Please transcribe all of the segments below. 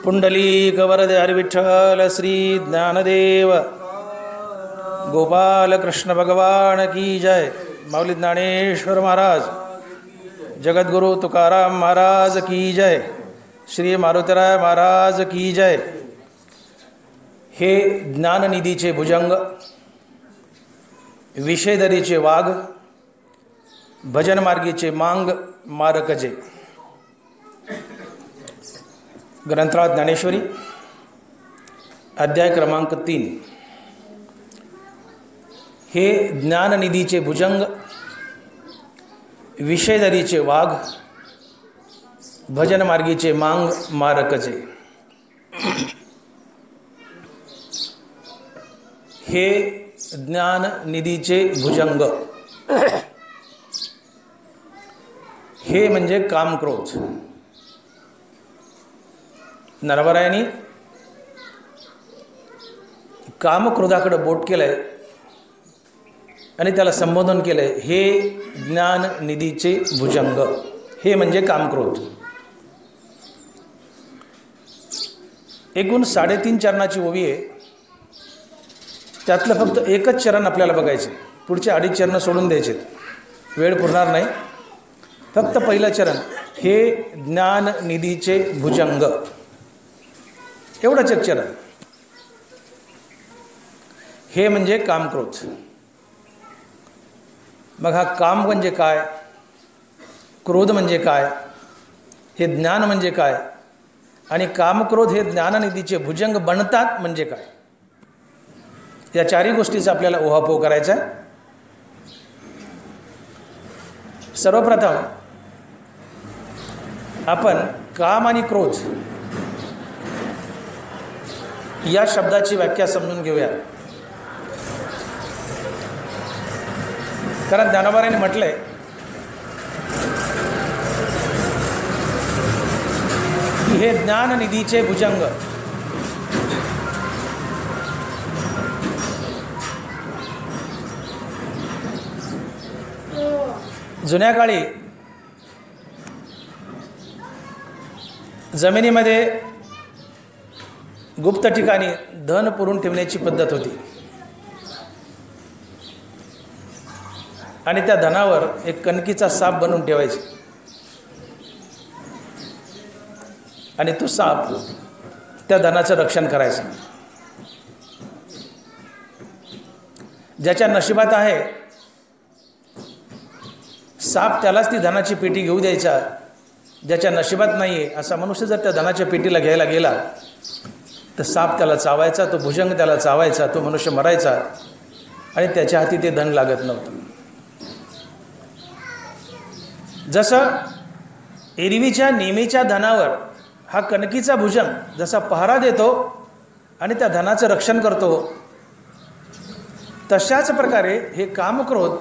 पुंडलीक वरद विठ्ठल श्री ज्ञानदेव गोपाल कृष्ण भगवान की जय। माऊली ज्ञानेश्वर महाराज, जगद्गुरु तुकाराम महाराज की जय, श्री मारुतीराय महाराज की जय। हे ज्ञाननिधीचे भुजंग, विषयधरीचे वाघ, भजनमार्गीचे मांग मारकजे। ग्रंथराज ज्ञानेश्वरी अध्याय क्रमांक 3। हे ज्ञाननिधीचे भुजंग, विषयधरीचे वाघ, भजनमार्गीचे मांग मारकजे। हे ज्ञाननिधीचे भुजंग, हे म्हणजे कामक्रोध। नरवरायांनी कामक्रोधाकडे बोट केलंय आणि त्याला संबोधन केलंय, हे ज्ञाननिधीचे भुजंग। हे म्हणजे कामक्रोध। एकूण 3.5 चरणाची ओवी आहे, त्यातलं फक्त एकच चरण आपल्याला बघायचे, पुढचे 2.5 चरण सोडून द्यायचे, वेळ पुरणार नाही। फक्त पहिलं चरण, हे ज्ञाननिधीचे भुजंग, एवढंच एक चरण। हे म्हणजे कामक्रोध। मग हा काम म्हणजे काय, क्रोध म्हणजे काय, हे ज्ञान म्हणजे काय, आणि कामक्रोध हे ज्ञाननिधीचे भुजंग बनतात म्हणजे काय, या 4ही गोष्टीचा आपल्याला उहापोह करायचा आहे। सर्वप्रथम आपण काम आणि क्रोध या शब्दाची व्याख्या समजून घेऊया। कारण ज्ञानोबारांनी म्हटलंय की हे ज्ञाननिधीचे भुजंग। जुन्या काळी जमिनीमध्ये गुप्त ठिकाणी धन पुरून ठेवण्याची पद्धत होती, आणि त्या धनावर एक कणकीचा साप बनवून ठेवायचे, आणि तो साप त्या धनाचं रक्षण करायचा। ज्याच्या नशिबात आहे साप त्यालाच ती धनाची पेटी घेऊ द्यायचा, ज्याच्या नशिबात नाही आहे असा मनुष्य जर त्या धनाच्या पेटीला घ्यायला गेला तर साप त्याला चावायचा, तो भुजंग त्याला चावायचा, तो मनुष्य मरायचा, आणि त्याच्या हाती ते धन लागत नव्हतं। जसं एरवीच्या नेहमीच्या धनावर हा कणकीचा भुजंग जसा पहारा देतो आणि त्या धनाचं रक्षण करतो, तशाच प्रकारे हे कामक्रोध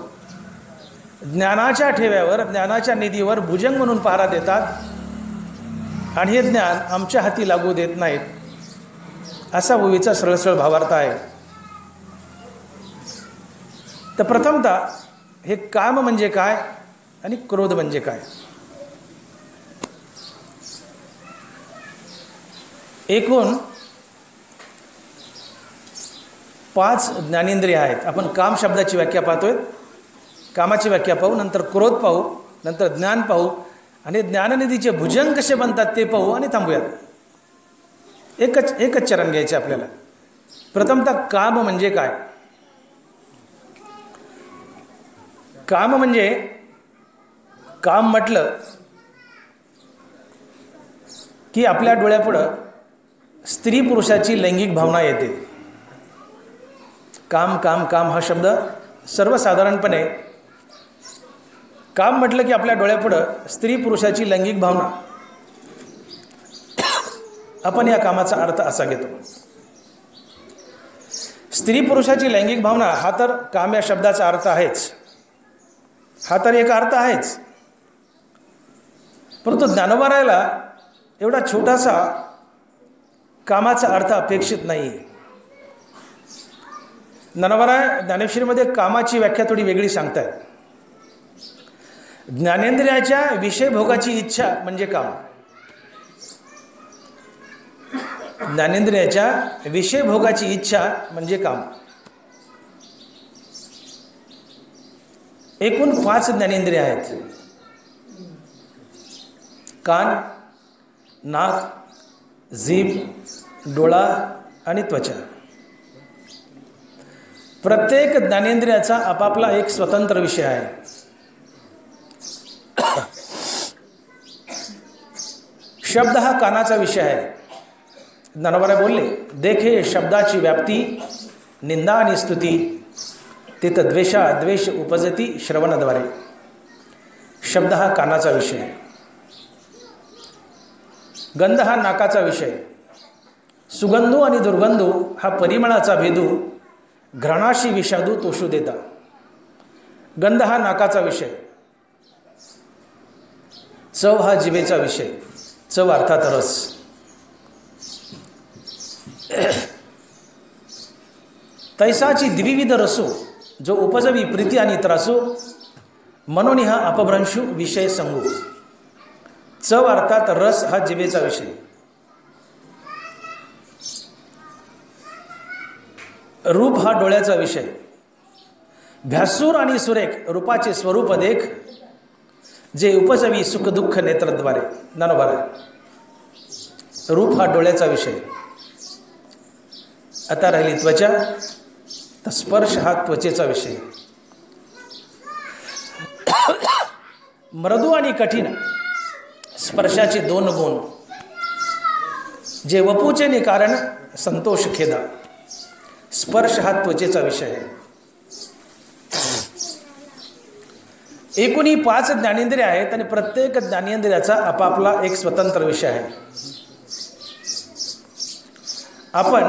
ज्ञानाच्या ठेव्यावर, ज्ञानाच्या निधीवर भुजंग म्हणून पहारा देतात, आणि हे ज्ञान आमच्या हाती लागू देत नाहीत, असा ओवीचा सरळ भावार्थ आहे। तर प्रथमतः हे काम म्हणजे काय आणि क्रोध म्हणजे काय। एकूण 5 ज्ञानेंद्रिय आहेत। आपण काम शब्दाची व्याख्या पाहतोय, कामाची व्याख्या पाहू, नंतर क्रोध पाहू, नंतर ज्ञान पाहू, आणि ज्ञाननिधीचे भुजंग कसे बनतात ते पाहू, आणि थांबूयात। एकच चरण घ्यायचे आपल्याला। प्रथमतः काम म्हणजे काय। काम म्हणजे, काम म्हटलं की आपल्या डोळ्यापुढं स्त्री पुरुषाची लैंगिक भावना येते। काम काम काम हा शब्द सर्वसाधारणपणे काम म्हटलं की आपल्या डोळ्यापुढं स्त्री पुरुषाची लैंगिक भावना, आपण या कामाचा अर्थ असा घेतो। स्त्री पुरुषाची लैंगिक भावना हा तर काम या शब्दाचा अर्थ आहेच, हा तर एक अर्थ आहेच, परंतु ज्ञानोबारायला एवढा छोटासा कामाचा अर्थ अपेक्षित नाही आहे। ज्ञानोबाराय ज्ञानेश्वरीमध्ये कामाची व्याख्या थोडी वेगळी सांगतात। ज्ञानेंद्रियाच्या विषय भोगाची इच्छा म्हणजे काम, ज्ञानेंद्रियाच्या विषय भोगाची इच्छा म्हणजे काम. एकूण 5 ज्ञानेंद्रिय आहेत. कान, नाक, जीभ, डोळा आणि त्वचा. प्रत्येक ज्ञानेंद्रियाचा आपापला एक स्वतंत्र विषय आहे. शब्द हा कानाचा विषय आहे. ज्ञानोबा बोलले, देखे शब्दाची व्याप्ती, निंदा आणि स्तुती, तिथं द्वेष उपजती श्रवणाद्वारे. शब्द हा कानाचा विषय आहे. गंध हा नाकाचा विषय. सुगंधू आणि दुर्गंधू हा परिमळाचा भेदू, घ्राणाशी विषादू तोषू देता. गंध हा नाकाचा विषय. चव हा जिभेचा विषय. चव अर्थात रस. तैसाची द्विविध रसो, जो उपजवी प्रीती आणि त्रासो, मनोनी हा अपभ्रंशू विषय संगू. चव अर्थात रस हा जिभेचा विषय. रूप हा डोळ्याचा विषय. भ्यासूर आणि सुरेख रूपाचे स्वरूप देख, जे उपजवी सुख दुःख नेत्रद्वारे. ज्ञानोबा. रूप हा डोळ्याचा विषय. आता राहिली त्वचा, तर स्पर्श हा त्वचेचा विषय. मृदू आणि कठीण स्पर्शाचे 2 गुण, जे वपूचे ने कारण संतोष खेदा. स्पर्श हा त्वचेचा विषय आहे. एकूणी 5 ज्ञानेंद्रिय आहेत आणि प्रत्येक ज्ञानेंद्रियाचा आपापला एक स्वतंत्र विषय आहे. आपण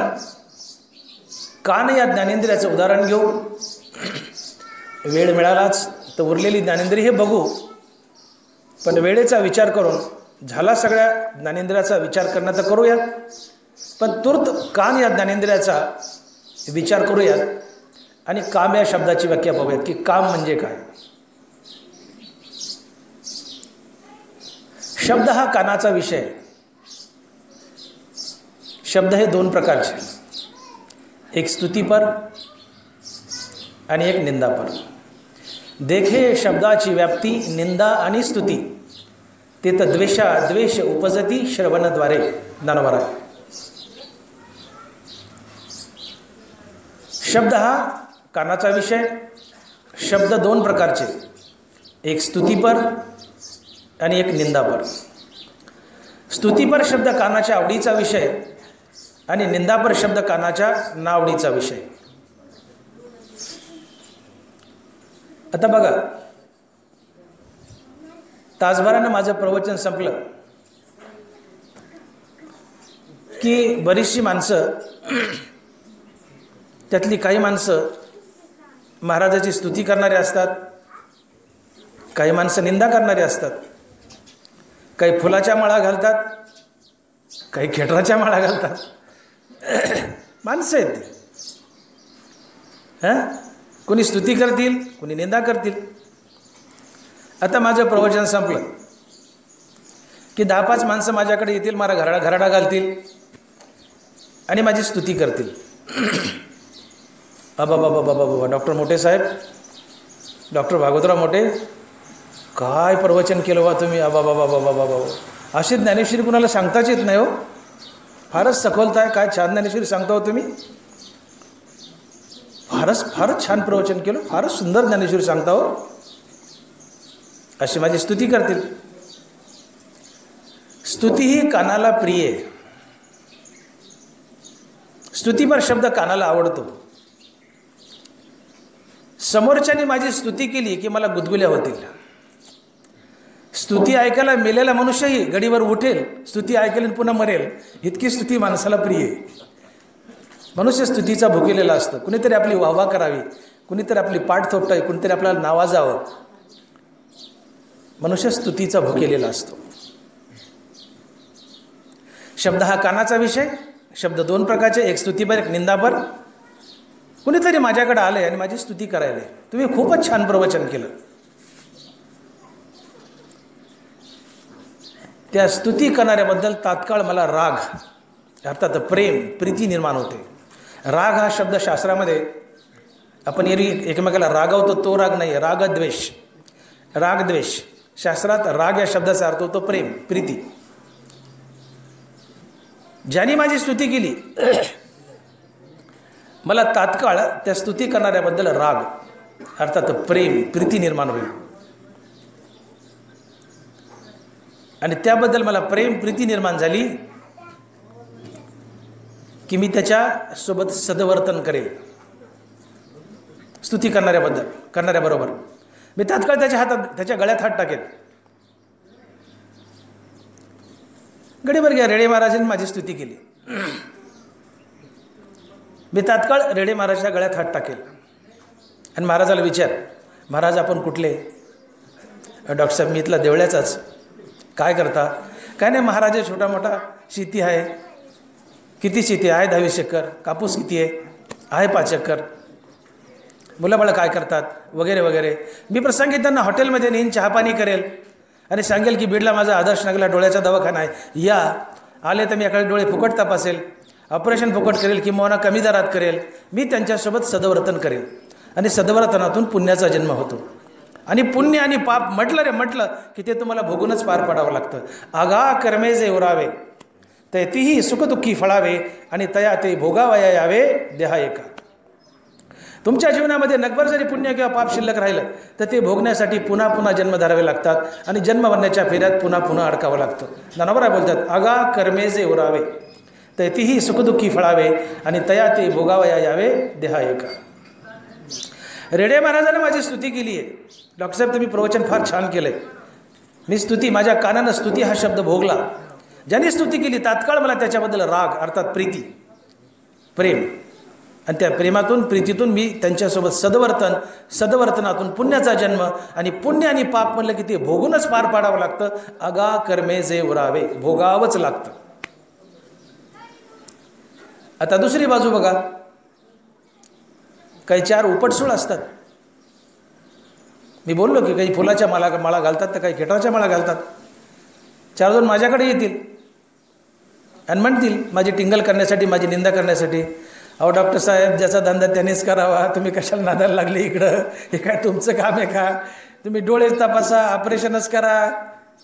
कान या ज्ञानेंद्रियाचं उदाहरण घेऊ. वेळ मिळालाच तर उरलेली ज्ञानेंद्रिय हे बघू. पण वेळेचा विचार करून झाला सगळ्या ज्ञानेंद्रियाचा विचार करणं तर करूयात, पण तूर्त कान या ज्ञानेंद्रियाचा विचार करूयात आणि काम या शब्दाची व्याख्या पाहूयात की काम म्हणजे काय. शब्द हा कानाचा विषय. शब्द हे 2 प्रकारचे, एक स्तुतीपर आणि एक निंदापर. देखे शब्दाची व्याप्ती, निंदा आणि स्तुती, तिथं द्वेष उपजती श्रवणाद्वारे. ज्ञानोबा. शब्द हा कानाचा विषय. शब्द 2 प्रकारचे, एक स्तुतीपर आणि एक निंदापर. स्तुतीपर शब्द कानाच्या आवडीचा विषय आणि निंदापर शब्द कानाच्या नावडीचा विषय. आता बघा, तासभरानं माझं प्रवचन संपलं की बरीचशी माणसं, त्यातली काही माणसं महाराजाची स्तुती करणारे असतात, काही माणसं निंदा करणारे असतात, काही फुलाच्या माळा घालतात, काही खेटराच्या माळा घालतात. माणसं आहेत ती. कोणी स्तुती करतील, कोणी निंदा करतील. आता माझं प्रवचन संपलं की 10-5 माणसं माझ्याकडे येतील, मला घराडा घालतील आणि माझी स्तुती करतील. बाबा डॉक्टर मोठे साहेब, डॉक्टर भागवतराव मोठे, काय प्रवचन केलं वा तुम्ही. बाबा अशी ज्ञानेश्वरी कुणाला सांगताच येत नाही हो. फारच सखोलताय, काय छान ज्ञानेश्वरी सांगता हो तुम्ही. फारच छान प्रवचन केलं, फारच सुंदर ज्ञानेश्वरी सांगता हो, अशी माझी स्तुती करतील. स्तुती ही कानाला प्रिय आहे. स्तुतीपर शब्द कानाला आवडतो. समोरच्याने माझी स्तुती केली की मला गुदगुल्या होतील. स्तुती ऐकायला मेलेला मनुष्यही गडीवर उठेल, स्तुती ऐकेल पुन्हा मरेल, इतकी स्तुती माणसाला प्रिय आहे. मनुष्य स्तुतीचा भुकेलेला असतो. कुणीतरी आपली वाहवा करावी, कुणीतरी आपली पाठ थोपटावी, कुणीतरी आपल्याला नावाजावं. मनुष्य स्तुतीचा भुकेलेला असतो. शब्द हा कानाचा विषय. शब्द 2 प्रकारचे, एक स्तुतीपर, एक निंदापर. कुणीतरी माझ्याकडे आलंय आणि माझी स्तुती करायला, तुम्ही खूपच छान प्रवचन केलं. त्या स्तुती करणाऱ्याबद्दल तात्काळ मला राग अर्थात प्रेम प्रीती निर्माण होते. राग हा शब्द शास्त्रामध्ये आपण एरवी एकमेकाला रागवतो तो राग नाही, रागद्वेष. रागद्वेष शास्त्रात राग या शब्दाचा अर्थ होतो प्रेम प्रीती. ज्याने माझी स्तुती केली मला तात्काळ त्या स्तुती करणाऱ्याबद्दल राग अर्थात प्रेम प्रीती निर्माण होईल. आणि त्याबद्दल मला प्रेम प्रीती निर्माण झाली की मी त्याच्यासोबत सदवर्तन करेल. स्तुती करणाऱ्याबरोबर मी तात्काळ त्याच्या गळ्यात हात टाकेल. गडीभर घ्या, रेडे महाराजांनी माझी स्तुती केली, मी तात्काळ रेडे महाराजाच्या गळ्यात हात टाकेल. आणि महाराजाला विचार, महाराज आपण कुठले? डॉक्टर साहेब मी इथला देवळ्याचाच. काय करता? काय नाही महाराज, छोटा मोठा शेती आहे. किती शेती आहे? 10-20 एकर. कापूस किती आहे? 5 एकर. मुलं बाळं काय करतात? वगैरे वगैरे. मी प्रसंगी त्यांना हॉटेलमध्ये नेईन, चहापाणी करेल आणि सांगेल की बीडला माझा आदर्श नगरला डोळ्याचा दवाखाना आहे, या आले तर मी याकडे डोळे फुकट तपासेल, ऑपरेशन फुकट करेल किंवा कमी दरात करेल. मी त्यांच्यासोबत सदवर्तन करेल आणि सदवर्तनातून पुण्याचा जन्म होतो. आणि पुण्य आणि पाप म्हटलं की ते तुम्हाला भोगूनच पार पडावं लागतं. आगा कर्मे जे उरावे ते तीही सुखदुःखी फळावे आणि तया ते भोगावया यावे देहा एका. तुमच्या जीवनामध्ये नकभर जरी पुण्य किंवा पाप शिल्लक राहिलं तर ते भोगण्यासाठी पुन्हा पुन्हा जन्म धरावे लागतात आणि जन्म भरण्याच्या फेऱ्यात पुन्हा पुन्हा अडकावं लागतं. ज्ञानोबा बोलतात, आगा कर्मे जे उरावे ते तीही सुखदुःखी फळावे आणि तया ते भोगावया यावे देहा एका. रेडे महाराजांनी माझी स्तुती केली आहे. डॉक्टर साहेब तुम्ही प्रवचन फार छान केलं आहे. मी स्तुती, माझ्या कानानं स्तुती हा शब्द भोगला. ज्याने स्तुती केली तात्काळ मला त्याच्याबद्दल राग अर्थात प्रीती प्रेम, आणि त्या प्रेमातून प्रीतीतून मी त्यांच्यासोबत सदवर्तनातून पुण्याचा जन्म. आणि पुण्य आणि पाप म्हणलं की ते भोगूनच पार पाडावं लागतं. आगा कर्मे जे उरावे, भोगावंच लागतं. आता दुसरी बाजू बघा, काही 4 उपटसूळ असतात. मी बोललो की काही फुलाच्या माळा घालतात तर काही खेटराच्या माळा घालतात. 4 जण माझ्याकडे येतील आणि म्हणतील माझी टिंगल करण्यासाठी, माझी निंदा करण्यासाठी, अहो डॉक्टर साहेब ज्याचा धंदा त्यानेच करावा, तुम्ही कशाला नादाला लागले इकडं, हे काय तुमचं काम आहे का? तुम्ही डोळे तपासा, ऑपरेशनच करा,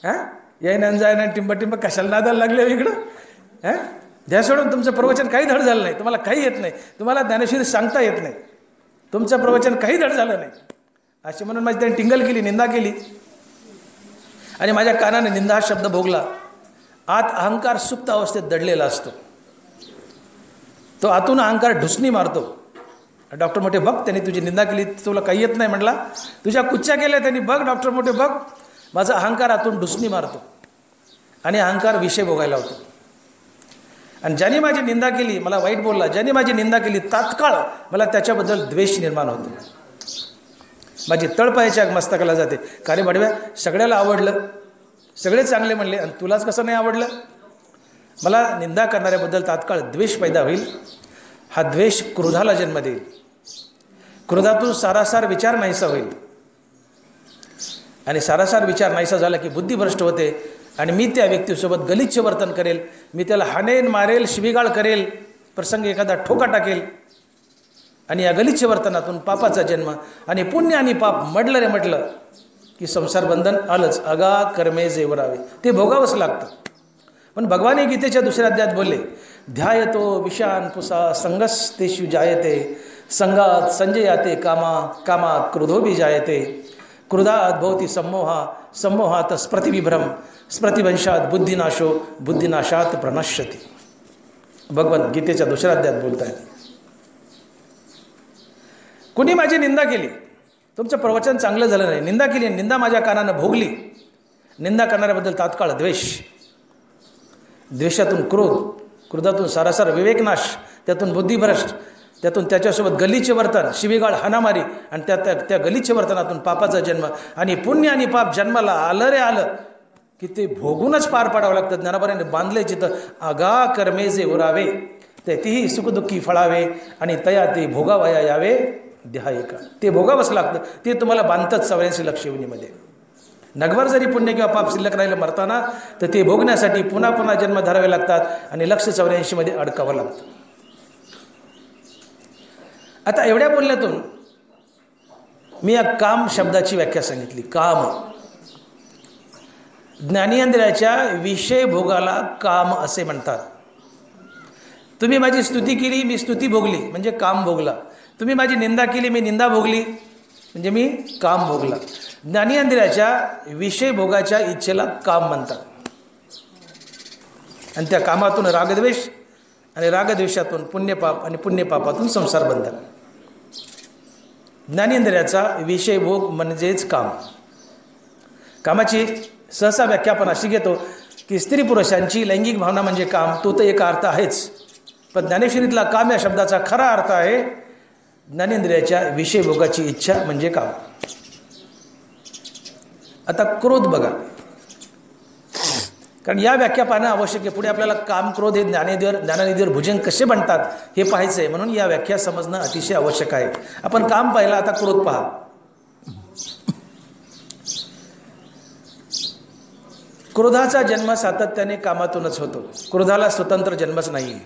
हां येईन जाईन टिंब कशाला नादाला लागले इकडं? हां द्या सोडून. तुमचं प्रवचन काही धड झालं नाही, तुम्हाला काही येत नाही, तुम्हाला ज्ञानेश्वरी सांगता येत नाही, तुमचं प्रवचन काही धड झालं नाही अशी म्हणून माझी त्यांनी टिंगल केली, निंदा केली. आणि माझ्या कानाने निंदा हा शब्द भोगला. आत अहंकार सुप्त अवस्थेत दडलेला असतो. तो आतून अहंकार ढुसणी मारतो. डॉक्टर मोठे बघ, त्यांनी तुझी निंदा केली, तुला काही येत नाही म्हटला, तुझ्या कुच्च्या केल्या त्यांनी, बघ डॉक्टर मोठे बघ. माझा अहंकार आतून ढुसणी मारतो आणि अहंकार विषय भोगायला होतो. आणि ज्याने माझी निंदा केली, मला वाईट बोलला, ज्याने माझी निंदा केली तात्काळ मला त्याच्याबद्दल द्वेष निर्माण होतो. माझी तळपायाच्या मस्तकाला जाते. का रे बडव्या, सगळ्याला आवडलं, सगळे चांगले म्हणले आणि तुलाच कसं नाही आवडलं? मला निंदा करणाऱ्याबद्दल तात्काळ द्वेष पैदा होईल. हा द्वेष क्रोधाला जन्म देईल. क्रोधातून सारासार विचार नाहीसा होईल आणि सारासार विचार नाहीसा झाला की बुद्धी भ्रष्ट होते आणि मी त्या व्यक्तीसोबत गलिच्छ वर्तन करेल. मी त्याला हाणेन, मारेल, शिवीगाळ करेल, प्रसंगी एखादा ठोका टाकेल. आणि या गलिच्छ वर्तनातून पापाचा जन्म. आणि पुण्य आणि पाप म्हटलं की संसार बंधन आलंच. आगा कर्मे जे उरावे, ते भोगावंच लागतं. पण भगवान गीतेच्या दुसऱ्या अध्यायात बोलले, ध्यायतो विषान पुसा संगस्तेषु जायते, संगात संजयाते कामात क्रोधोबी जायते, क्रोधात भवती सम्मोहात स्मृतिविभ्रम, स्मृतिवंशात बुद्धिनाशो, बुद्धिनाशात प्रणश्यती. भगवद्गीतेच्या दुसऱ्या अध्यायात बोलत आहेत. कुणी माझी निंदा केली, तुमचं प्रवचन चांगलं झालं नाही, निंदा केली, निंदा माझ्या कानानं भोगली, निंदा करणाऱ्याबद्दल तात्काळ द्वेष, द्वेषातून क्रोध, क्रोधातून सारासार विवेकनाश, त्यातून बुद्धिभ्रष्ट, त्यातून त्याच्यासोबत गलिच्छ वर्तन, शिवीगाळ, हाणामारी आणि त्या गलिच्छ वर्तनातून पापाचा जन्म. आणि पुण्य आणि पाप जन्माला आलं की ते भोगूनच पार पाडावं लागतं. ज्ञानोबाने बांधले चितं, आगा कर्मे जे उरावे ते तीही सुखदुःखी फळावे आणि तया ते भोगावया यावे देहा एका. ते भोगावंच लागतं. ते तुम्हाला बांधतात 84 लक्ष योनीमध्ये. नगभर जरी पुण्य किंवा पाप शिल्लक राहिलं मरताना तर ते भोगण्यासाठी पुन्हा पुन्हा जन्म धरावे लागतात आणि 184 मध्ये अडकावं लागतं. आता एवढ्या बोलण्यातून मी या काम शब्दाची व्याख्या सांगितली. काम, ज्ञानेंद्रियाच्या विषय भोगाला काम असे म्हणतात. तुम्ही माझी स्तुती केली, मी स्तुती भोगली म्हणजे काम भोगला. तुम्ही माझी निंदा केली, मी निंदा भोगली म्हणजे मी काम भोगला. ज्ञानेंद्रियाच्या विषय भोगाच्या इच्छेला काम म्हणतात. आणि त्या कामातून रागद्वेष आणि रागद्वेषातून पुण्यपाप आणि पुण्यपापातून संसार बंधन. ज्ञानेंद्रियाचा विषय भोग म्हणजेच काम. कामाची सहसा व्याख्या आपण अशी घेतो की स्त्री पुरुषांची लैंगिक भावना म्हणजे काम. तो तर एक अर्थ आहेच, पण ज्ञानेश्वरीतला काम या शब्दाचा खरा अर्थ आहे ज्ञानेंद्रियाच्या विषय भोगाची इच्छा म्हणजे काम. आता क्रोध बघा, कारण या व्याख्या पाहणं आवश्यक आहे. पुढे आपल्याला काम क्रोध हे ज्ञाननिधीवर भुजंग कसे बनतात हे पाहायचं आहे, म्हणून या व्याख्या समजणं अतिशय आवश्यक आहे. आपण काम पाहिलं, आता क्रोध पहा. क्रोधाचा जन्म सातत्याने कामातूनच होतो. क्रोधाला स्वतंत्र जन्मच नाही.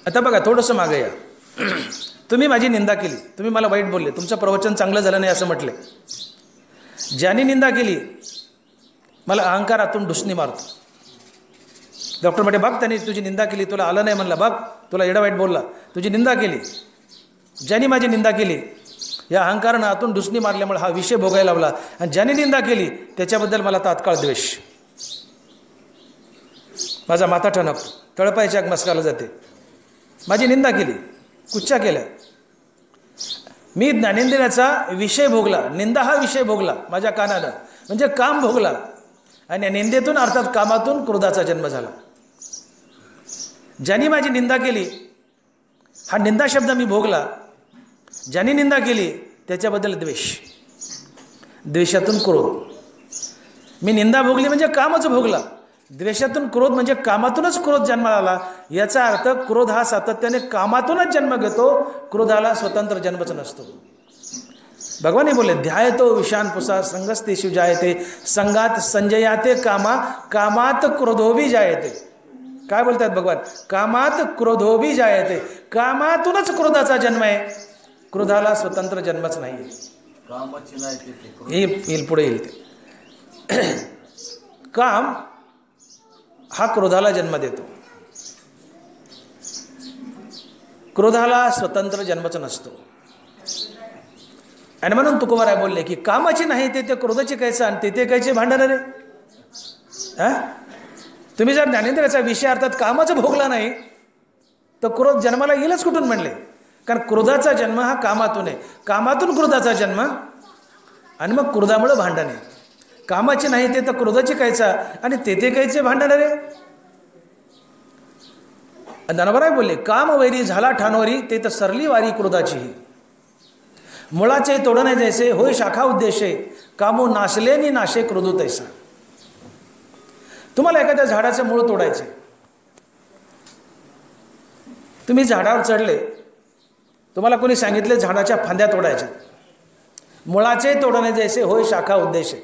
आता बघा, थोडंसं मागे या. तुम्ही माझी निंदा केली, तुम्ही मला वाईट बोलले, तुमचं प्रवचन चांगलं झालं नाही असं म्हटले. ज्याने निंदा केली मला अहंकारातून डुसणी मारतो. डॉक्टर म्हणे बघ त्याने तुझी निंदा केली, तुला आलं नाही म्हणलं, बघ तुला एवढा वाईट बोलला, तुझी निंदा केली. ज्याने माझी निंदा केली या अहंकारानं आतून डुसणी मारल्यामुळे हा विषय भोगायला लावला. आणि ज्याने निंदा केली त्याच्याबद्दल मला तात्काळ द्वेष. माझा माथा ठणकतो, तळपायच्या मस्काला जाते. माझी निंदा केली, कुच्चा केल्या. मी ज्ञानेंद्रियाचा विषय भोगला, निंदा हा विषय भोगला माझ्या कानानं, म्हणजे काम भोगला. आणि या निंदेतून अर्थात कामातून क्रोधाचा जन्म झाला. ज्यांनी माझी निंदा केली हा निंदा शब्द मी भोगला. ज्यांनी निंदा केली त्याच्याबद्दल द्वेष, द्वेषातून क्रोध. मी निंदा भोगली म्हणजे कामच भोगला. द्वेषातून क्रोध म्हणजे कामातूनच क्रोध जन्माला आला. याचा अर्थ क्रोध हा सातत्याने कामातूनच जन्म घेतो, क्रोधाला स्वतंत्र जन्मच नसतो. भगवान बोलले ध्यायतो विषान पुसा संगस्तेषु जायते संगात संजयाते कामा कामात क्रोधोभी जायते. काय बोलतात भगवान? कामात क्रोधोभी जायते. कामातूनच क्रोधाचा जन्म आहे, क्रोधाला स्वतंत्र जन्मच नाही. येईल पुढे येईल ते. काम हा क्रोधाला जन्म देतो, क्रोधाला स्वतंत्र जन्मच नसतो. आणि म्हणून तुकोबाराय बोलले की कामाची नाही ते क्रोधाची कायचं आणि ते कायचे भांडण रे. तुम्ही जर ज्ञानेंद्रियाचा विषय अर्थात कामाचा भोगला नाही तर क्रोध जन्माला येईलच कुठून म्हणले. कारण क्रोधाचा जन्म हा कामातून आहे, कामातून क्रोधाचा जन्म आणि मग क्रोधामुळे भांडण आहे. कामाची नाही ते तर क्रोधाची कायचा आणि ते कायचे भांडण रे. ज्ञानोबराय बोलले काम वैरी झाला ठाणोरी ते तर सरली वारी क्रोधाची. मुळाचे तोडणे जैसे होय शाखा उद्देशे कामो नाशले नि नाशे क्रोधो तैसा. तुम्हाला एखाद्या झाडाचे मूळ तोडायचे, तुम्ही झाडावर चढले, तुम्हाला कोणी सांगितले झाडाच्या फांद्या तोडायच्या. मुळाचे तोडणे जैसे होय शाखा उद्देशे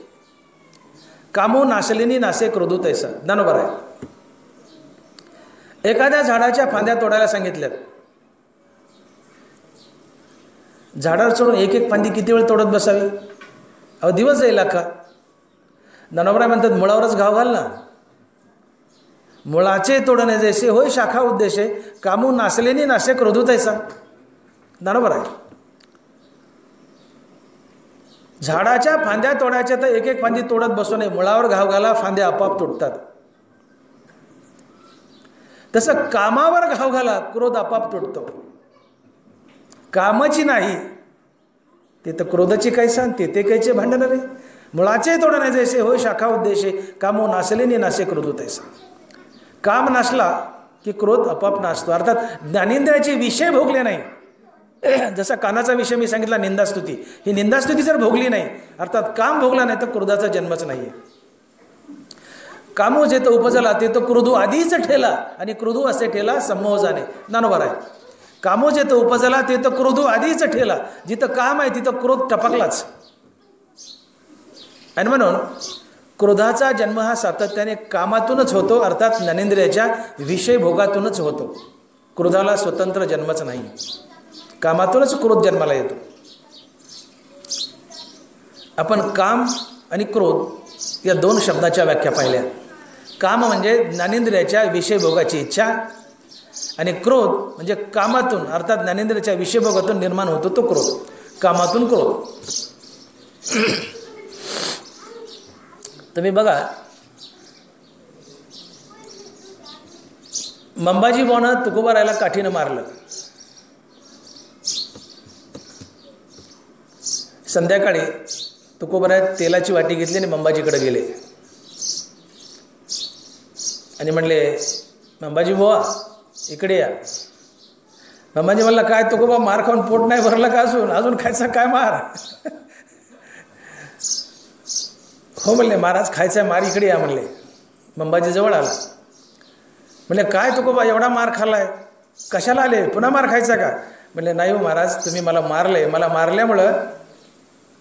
कामो नाशले नि नाशे क्रोधो तैसा. ज्ञानोबराय एखाद्या झाडाच्या फांद्या तोडायला सांगितल्यात. झाडावर चढून एक फांदी किती वेळ तोडत बसावी? अहो दिवस जाईल अख्खा. ज्ञानोबराय म्हणतात मुळावरच घाव घाल ना. मुळाचे तोडणे जैसे होय शाखा उद्देशे कामो नाशले नि नाशे क्रोधो तैसा. ज्ञानोबराय झाडाच्या फांद्या तोडायच्या तर एक फांदी तोडत बसू नये, मुळावर घाव घाला, फांद्या आपोआप तुटतात. तसं कामावर घाव घाला, क्रोध आपोआप तुटतो. कामाची नाही ते तर क्रोधाची कैसा ते कायचे भांडण रे. मुळाचे तोडणे जैसे होय शाखा उद्देशे कामो नाशले नि नाशे क्रोधो तैसा. काम नाशला की क्रोध आपोआप नाशतो. अर्थात ज्ञानेंद्रियाचे विषय भोगले नाही. जसा कानाचा विषय मी सांगितला निंदास्तुती, ही निंदास्तुती जर भोगली नाही अर्थात काम भोगला नाही तर क्रोधाचा जन्मच नाही. कामो जे तर उपजला ते तर क्रोधो आधीच ठेला आणि क्रोधो असे ठेला संमोह जाणे. ज्ञानोबराय कामो जे तर उपजला ते तर क्रोधो आधीच ठेला. जिथं काम आहे तिथं क्रोध टपकलाच. आणि म्हणून क्रोधाचा जन्म हा सातत्याने कामातूनच होतो, अर्थात ज्ञानेंद्रियाच्या विषयभोगातूनच होतो. क्रोधाला स्वतंत्र जन्मच नाही, कामातूनच क्रोध जन्माला येतो. आपण काम आणि क्रोध या दोन शब्दाच्या व्याख्या पाहिल्या. काम म्हणजे ज्ञानेंद्रियाच्या विषयभोगाची इच्छा, आणि क्रोध म्हणजे कामातून अर्थात ज्ञानेंद्रियाच्या विषयभोगातून निर्माण होतो तो क्रोध. कामातून क्रोध. तुम्ही बघा, मंबाजी बुवानं तुकोबारायला काठीनं मारलं. संध्याकाळी तुकोबाराय तेलाची वाटी घेतली आणि मंबाजीकडे गेले आणि म्हणले, मंबाजी बुवा इकडे या. मंबाजी म्हणला, काय तुकोबा, मार खाऊन पोट नाही भरलं का अजून खायचा काय मार? हो म्हणले, महाराज खायचा आहे मार, इकडे या म्हणले. मंबाजी जवळ आला. म्हणले, काय तुकोबा एवढा मार खाल्लाय, कशाला आले, पुन्हा मार खायचा का? म्हणले, नाही हो महाराज, तुम्ही मला मारले, मला मारल्यामुळं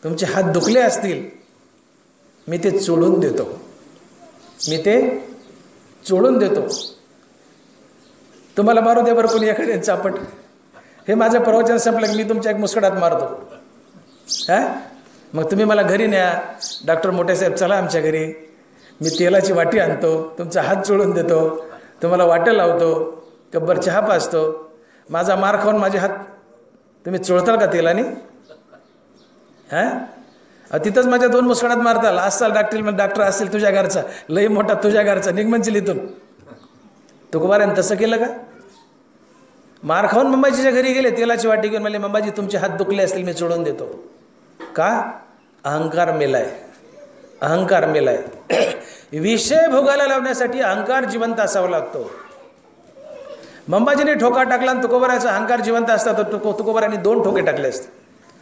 तुमचे हात दुखले असतील, मी ते चोळून देतो, तुम्हाला मारू दे बरं कोणी एखाद्या चापट. हे माझं प्रवचन संपलं की मी तुमच्या एक मुस्कडात मारतो. हां, मग तुम्ही मला घरी न्या, डॉक्टर मोठे साहेब चला आमच्या घरी, मी तेलाची वाटी आणतो, तुमचा हात चोळून देतो, तुम्हाला वाटं लावतो, कब्बर चहा पाजतो. माझा मार खाऊन माझे हात तुम्ही चोळताल का तेलाने? हां, तिथंच माझ्या 2 मुस्कडात मारताल. असाल डॉक्टर असेल तुझ्या घरचा, लई मोठा तुझ्या घरचा, निघमनशील इथून. तुकोबारायनं तसं केलं का? मार खाऊन मंबाजीच्या घरी गेले, तेलाची वाटी घेऊन. म्हणले, मंबाजी तुमचे हात दुखले असतील, मी चोळून देतो. का? अहंकार मेलाय. विषय भोगायला लावण्यासाठी अहंकार जिवंत असावा लागतो. मंबाजीने ठोका टाकला आणि तुकोबारायचा अहंकार जिवंत असता तर तुकोबारायने 2 ठोके टाकले असते.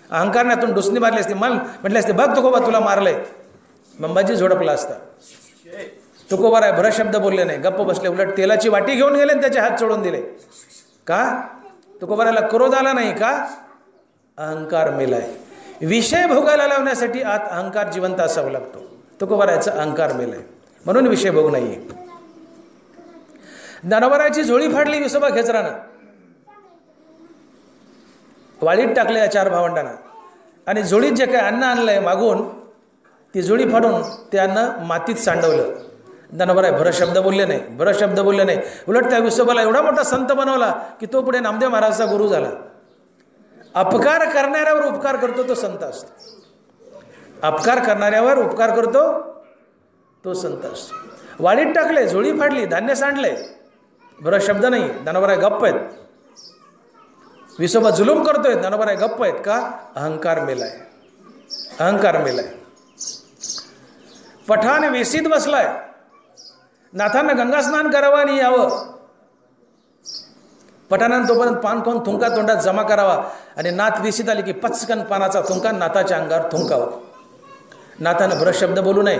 अहंकारण्यातून डुसणी मारली असते. म्हटले असते, बघ तुकोबा तुला मारलंय. मंबाजी झोडपला असता. तुकोबाराय भरशब्द बोलले नाही, गप्प बसले. उलट तेलाची वाटी घेऊन गेले आणि त्याचे हात चोळून दिले. का? तुकोबारायला क्रोध आला नाही. का? अहंकार मेलाय. विषय भोगायला लावण्यासाठी आत अहंकार जिवंत असावा लागतो. तुकोबारायचा अहंकार मेलाय, म्हणून विषय भोग नाहीये. ज्ञानोबारायची झोळी फाडली विसोबा खेचरानं, वाळीत टाकले या 4 भावंडांना, आणि झोळीत जे काही अन्न आणलंय मागून ती झोळी फाडून ते अन्न मातीत सांडवलं. ज्ञानोबाराय भरशब्द बोलले नाही. उलट त्या विसोबाला एवढा मोठा संत बनवला की तो पुढे नामदेव महाराजचा गुरु झाला. अपकार करणाऱ्यावर उपकार करतो तो संत असतो. अपकार करणाऱ्यावर उपकार करतो तो संत असतो. वाळीत टाकले, झोळी फाडली, धान्य सांडले, भरशब्द नाही. ज्ञानोबाराय गप्प आहेत. विसोबा जुलूम करतोय, ज्ञानोबाराय गप्प आहेत. का? अहंकार मेलाय. पठाण वेशीत बसलाय, नाथांना गंगा स्नान करावं आणि यावं. पठाणानं तोपर्यंत पान खाऊन थुंका तोंडात जमा करावा, आणि नाथ वेशीत आली की पचकन पानाचा थुंका नाथाच्या अंगावर थुंकावा. नाथानं भरशब्द बोलू नये,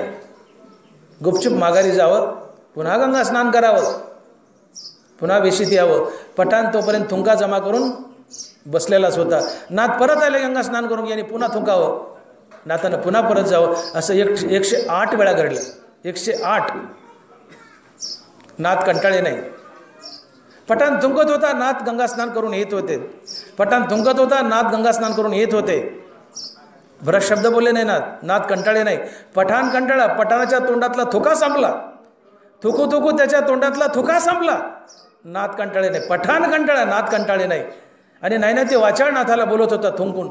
गुपचूप माघारी जावं, पुन्हा गंगा स्नान करावं, पुन्हा वेशीत यावं. पठाण तोपर्यंत थुंका जमा करून बसलेलाच होता. नाथ परत आले गंगा स्नान करून, याने पुन्हा थुंकावं, नाथानं पुन्हा परत जावं. असं 108 वेळा घडलं. 108. नाथ कंटाळे नाही. पठाण थुंकत होता, नाथ गंगा स्नान करून येत होते. पठाण थुंकत होता, नाथ गंगा स्नान करून येत होते. भरत शब्द बोलले नाही नाथ कंटाळे नाही. पठाण कंटाळा, पठाणाच्या तोंडातला थुका संपला. थुकू त्याच्या तोंडातला थुका संपला. नाथ कंटाळे नाही. पठाण कंटाळा, नाथ कंटाळे नाही. आणि नाही ते वाचाळ नाथाला बोलत होता थुंकून.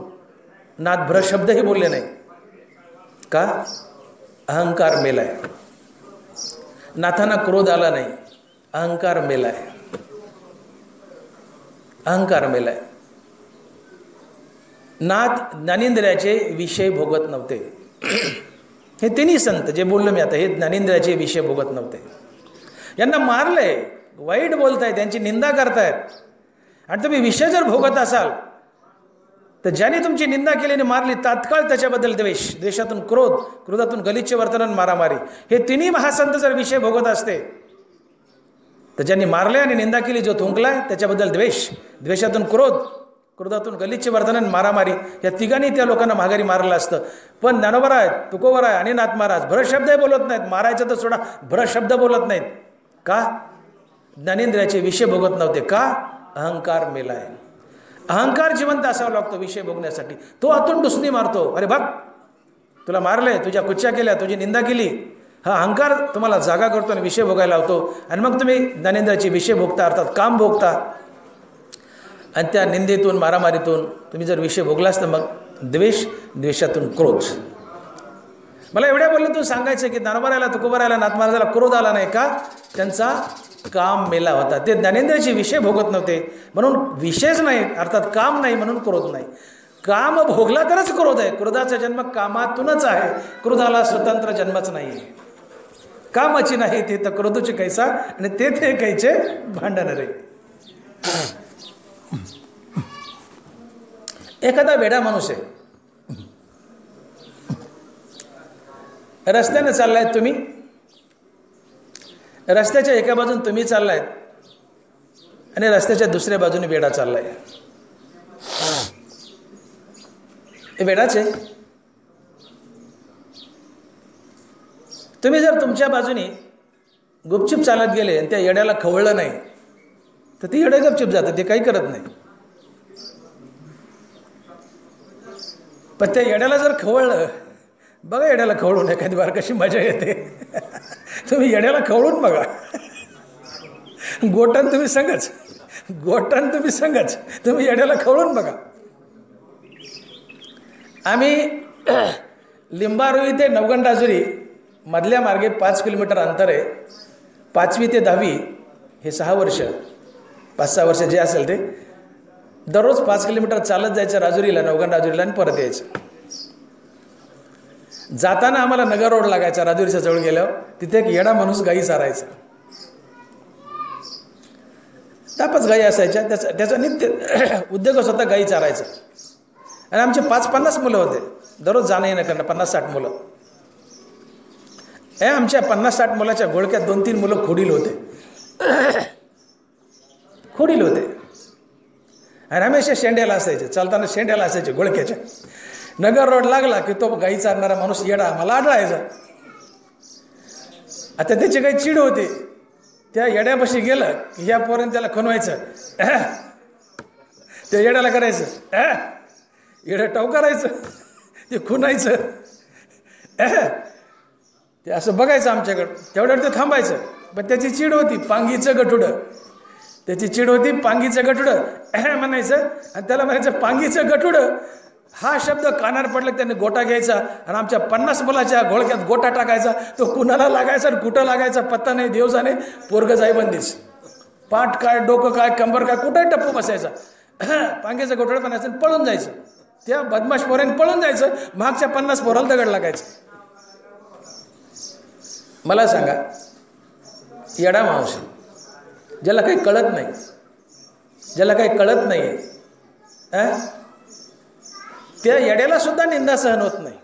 नाथ भरत शब्दही बोलले नाही. का? अहंकार मेलाय. नाथांना क्रोध आला नाही, अहंकार मेलाय. नाथ ज्ञानेंद्रियाचे विषय भोगत नव्हते. हे तिन्ही संत जे बोललो मी आता, हे ज्ञानेंद्रियाचे विषय भोगत नव्हते. यांना मारलंय, वाईट बोलतायत, त्यांची निंदा करतायत. आणि तुम्ही विषय जर भोगत असाल तर ज्याने तुमची निंदा केली आणि मारली, तात्काळ त्याच्याबद्दल द्वेष, द्वेषातून क्रोध, क्रोधातून गलिच्छ वर्तन, मारामारी, हे तिन्ही महासंत जर विषय भोगत असते तर ज्यांनी मारले आणि निंदा केली, जो थुंकलाय त्याच्याबद्दल द्वेष, द्वेषातून क्रोध, क्रोधातून गलिच्छ वर्तन आणि मारामारी, या तिघांनी त्या लोकांना माघारी मारलं असतं. पण ज्ञानोबा आहेत, तुकोबा आहे आणि नाथ महाराज भ्रशब्दही बोलत नाहीत. मारायचं तर सोडा, भ्रशब्द बोलत नाहीत. का? ज्ञानेंद्रियाचे विषय भोगत नव्हते. का? अहंकार मेलाय. अहंकार जिवंत असावा लागतो विषय भोगण्यासाठी. तो आतून डुसणी मारतो. अरे बघ, तुला मारले, तुझ्या कुच्च्या केल्या, तुझी निंदा केली. हा अहंकार तुम्हाला जागा करतो आणि विषय भोगायला लावतो. आणि मग तुम्ही ज्ञानेंद्रियाचे विषय भोगता, अर्थात काम भोगता. आणि त्या निंदेतून, मारामारीतून तुम्ही जर विषय भोगलास तर मग द्वेष, द्वेषातून क्रोध. मला एवढ्या बोलण्यातून सांगायचं की ज्ञानोबा तुकोबा राहिला, नाथ महाराजाला क्रोध आला नाही. का? त्यांचा काम मेला होता. ते ज्ञानेंद्रियाचे विषय भोगत नव्हते म्हणून विषयच नाही, अर्थात काम नाही म्हणून क्रोध नाही. काम भोगला तरच क्रोध आहे. क्रोधाचा जन्म कामातूनच आहे. क्रोधाला स्वतंत्र जन्मच नाही आहे. कामाची नाही ते तर क्रोधची कैसा आणि ते कैचे भांडण रे. एखादा वेडा माणूस आहे, रस्त्याने चाललाय तुम्ही, रस्त्याच्या एका बाजून तुम्ही चाललाय आणि रस्त्याच्या दुसऱ्या बाजूने वेडा चाललाय. हे वेडाचे. तुम्ही जर तुमच्या बाजूने गुपचूप चालत गेले आणि त्या येड्याला खवळलं नाही तर ते येडे गपचूप जातं, ते काही करत नाही. पण त्या येड्याला जर खवळलं, बघा येड्याला खवळून एखादी बार कशी मजा येते. तुम्ही येड्याला खवळून बघा. गोटान तुम्ही संगच, गोटान तुम्ही संगच, तुम्ही येड्याला खवळून बघा. आम्ही लिंबारोई ते नवगणराजुरी मधल्या मार्गे 5 किलोमीटर अंतर आहे. 5वी ते 10वी हे 6 वर्ष, 5-6 वर्ष जे असेल ते दररोज 5 किलोमीटर चालत जायचं राजुरीला, नवगणराजुरीला आणि परत यायचं. जाताना आम्हाला नगर रोड लागायचा. राजुरीच्या जवळ गेल्यावर तिथे एक येडा माणूस गाई चारायचा. 10-5 गाई असायच्या. त्याचा नित्य उद्योगच होता गाई चारायचा. आणि आमचे 5-50 मुलं होते दररोज जाणं येणं करणं, 50-60 मुलं. आमच्या 50-60 मुलाच्या घोळक्यात 2-3 मुलं खोडील होते. खोडील होते आणि हमेशा शेंड्याला असायचे. चालताना शेंड्याला असायचे घोळक्याच्या. नगर रोड लागला की तो गाई चारणारा माणूस येडा मला आढळायचा. आता त्याची काही चीड होती. त्या येड्यापाशी गेलं की ह्या पोरांनी त्याला खणवायचं, त्या येड्याला करायचं, येडं टाव करायचं, ते खुणायचं, ते असं बघायचं आमच्याकडं. तेवढ्यावर ते थांबायचं. पण त्याची चीड होती पांगीचं गठुडं. त्याची चीड होती पांगीचं गठुडं म्हणायचं. आणि त्याला म्हणायचं पांगीचं गठुडं. हा शब्द कानावर पडला त्याने गोटा घ्यायचा आणि आमच्या 50 मुलाच्या घोळक्यात गोटा टाकायचा. तो कुणाला लागायचा आणि कुठं लागायचा पत्ता नाही. देव जाणे. पोरगं जाईबंदीच. पाठ काय, डोकं काय, कंबर काय, कुठंही टप्पू बसायचा. पांगीचं गोठडं बनायचं आणि पळून जायचं. त्या बदमाश पोरांनी पळून जायचं. मागच्या 50 पोराला दगड लागायचं. मला सांगा, येडा माणूस ज्याला काही कळत नाही, ज्याला काही कळत नाही, त्या येड्याला सुद्धा निंदा सहन होत नाही.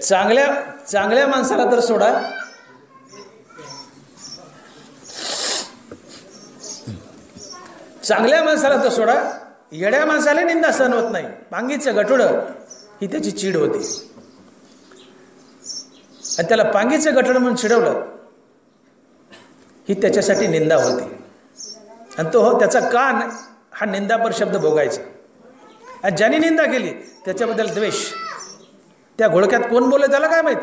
चांगल्या माणसाला तर सोडा, चांगल्या माणसाला तर सोडा, येड्या माणसाला निंदा सहन होत नाही. पांगीचं गठुडं ही त्याची चीड होती. आणि त्याला पांगीचं गठुडं म्हणून चिडवलं ही त्याच्यासाठी निंदा होती. आणि तो त्याचा कान हा निंदापर शब्द भोगायचा. आणि ज्याने निंदा केली त्याच्याबद्दल द्वेष. त्या घोळक्यात कोण बोललं त्याला काय माहीत,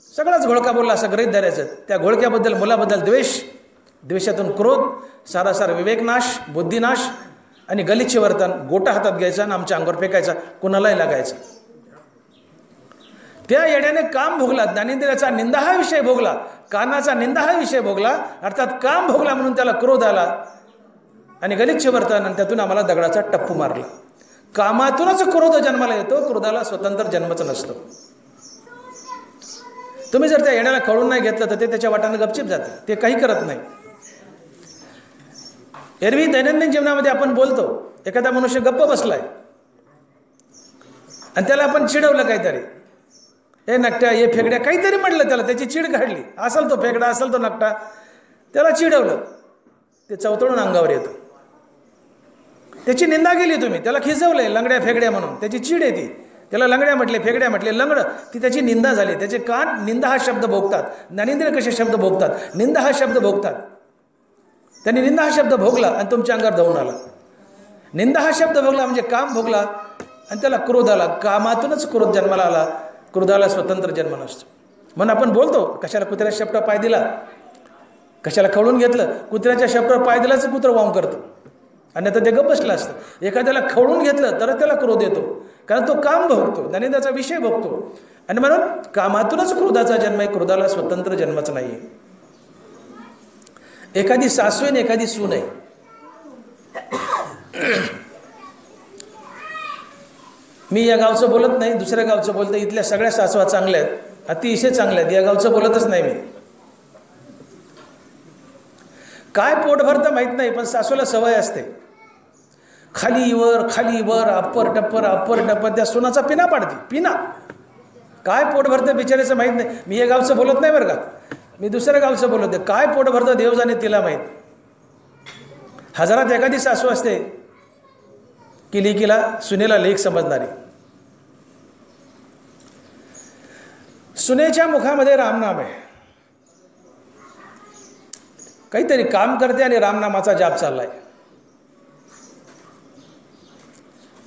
सगळाच घोळका बोलला असं गृहीत धरायचं. त्या घोळक्याबद्दल, मुलाबद्दल द्वेष, द्वेषातून क्रोध, सारासार विवेकनाश, बुद्धिनाश आणि गलिच्छ वर्तन. गोटा हातात घ्यायचा आणि आमच्या अंगावर फेकायचा, कुणालाही लागायचा. त्या येड्याने काम भोगला. ज्ञानेंद्रियाचा निंदा हा विषय भोगला, कानाचा निंदा हा विषय भोगला, अर्थात काम भोगला म्हणून त्याला क्रोध आला आणि गलिच्छ वर्तन. आणि त्यातून आम्हाला दगडाचा टप्पू मारला. कामातूनच क्रोध जन्माला येतो. क्रोधाला स्वतंत्र जन्मच नसतो. तुम्ही जर त्या येड्याला कळून नाही घेतलं तर ते त्याच्या वाटाने गपचिप जाते. ते काही करत नाही. एरवी दैनंदिन जीवनामध्ये आपण बोलतो, एखादा मनुष्य गप्प बसलाय आणि त्याला आपण चिडवलं काहीतरी, हे नकट्या, हे फेकड्या, काहीतरी म्हटलं त्याला, त्याची चीड काढली. असेल तो फेकडा, असेल तो नकटा, त्याला चिडवलं, ते चवतळून अंगावर येतं. त्याची निंदा केली तुम्ही, त्याला खिजवलंय लंगड्या फेगड्या म्हणून, त्याची चीड येते, त्याला लंगड्या म्हटले, फेगड्या म्हटले, लंगडं, ती त्याची निंदा झाली. त्याचे कान निंदा हा शब्द भोगतात. ज्ञानेंद्रिय कसे शब्द भोगतात? निंदा हा शब्द भोगतात. त्यांनी निंदा हा शब्द भोगला आणि तुमच्या अंगावर धावून आला. निंदा हा शब्द भोगला म्हणजे काम भोगला आणि त्याला क्रोध आला. कामातूनच क्रोध जन्माला आला. क्रोधाला स्वतंत्र जन्म नसतो. म्हणून आपण बोलतो, कशाला कुत्र्याच्या शेपटावर पाय दिला, कशाला खवळून घेतलं, कुत्र्याच्या शेपटावर पाय दिलाच कुत्रं वाम करतं, आणि आता ते गप्प बसलं असतं. एखाद्याला खवळून घेतलं तरच त्याला क्रोध येतो, कारण तो काम भोगतो, ज्ञानेंद्रियाचा विषय भोगतो. आणि म्हणून कामातूनच क्रोधाचा जन्म आहे. क्रोधाला स्वतंत्र जन्मच नाही आहे. एखादी सासू आहे, एखादी सून आहे. मी या गावचं बोलत नाही, दुसऱ्या गावचं बोलतं. इथल्या सगळ्या सासवा चांगल्या आहेत, अतिशय चांगल्या आहेत. या गावचं बोलतच नाही मी. काय पोट भरतं माहीत नाही, पण सासूला सवय असते. खालीवर अप्पर टप्पर त्या सुनाचा पिना पाडते. पिना काय पोट भरतं बिचारायचं माहीत नाही. मी या गावचं बोलत नाही बरं का, मी दुसऱ्या गावचं बोलत आहे. काय पोट भरतं देव जाणे तिला माहीत. हजारात एखादी सासू असते की लेकीला सुनेला लेक समजणारी. सुनेच्या मुखामध्ये रामनाम आहे. काहीतरी काम करते आणि रामनामाचा जाप चाललाय.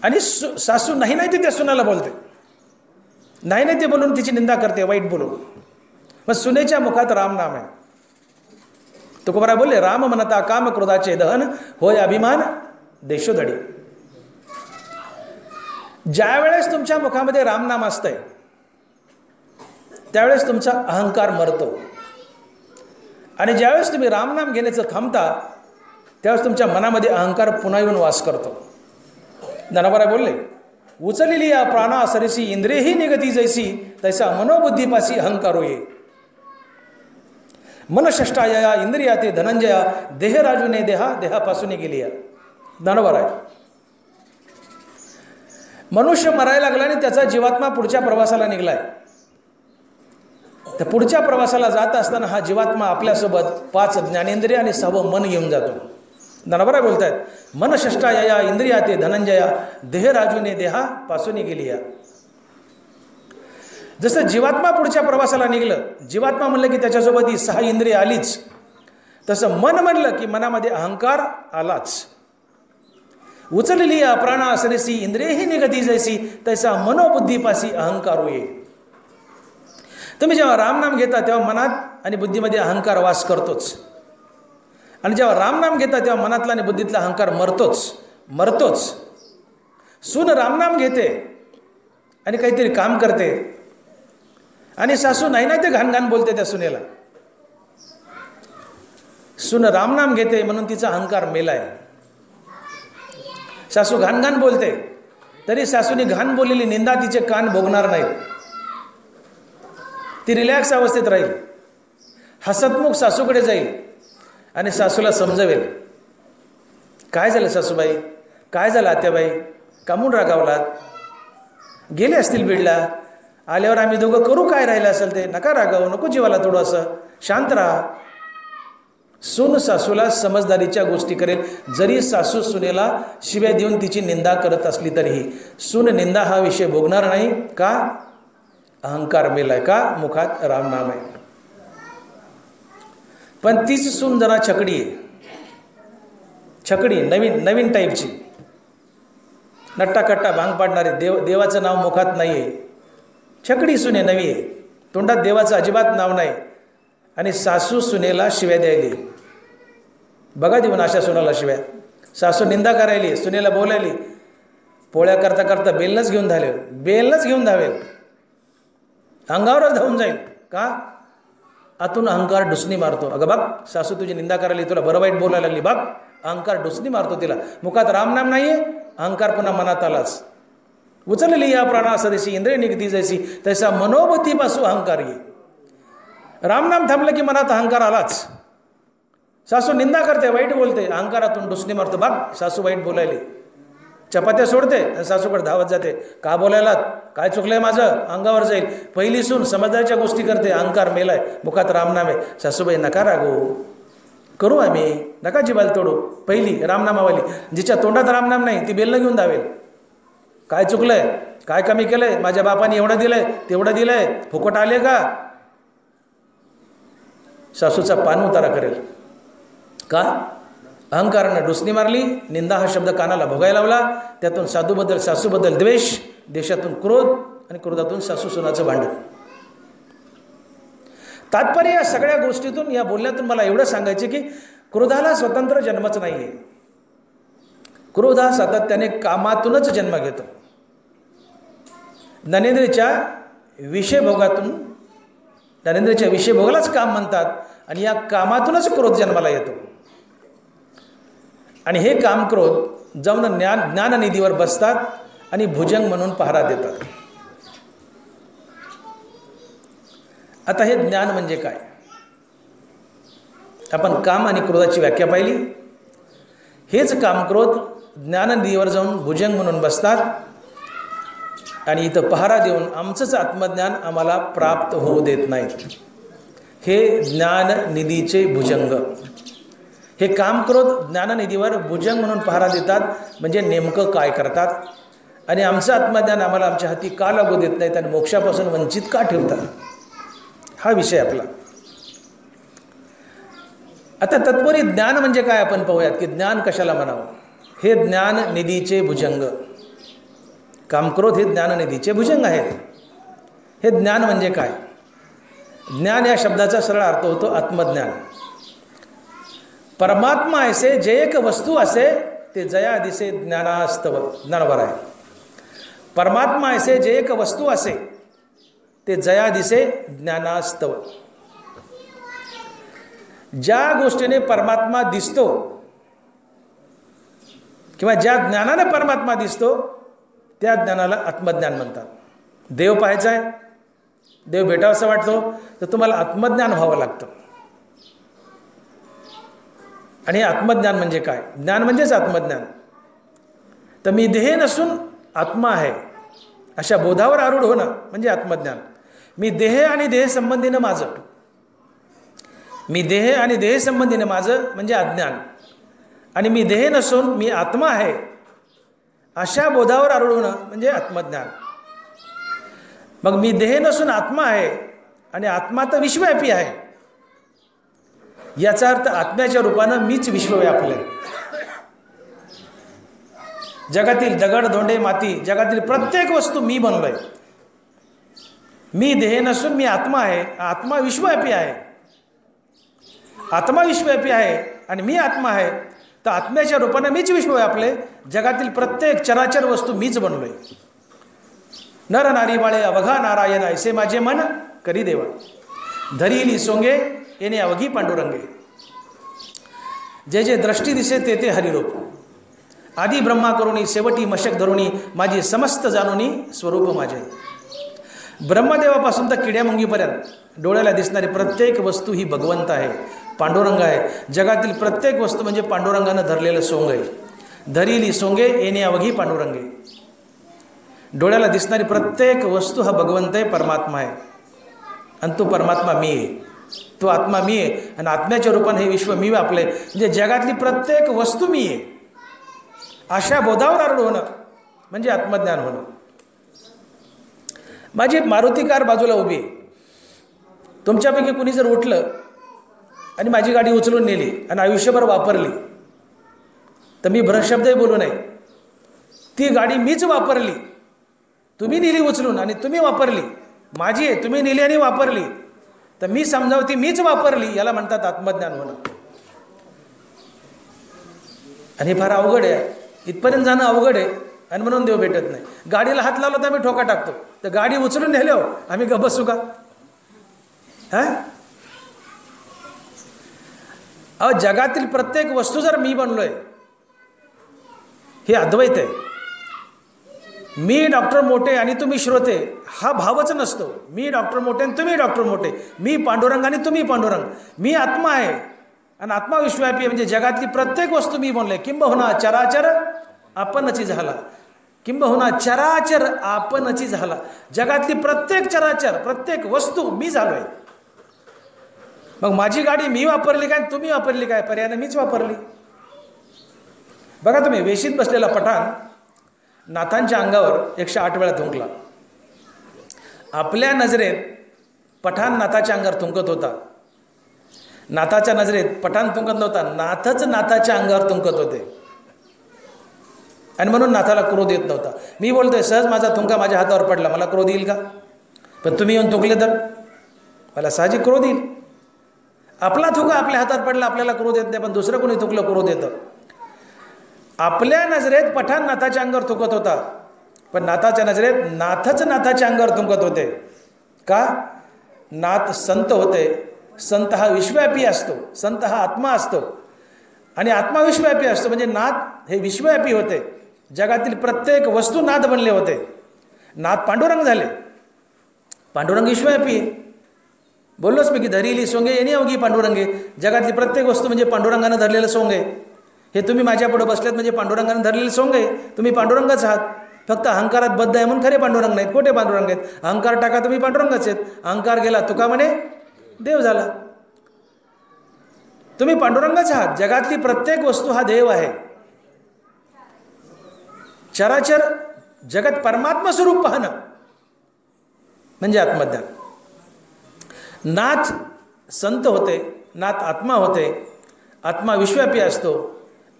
आणि सासू नाही ते त्या सुनाला बोलते, नाही ते बोलून तिची निंदा करते, वाईट बोलून. मग सुनेच्या मुखात रामनाम आहे. तुकोबाराय बोलले, राम म्हणता काम क्रोधाचे दहन, होय अभिमान देशोधडी. ज्या वेळेस तुमच्या मुखामध्ये रामनाम असतंय त्यावेळेस तुमचा अहंकार मरतो. आणि ज्यावेळेस तुम्ही रामनाम घेण्याचं थांबता त्यावेळेस तुमच्या मनामध्ये अहंकार पुन्हा येऊन वास करतो. ज्ञानोबाराय बोलले, उचलेली या प्राणा सरिसी इंद्रियही निगती जैसी, तैसा मनोबुद्धीपासी अहंकारो ये. मनषष्टाया इंद्रिया ते धनंजया, देह राजूने देहापासून गेली. ज्ञानोबाराय, मनुष्य मरायला लागला आणि त्याचा जीवात्मा पुढच्या प्रवासाला निघलाय. तर पुढच्या प्रवासाला जात असताना हा जीवात्मा आपल्यासोबत 5 ज्ञानेंद्रिय आणि 6वं मन घेऊन जातो. ज्ञानोबाराय बोलतायत, मनषष्टाया इंद्रिया ते धनंजया, देह राजूने देहापासून गेली. जसं जीवात्मा पुढच्या प्रवासाला निघलं, जीवात्मा म्हणलं की त्याच्यासोबत ही 6 इंद्रिय आलीच, तसं मन म्हणलं की मनामध्ये अहंकार आलाच. उचलली या प्राणा सरिसी इंद्रियही निगती जैसी, तैसा मनोबुद्धीपासी अहंकारो ये. तुम्ही जेव्हा रामनाम घेता तेव्हा मनात आणि बुद्धीमध्ये अहंकार वास करतोच. आणि जेव्हा रामनाम घेता तेव्हा मनातला आणि बुद्धीतला अहंकार मरतोच. सून रामनाम घेते आणि काहीतरी काम करते, आणि सासू नाही ते घाण बोलते त्या सुनेला. सून रामनाम घेते म्हणून तिचा अहंकार मेलाय. सासू घाण बोलते तरी सासूने घाण बोललेली निंदा तिचे कान भोगणार नाहीत. ती रिलॅक्स अवस्थेत राहील, हसतमुख सासूकडे जाईल आणि सासूला समजवेल, काय झालं सासूबाई, काय झालं आत्याबाई, कामून रागावलात, गेले असतील बीडला, आल्यावर आम्ही दोघं करू काय राहिलं असेल ते, नका रागावू, नको जीवाला थोडंसं शांत राहा. सून सासूला समजदारीच्या गोष्टी करेल. जरी सासू सुनेला शिव्या देऊन तिची निंदा करत असली तरीही सून निंदा हा विषय भोगणार नाही. का? अहंकार मेलाय. का? मुखात रामनाम आहे. पण तीच सून जरा छकडी आहे, छकडी नवीन टाईपची, नट्टाकट्टा भांग पाडणारे, देवाचं नाव मुखात नाही आहे. छकडी सुने नवी आहे, तोंडात देवाचं अजिबात नाव नाही, आणि सासू सुनेला शिव्या द्यायली. बघा देऊन अशा सुनाला शिव्या. सासू निंदा करायली, सुनेला बोलायली, पोळ्या करता करता बेलनच घेऊन धावेल, अंगावरच धावून जाईल. का? आतून अहंकार डुसणी मारतो. अगं बघ, सासू तुझी निंदा करायली, तुला बरं वाईट बोलायला लागली, बघ, अहंकार डुसणी मारतो तिला. मुखात रामनाम नाहीये, अहंकार पुन्हा मनात आलाच. उचलली या प्राणा सरिसी इंद्रिय निगती जैसी, तैसा मनोबुद्धीपासून अहंकार ये. रामनाम थांबलं की मनात अहंकार आलाच. सासू निंदा करते, वाईट बोलते, अहंकारातून डुसणी मारतो. बघ, सासू वाईट बोलायली, चपात्या सोडते आणि सासूकडे धावत जाते, का बोलायलात, काय चुकलंय माझं, अंगावर जाईल. पहिली सून समजदारीच्या गोष्टी करते, अहंकार मेलाय, मुखात रामनाम आहे. सासूबाई नका रागू, करू आम्ही, नका जिबाल तोडू. पहिली रामनामावाली, जिच्या तोंडात रामनाम नाही ती बेलनं घेऊन धावेल. काय चुकलंय, काय कमी केलंय, माझ्या बापाने एवढं दिलंय तेवढं दिलंय, फुकट आले का. सासूचा पान उतारा करेल. का? अहंकारानं डुसणी मारली, निंदा हा शब्द कानाला भोगायला लावला, त्यातून साधूबद्दल सासूबद्दल द्वेष, देशातून क्रोध आणि क्रोधातून सासू सुनाचं भांडण. तात्पर्य या सगळ्या गोष्टीतून, या बोलण्यातून मला एवढं सांगायचे की क्रोधाला स्वतंत्र जन्मच नाही आहे. क्रोध हा सातत्याने कामातूनच जन्म घेतो. ज्ञानेंद्रियच्या विषयभोगातून, ज्ञानेंद्रियच्या विषयभोगालाच काम म्हणतात आणि या कामातूनच क्रोध जन्माला येतो. आणि हे काम क्रोध जाऊन ज्ञाननिधीवर बसतात आणि भुजंग म्हणून पहारा देतात. आता हे ज्ञान म्हणजे काय? आपण काम आणि क्रोधाची व्याख्या पाहिली. हेच काम क्रोध ज्ञाननिधीवर जाऊन भुजंग म्हणून बसतात आणि इथं पहारा देऊन आमचंच आत्मज्ञान आम्हाला प्राप्त होऊ देत नाहीत. हे ज्ञाननिधीचे भुजंग. हे काम क्रोध ज्ञाननिधीवर भुजंग म्हणून पहारा देतात. म्हणजे नेमकं काय करतात आणि आमचं आत्मज्ञान आम्हाला आमच्या हाती का लागू देत नाहीत आणि मोक्षापासून वंचित का ठेवतात, हा विषय आपला. आता तत्परी ज्ञान म्हणजे काय आपण पाहूयात की ज्ञान कशाला म्हणावं. हे ज्ञाननिधीचे भुजंग, कामक्रोध हे ज्ञाननिधीचे भुजंग आहेत. हे ज्ञान म्हणजे काय? ज्ञान या शब्दाचा सरळ अर्थ होतो आत्मज्ञान. परमात्मा ऐसे जे एक वस्तू असे ते जया दिसे ज्ञानास्तव. ज्ञानवर आहे. परमात्मा ऐसे जे एक वस्तू असे ते जया दिसे ज्ञानास्तव. ज्या गोष्टीने परमात्मा दिसतो किंवा ज्या ज्ञानाने परमात्मा दिसतो त्या ज्ञानाला आत्मज्ञान म्हणतात. देव पाहायचा आहे, देव भेटावासा वाटतो, तर तुम्हाला आत्मज्ञान व्हावं लागतं. आणि हे आत्मज्ञान म्हणजे काय? ज्ञान म्हणजेच आत्मज्ञान. तर मी देह नसून आत्मा आहे अशा बोधावर आरूढ होणं म्हणजे आत्मज्ञान. मी देह आणि देह संबंधीनं माझं, मी देह आणि देह संबंधीनं माझं म्हणजे अज्ञान. आणि मी देह नसून मी आत्मा आहे अशा बोधावर आरूढ होणं म्हणजे आत्मज्ञान. मग मी देह नसून आत्मा आहे आणि आत्मा तर विश्वव्यापी आहे, याचा अर्थ आत्म्याच्या रूपानं मीच विश्व व्यापलंय. जगातील दगड धोंडे माती, जगातील प्रत्येक वस्तू मी बनलोय. मी देह नसून मी आत्मा आहे, आत्मा विश्वव्यापी आहे. आत्मा विश्वव्यापी आहे आणि मी आत्मा आहे, तर आत्म्याच्या रूपानं मीच विश्व व्यापले. जगातील प्रत्येक चराचर वस्तू मीच बनलोय. नर नारी बाळे अवघा नारायण ऐसे माझे मन करी देवा. धरिली सोंगे येणे अवघी पांडुरंगे. जे जे दृष्टी दिसे ते ते हरिरूप. आदी ब्रह्मा करुणी शेवटी मशक धरुणी माझी समस्त जाणुनी स्वरूप माझे. ब्रह्मदेवापासून तर किड्यामुंगीपर्यंत डोळ्याला दिसणारी प्रत्येक वस्तू ही भगवंत आहे, पांडुरंग आहे. जगातील प्रत्येक वस्तू म्हणजे पांडुरंगानं धरलेलं सोंग आहे. धरिली सोंगे येणे अवघी पांडुरंगे. डोळ्याला दिसणारी प्रत्येक वस्तू हा भगवंत आहे, परमात्मा आहे. आणि तो परमात्मा मी आहे, तो आत्मा मी आहे. आणि आत्म्याच्या रूपाने हे विश्व मी व्यापले. म्हणजे जगातली प्रत्येक वस्तू मी आहे अशा बोधावर आरूढ होणं म्हणजे आत्मज्ञान होणं. माझी मारुती कार बाजूला उभी आहे. तुमच्यापैकी कुणी जर उठलं आणि माझी गाडी उचलून नेली आणि आयुष्यभर वापरली तर मी भ्रशब्दही बोलू नये. ती गाडी मीच वापरली, तुम्ही नेली उचलून आणि तुम्ही वापरली, माझी आहे, तुम्ही नेली आणि वापरली, तर मी समजावं ती मीच वापरली, याला म्हणतात आत्मज्ञान होणं. आणि हे फार अवघड आहे. इथपर्यंत जाणं अवघड आहे आणि म्हणून देव भेटत नाही. गाडीला हात लावला तर आम्ही ठोका टाकतो, तर गाडी उचलून नेलो आम्ही गप्प बसू का? अहो, जगातील प्रत्येक वस्तू जर मी बनलोय, हे अद्वैत आहे. मी डॉक्टर मोठे आणि तुम्ही श्रोते हा भावच नसतो. मी डॉक्टर मोठे आणि तुम्ही डॉक्टर मोठे, मी पांडुरंग आणि तुम्ही पांडुरंग. मी आत्मा आहे आणि आत्मा विश्वव्यापी म्हणजे जगातली प्रत्येक वस्तू मी बनलोय. किंबहुना चराचर आपणची झाला, किंबहुना चराचर आपणची झाला. जगातली प्रत्येक चराचर प्रत्येक वस्तू मी झालोय. मग माझी गाडी मी वापरली काय, तुम्ही वापरली काय? पर्यायाने मीच वापरली. बघा तुम्ही, वेशीत बसलेला पठाण नाथांच्या अंगावर 108 वेळा थुंकला. आपल्या नजरेत पठाण नाथाच्या अंगावर थुंकत होता, नाथाच्या नजरेत पठाण थुंकत नव्हता, नाथच नाथाच्या अंगावर थुंकत होते. आणि म्हणून नाथाला क्रोध येत नव्हता. मी बोलतोय सहज माझा थुंका माझ्या हातावर पडला, मला क्रोध येईल का? पण तुम्ही येऊन थुंकले तर मला साहजिक क्रोध येईल. आपला थुका आपल्या हातात पडला, आपल्याला क्रोध येत नाही, पण दुसरं कोणी थुकलं क्रोध येतं. आपल्या नजरेत पठाण नाथाच्या अंगावर थुंकत होता, पण नाथाच्या नजरेत नाथच नाथाच्या अंगावर थुंकत होते. का? नाथ संत होते. संत हा विश्वव्यापी असतो, संत हा आत्मा असतो आणि आत्मा विश्वव्यापी असतो. म्हणजे नाथ हे विश्वव्यापी होते. जगातील प्रत्येक वस्तू नाथ बनले होते. नाथ पांडुरंग झाले. पांडुरंग विश्वव्यापी आहे. बोललोच मी की धरिली सोंगे येणे अवघी पांडुरंगे. जगातली प्रत्येक वस्तू म्हणजे पांडुरंगानं धरलेलं सोंग आहे. हे तुम्ही माझ्या पुढे बसलेत म्हणजे पांडुरंगानं धरलेलं सोंग आहे. तुम्ही पांडुरंगच आहात. फक्त अहंकारात बद्ध आहे म्हणून खरे पांडुरंग नाहीत, खोटे पांडुरंग आहेत. अहंकार टाका तुम्ही पांडुरंगच आहेत. अहंकार गेला तुका म्हणे देव झाला. तुम्ही पांडुरंगच आहात. जगातली प्रत्येक वस्तू हा देव आहे. चराचर जगत परमात्मा स्वरूप पाहणं म्हणजे आत्मज्ञान. नाथ संत होते, नाथ आत्मा होते. आत्मा विश्वव्यापी असतो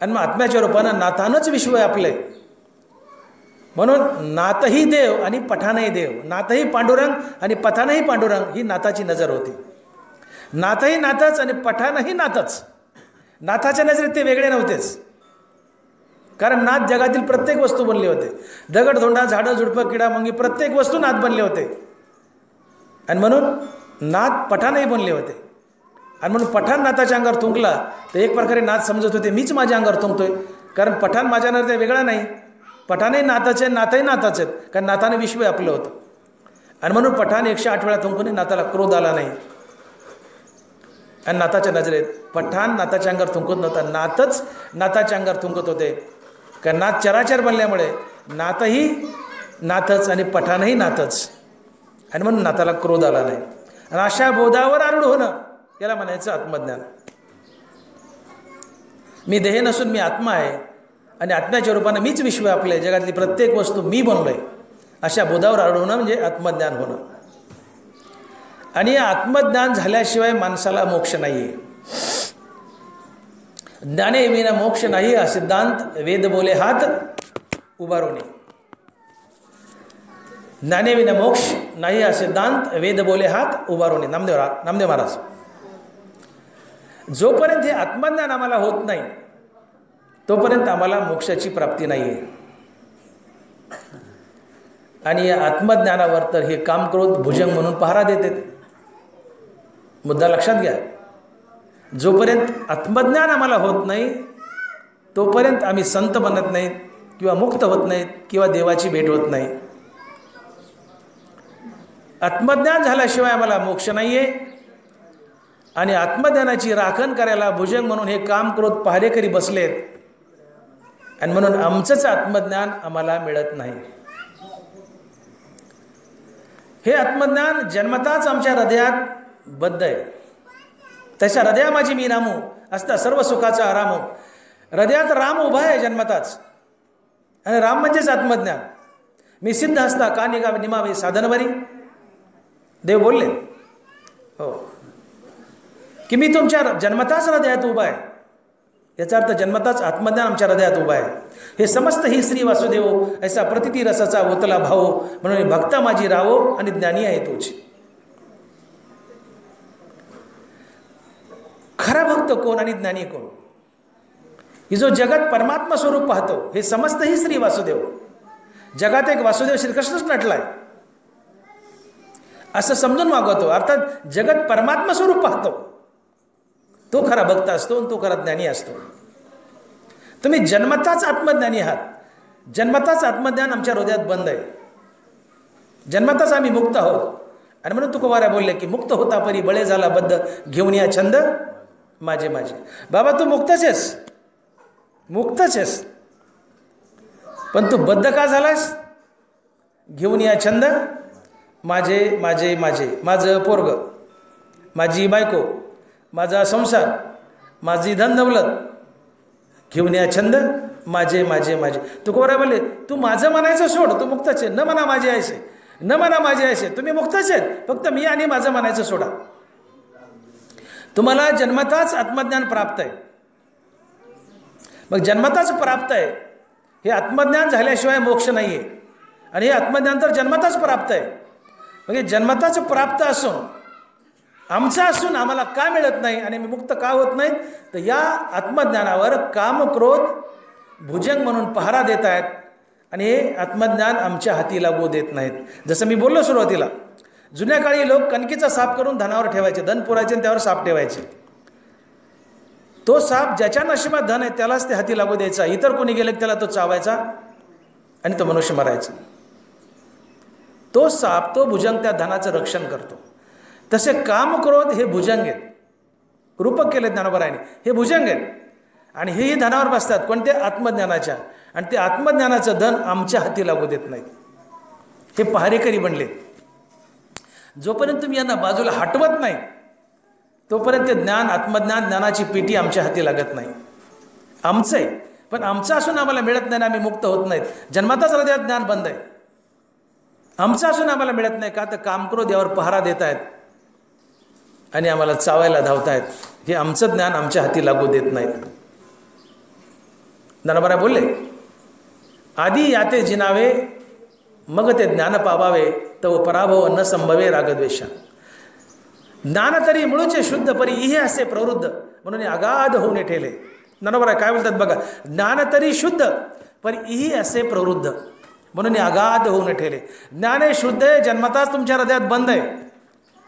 आणि मग आत्म्याच्या रूपानं नाथानंच विश्व व्यापलंय. म्हणून नाथही देव आणि पठाणही देव, नाथही पांडुरंग आणि पठाणही पांडुरंग ही नाथाची नजर होती. नाथही नाथच आणि पठाणही नाथच. नाथाच्या नजरेत ते वेगळे नव्हतेच, कारण नाथ जगातील प्रत्येक वस्तू बनले होते. दगड धोंडा झाडं झुडपं किडा मुंगी प्रत्येक वस्तू नाथ बनले होते. आणि म्हणून नाथ पठाणही बनले होते. आणि म्हणून पठाण नाथाच्या अंगावर थुंकला तर एक प्रकारे नाथ समजत होते मीच माझ्या अंगावर थुंकतोय, कारण पठाण माझ्या नजरेत वेगळा नाही. पठाणही नाथाचे, नाथही नाथाचे आहेत, कारण नाथाने विश्व आपलं होतं. आणि म्हणून पठाण 108 वेळा थुंकून नाथाला क्रोध आला नाही. आणि नाथाच्या नजरेत पठाण नाथाच्या अंगावर थुंकत नव्हता, नाथच नाथाच्या अंगावर थुंकत होते. कारण नाथ चराचर बनल्यामुळे नाथही नाथच आणि पठाणही नाथच. आणि म्हणून नाथाला क्रोध आला नाही. आणि अशा बोधावर आरूढ होणं याला म्हणायचं आत्मज्ञान. मी देह नसून मी आत्मा आहे आणि आत्म्याच्या रूपानं मीच विश्व आपले, जगातली प्रत्येक वस्तू मी बनलोय, अशा बोधावर आरूढ होणं म्हणजे आत्मज्ञान होणं. आणि या आत्मज्ञान झाल्याशिवाय माणसाला मोक्ष नाही आहे. ज्ञाने विना मोक्ष नाही हा सिद्धांत वेद बोले हात उभारोने. ज्ञाने विना मोक्ष नाही हा सिद्धांत वेद बोले हात उभारोने. नामदेव महाराज. जोपर्यंत हे आत्मज्ञान आम्हाला होत नाही तोपर्यंत आम्हाला मोक्षाची प्राप्ती नाही आहे. आणि या आत्मज्ञानावर तर हे कामक्रोध भुजंग म्हणून पहारा देतात. मुद्दा लक्षात घ्या. जोपर्यंत आत्मज्ञान आम्हाला होत नाही तोपर्यंत आम्ही संत बनत नाहीत किंवा मुक्त होत नाहीत किंवा देवाची भेट होत नाही. आत्मज्ञान झाल्याशिवाय आम्हाला मोक्ष नाही आहे. आणि आत्मज्ञानाची राखण करायला भुजंग म्हणून हे कामक्रोध पहारेकरी बसलेत. आणि म्हणून आमचंच आत्मज्ञान आम्हाला मिळत नाही. हे आत्मज्ञान जन्मताच आमच्या हृदयात बद्ध आहे. तशा हृदया माझी मी रामू असता सर्व सुखाचा आरामो. हृदयात राम उभा आहे जन्मताच. आणि राम म्हणजेच आत्मज्ञान. मी सिद्ध असता का निमावे साधनवरी. देव बोलले हो की मी तुमच्या जन्मताच हृदयात उभा आहे. याचा अर्थ जन्मताच आत्मज्ञान आमच्या हृदयात उभा आहे. हे समस्त ही श्री वासुदेव ऐसा प्रतिती रसाचा ओतला भाव. म्हणून भक्ता माझी राहो आणि ज्ञानी आहे तोच. खरा भक्त कोण आणि ज्ञानी कोण? ही जो जगत परमात्मा स्वरूप पाहतो हे समस्त ही श्री वासुदेव. जगात एक वासुदेव श्रीकृष्णच नटलाय असं समजून मागवतो. अर्थात जगत परमात्मा स्वरूप पाहतो तो खरा भक्त असतो आणि तो खरा ज्ञानी असतो. तुम्ही जन्मताच आत्मज्ञानी आहात. जन्मताच आत्मज्ञान आमच्या हृदयात बंद आहे. जन्मताच आम्ही मुक्त आहोत. आणि म्हणून तुकोबारा बोलले की मुक्त होता परी बळे झाला बद्ध घेऊन या छंद माझे माझे. बाबा तू मुक्तच आहेस, मुक्तच आहेस, पण तू बद्ध का झालास? घेऊन या छंद माझे माझे माझे. माझं पोरग, माझी बायको, माझा संसार, माझी धन दौलत, घेऊन या छंद माझे माझे माझे. तुकोबराय बोलले, तू माझं म्हणायचं सोड, तू मुक्तच आहे. न म्हणा माझे ऐसे, न म्हणा माझे ऐसे, तुम्ही मुक्तच आहेत, फक्त मी आणि माझं म्हणायचं सोडा. तुम्हाला जन्मताच आत्मज्ञान प्राप्त आहे. मग जन्मताच प्राप्त आहे, हे आत्मज्ञान झाल्याशिवाय मोक्ष नाही आहे. आणि हे आत्मज्ञान तर जन्मताच प्राप्त आहे. मग हे जन्मताच प्राप्त असून आमचं असून आम्हाला का मिळत नाही आणि मी मुक्त का होत नाहीत, तर या आत्मज्ञानावर काम क्रोध भुजंग म्हणून पहारा देत आहेत आणि हे आत्मज्ञान आमच्या हाती लागू देत नाहीत. जसं मी बोललो सुरुवातीला, जुन्या काळी लोक कणकीचा साप करून धनावर ठेवायचे, धन पुरायचे आणि त्यावर साप ठेवायचे. तो साप ज्याच्या नशिबात धन आहे त्यालाच ते हाती लागू द्यायचा, इतर कोणी गेले त्याला तो चावायचा आणि तो मनुष्य मरायचा. तो साप, तो भुजंग त्या धनाचं रक्षण करतो. तसे काम क्रोध हे भुजंग आहेत, रूपक केले ज्ञानोबरायाने, हे भुजंग आहेत आणि हेही धनावर बसतात. कोणते? आत्मज्ञानाच्या. आणि ते आत्मज्ञानाचं धन आमच्या हाती लागू देत नाहीत. हे पहारेकरी बनले. जोपर्यंत तुम्ही यांना बाजूला हटवत नाही तोपर्यंत ते ज्ञान, आत्मज्ञान, ज्ञानाची पेटी आमच्या हाती लागत नाही. आमचं आहे, पण आमचं असून आम्हाला मिळत नाही, आम्ही मुक्त होत नाहीत. जन्मातच हृदयात ज्ञान बंद आहे. आमचं असून आम्हाला मिळत नाही का? तर कामक्रोध यावर पहारा देत आहेत आणि आम्हाला चावायला धावतायत. हे आमचं ज्ञान आमच्या हाती लागू देत नाहीत. ज्ञानोबराय बोलले, आधी याते जिनावे मग ते ज्ञान पावावे, तव पराभव न संभवे रागद्वेषा. ज्ञान तरी मुळचे शुद्ध परी इहे असे प्रवृद्ध, म्हणून अगाध होऊन ठेले. ज्ञानोबराय काय बोलतात बघा, ज्ञान तरी शुद्ध परी इहे असे प्रवृद्ध, म्हणून अगाध होऊन ठेले. ज्ञान हे शुद्ध आहे, जन्मताच तुमच्या हृदयात बंद आहे,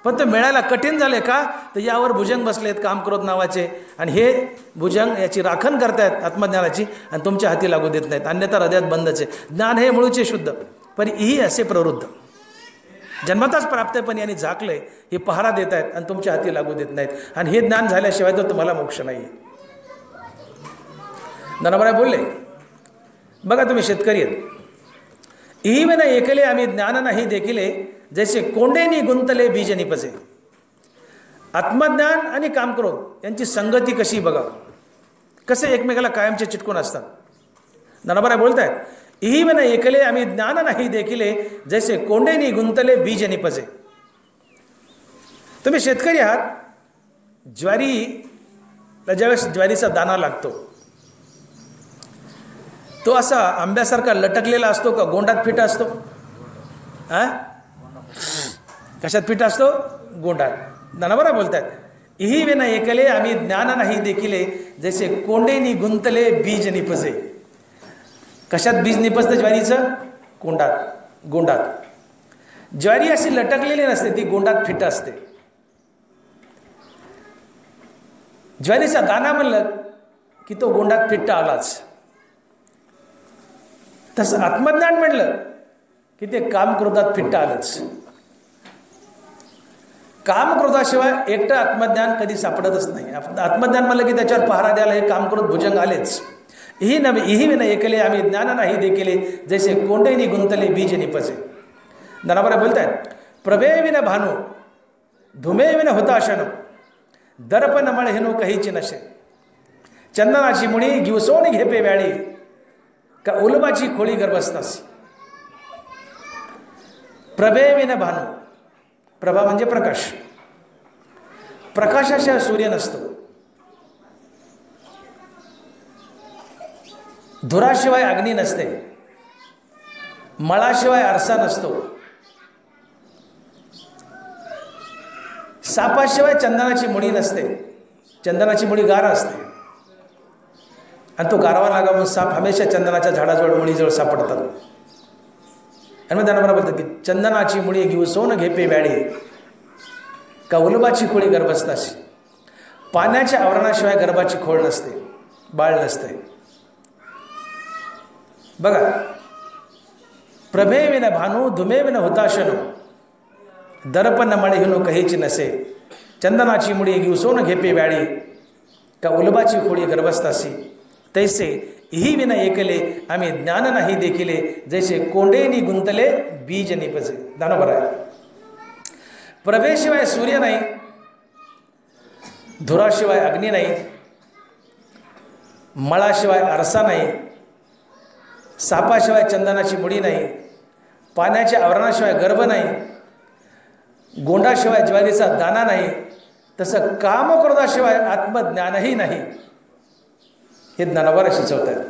पण ते मिळायला कठीण झाले का? तर यावर भुजंग बसलेत कामक्रोध नावाचे, आणि हे भुजंग याची राखण करतायत आत्मज्ञानाची आणि तुमच्या हाती लागू देत नाहीत. अन्यथा हृदयात बंदच आहे. ज्ञान हे मुळचे शुद्ध पण इही असे प्रवृद्ध, जन्मताच प्राप्त आहे पण यांनी झाकलंय, हे पहारा देत आहेत आणि तुमच्या हाती लागू देत नाहीत. आणि हे ज्ञान झाल्याशिवाय तर तुम्हाला मोक्ष नाही आहे. ज्ञानोबराय बोलले, बघा तुम्ही शेतकरी आहेत. इही विना एकले आम्ही ज्ञान नाही देखिले, जैसे कोंडेनी गुंतले बीज निपजे. आत्मज्ञान आणि कामक्रोध यांची संगती कशी बघा, कसे एकमेकाला कायमचे चिटकून असतात. ज्ञानोबराय बोलतायत, इही विना एकले आम्ही ज्ञान नाही देखिले, जैसे कोंडेनी गुंतले बीज निपजे. तुम्ही शेतकरी आहात, ज्वारीला ज्यावेळेस ज्वारीचा दाना लागतो तो असा आंब्यासारखा लटकलेला असतो का गोंडात फिट असतो? कशात फिट असतो? गोंडात. ज्ञानोबराय बोलतात, इही विना एकले आम्ही ज्ञान नाही देखिले, जैसे कोंडेनी गुंतले बीज निपजे. कशात बीज निपजतं ज्वारीचं? गोंडात. गोंडात. ज्वारी अशी लटकलेली नसते, ती गोंडात फिट असते. ज्वारीचा दाना म्हणलं की तो गोंडात फिट्ट आलाच. तसं आत्मज्ञान म्हणलं की ते कामक्रोधात फिट्ट आलंच. कामक्रोधाशिवाय एकटं आत्मज्ञान कधी सापडतच नाही. आत्मज्ञान म्हणलं की त्याच्यावर पहारा द्यायला हे कामक्रोध भुजंग आलेच. इही विना एकले आम्ही ज्ञान नाही देखिले, जैसे कोंडेनी गुंतले बीज निपजे. ज्ञानोबराय बोलतायत, प्रभे विन भानू धुमे विन हुताशनो, दर्पण मळ हेनो कहीची नशे. चंदनाची मुळी गिवसोन घेपे व्याळी, का उलबाची खोळी गर्भस्थासी. प्रभे विन भानू, प्रभा म्हणजे प्रकाश. प्रकाशाशिवाय सूर्य नसतो, धुराशिवाय अग्नी नसते, मळाशिवाय आरसा नसतो, सापाशिवाय चंदनाची मुळी नसते. चंदनाची मुळी गार असते आणि तो गारवा लागावून साप हमेशा चंदनाच्या झाडाजवळ मुळीजवळ सापडतात. आणि मग त्यांना बोलतात की चंदनाची मुळी गिवसोन घेपे व्याळी, का उलबाची खोळी गर्भस्थाशी. पाण्याच्या आवरणाशिवाय गर्भाची खोळ नसते, बाळ नसते. बघा, प्रभे विन भानू धुमे विन हुताशनो, दर्पण मळे हिनो कहीची नसे. चंदनाची मुळी गिवसोन घेपे व्याळी, का उलबाची खोळी गर्भस्थासी. तैसे इही विना एकले आम्ही ज्ञान नाही देखिले, जैसे कोंडेनी गुंतले बीज निपजे. ज्ञानोबराय, प्रभेशिवाय सूर्य नाही, धुराशिवाय अग्नी नाही, मळाशिवाय आरसा नाही, सापाशिवाय चंदनाची मुडी नाही, पाण्याच्या आवरणाशिवाय गर्भ नाही, गोंडाशिवाय ज्वारीचा दाना नाही, तसं कामक्रोधाशिवाय आत्मज्ञानही नाही. हे ज्ञानावर शिचवतात.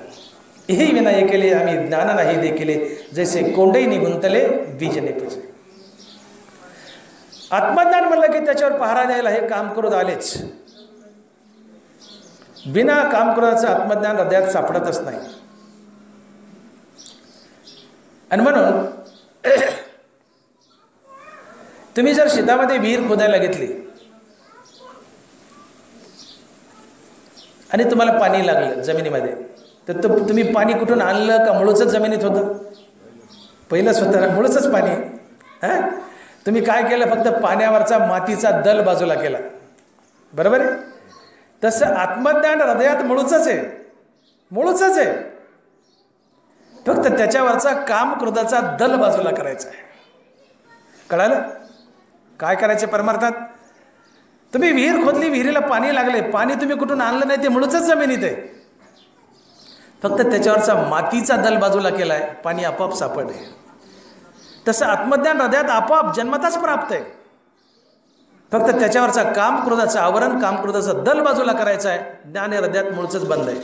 हे विना हे केले आम्ही ज्ञान नाही देखिले, जैसे कोंडई निगुंतले बीज नेपजे. आत्मज्ञान म्हणलं की त्याच्यावर पहारा द्यायला हे कामक्रोध आलेच. बिना कामक्रोधाचं आत्मज्ञान हृदयात सापडतच नाही. आणि म्हणून तुम्ही जर शेतामध्ये विहीर खोदायला घेतली आणि तुम्हाला पाणी लागलं जमिनीमध्ये, तर तुम्ही पाणी कुठून आणलं का मुळचंच जमिनीत होतं? पहिलं स्वतः मुळचंच पाणी. हां, तुम्ही काय केलं? फक्त पाण्यावरचा मातीचा दल बाजूला केला. बरोबर आहे? तसं आत्मज्ञान हृदयात मुळचंच आहे, मुळचंच आहे. फक्त त्याच्यावरचा काम क्रोधाचा दल बाजूला करायचा आहे. कळालं? काय करायचे परमार्थात? तुम्ही विहीर खोदली, विहिरीला पाणी लागले, पाणी तुम्ही कुठून आणलं नाही, ते मुळचंच जमिनीत आहे. फक्त त्याच्यावरचा मातीचा दल बाजूला केलाय, पाणी आपोआप सापडले. तसं आत्मज्ञान हृदयात आपोआप जन्मताच प्राप्त आहे. फक्त त्याच्यावरचा काम क्रोधाचं आवरण, काम क्रोधाचा दल बाजूला करायचा आहे. ज्ञान हे हृदयात मुळचंच बंद आहे.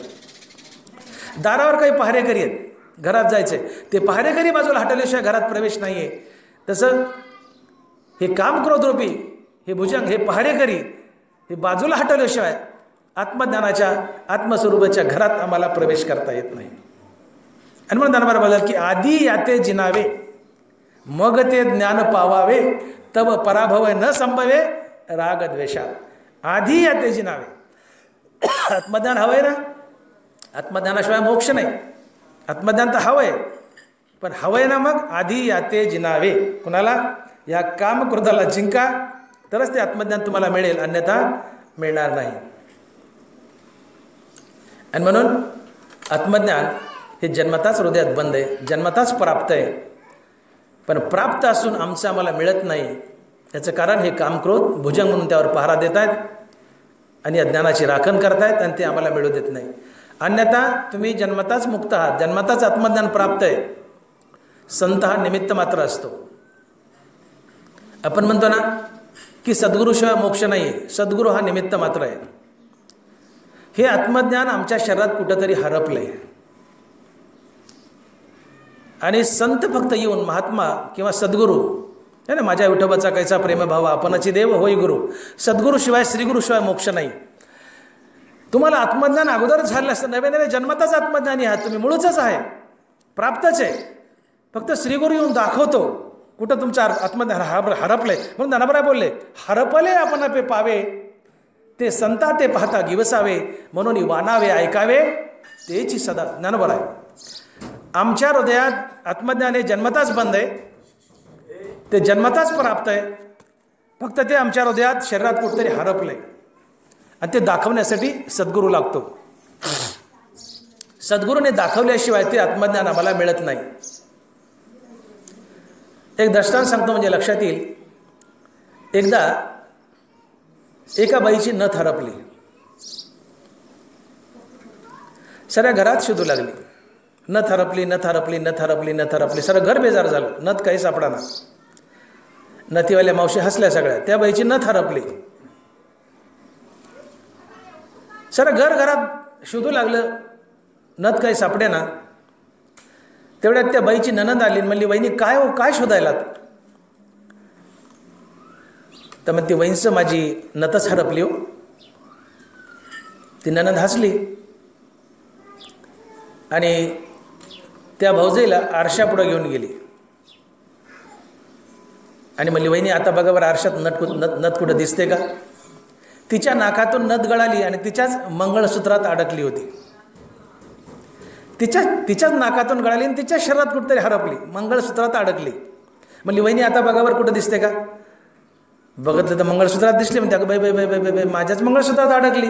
दारावर काही पहारेकरी आहेत, घरात जायचे, ते पहारेकरी बाजूला हटवल्याशिवाय घरात प्रवेश नाही आहे. तसं हे काम क्रोधरूपी हे भुजंग, हे पहारेकरी, हे बाजूला हटवल्याशिवाय आत्मज्ञानाच्या आत्मस्वरूपाच्या घरात आम्हाला प्रवेश करता येत नाही. आणि म्हणून ज्ञानोबा बोलतात की आधी याते जिनावे, मग ते ज्ञान पावावे, तव पराभव न संभवे राग द्वेषा. आधी याते जिनावे. आत्मज्ञान हवंय ना? आत्मज्ञानाशिवाय मोक्ष नाही. आत्मज्ञान तर हवंय, पण हवंय ना, मग आधी याते जिनावे. कुणाला? या काम क्रोधाला जिंका, तरच ते आत्मज्ञान तुम्हाला मिळेल, अन्यथा मिळणार नाही. आणि म्हणून आत्मज्ञान हे जन्मताच हृदयात बंद आहे, जन्मताच प्राप्त आहे. पण प्राप्त असून आमचं आम्हाला मिळत नाही. याचं कारण हे कामक्रोध भुजंग म्हणून त्यावर पहारा देत आहेत आणि या ज्ञानाची राखण करतायत, आणि ते आम्हाला मिळू देत नाही. अन्यथा तुम्ही जन्मताच मुक्त आहात, जन्मताच आत्मज्ञान प्राप्त आहे. संत हा निमित्त मात्र असतो. आपण म्हणतो ना की सद्गुरूशिवाय मोक्ष नाही आहे. सद्गुरू हा निमित्त मात्र आहे. हे आत्मज्ञान आमच्या शरीरात कुठंतरी हरपलंय. आणि संत फक्त येऊन महात्मा किंवा सद्गुरू, है ना, माझ्या विठोबाचा कैसा प्रेमभाव आपणाची देव होई गुरु. सद्गुरूशिवाय श्रीगुरूशिवाय मोक्ष नाही. तुम्हाला आत्मज्ञान अगोदर झालं असतं, नवे नवे जन्मताच आत्मज्ञानी आहात तुम्ही, मुळचंच आहे, प्राप्तच आहे. फक्त श्रीगुरू येऊन दाखवतो कुठं तुमच्या आत्मज्ञान हरपलंय. म्हणून ज्ञानोबा बोलले, हरपले आपण पे पावे, ते संता ते पाहता गिवसावे, म्हणून वानावे ऐकावे तेची सदा. ज्ञानोबा आहे. आमच्या हृदयात आत्मज्ञान हे जन्मताच बंद आहे, ते जन्मताच प्राप्त आहे. फक्त ते आमच्या हृदयात शरीरात कुठेतरी हरपलंय, आणि ते दाखवण्यासाठी सद्गुरू लागतो. सद्गुरूने दाखवल्याशिवाय ते आत्मज्ञान आम्हाला मिळत नाही. एक दृष्टांत सांगतो म्हणजे लक्षात येईल. एकदा एका बाईची नथ हरपली. सगळ्या घरात शोधू लागली, नथ हरपली, नथ हरपली, नथ हरपली, नथ हरपली. सगळं घर बेजार झालं, नथ काही सापडाना. नथीवाल्या मावशी हसल्या सगळ्या. त्या बाईची नथ हरपली. सगळं घरात शोधू लागलं, नथ काही सापडे ना. तेवढ्यात त्या बाईची नणंद आली, म्हणली, वहिनी काय हो, काय शोधायलात? तर मग ती वहिनीचं माझी नथच हरपली हो. ती नणंद हसली आणि त्या भाऊजाईला आरशापुढं घेऊन गेली आणि म्हणली, वहिनी आता बघा बरं आरशात नथ कुठं दिसते का? तिच्या नाकातून नथ गळाली आणि तिच्याच मंगळसूत्रात अडकली होती. तिच्याच नाकातून गळाली आणि तिच्या शरीरात कुठेतरी हरपली, मंगळसूत्रात अडकली. म्हणली, वहिनी आता बघावर कुठं दिसते का? बघितलं तर मंगळसूत्रात दिसली. म्हणते, अगं बाई बाई बाई बाई बाई माझ्याच मंगळसूत्रात अडकली.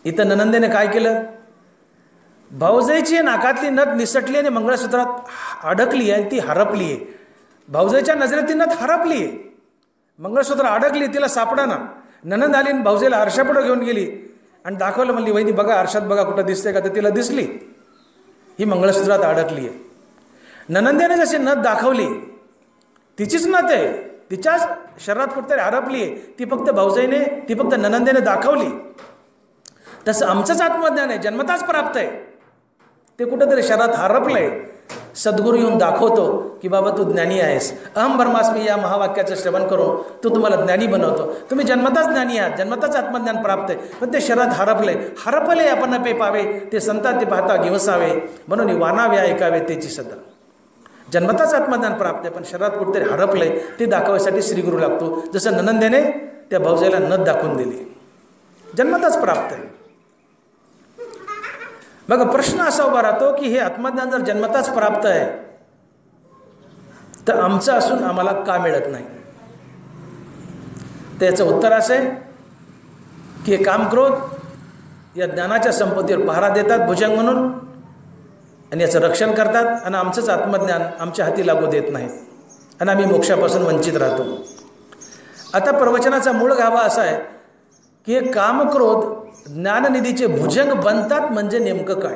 इथं ननंदेने काय केलं? भाऊजाईची नाकातली नथ निसटली आणि मंगळसूत्रात अडकली आहे, ती हरपली आहे. भाऊजाईच्या नजरेत ती नथ हरपली आहे, मंगळसूत्र अडकली, तिला सापडाना. नणंद आली आणि भाऊजेला आरशापुढं घेऊन गेली आणि दाखवलं, म्हणली वहिनी बघा आरशात बघा कुठं दिसते का, तर तिला दिसली ही मंगळसूत्रात अडकली आहे. नणंदेने जशी नथ दाखवली, तिचीच नथ आहे, तिच्याच शरीरात कुठेतरी हरपली आहे, ती फक्त भाऊजाईने, ती फक्त नणंदेने दाखवली. तसं आमचंच आत्मज्ञान आहे, जन्मताच प्राप्त आहे, ते कुठंतरी शरीरात हरपलं आहे. सद्गुरू येऊन दाखवतो की बाबा तू ज्ञानी आहेस. अहम ब्रह्मास्मी या महावाक्याचं श्रवण करून तो तुम्हाला ज्ञानी बनवतो. तुम्ही जन्मताच ज्ञानी आहात, जन्मताच आत्मज्ञान प्राप्त आहे, पण ते शरीरात हरपले आपण पे पावे, ते संता ते पाहता घेवसावे, म्हणून वानावे ऐकावे त्याची सदा. जन्मताच आत्मज्ञान प्राप्त आहे, पण शरीरात कुठेतरी हरपलंय, ते दाखवायसाठी श्रीगुरू लागतो. जसं नणंदेने त्या भाऊजाईला नथ दाखवून दिली, जन्मताच प्राप्त आहे. बघा प्रश्न असा उभा राहतो की हे आत्मज्ञान जर जन्मताच प्राप्त आहे तर आमचं असून आम्हाला का मिळत नाही? तर याचं उत्तर असं आहे की काम क्रोध या ज्ञानाच्या संपत्तीवर पहारा देतात भुजंग म्हणून, आणि याचं रक्षण करतात, आणि आमचंच आत्मज्ञान आमच्या हाती लागू देत नाहीत, आणि आम्ही मोक्षापासून वंचित राहतो. आता प्रवचनाचा मूळ गाभा असा आहे की हे कामक्रोध ज्ञाननिधीचे भुजंग बनतात म्हणजे नेमकं काय?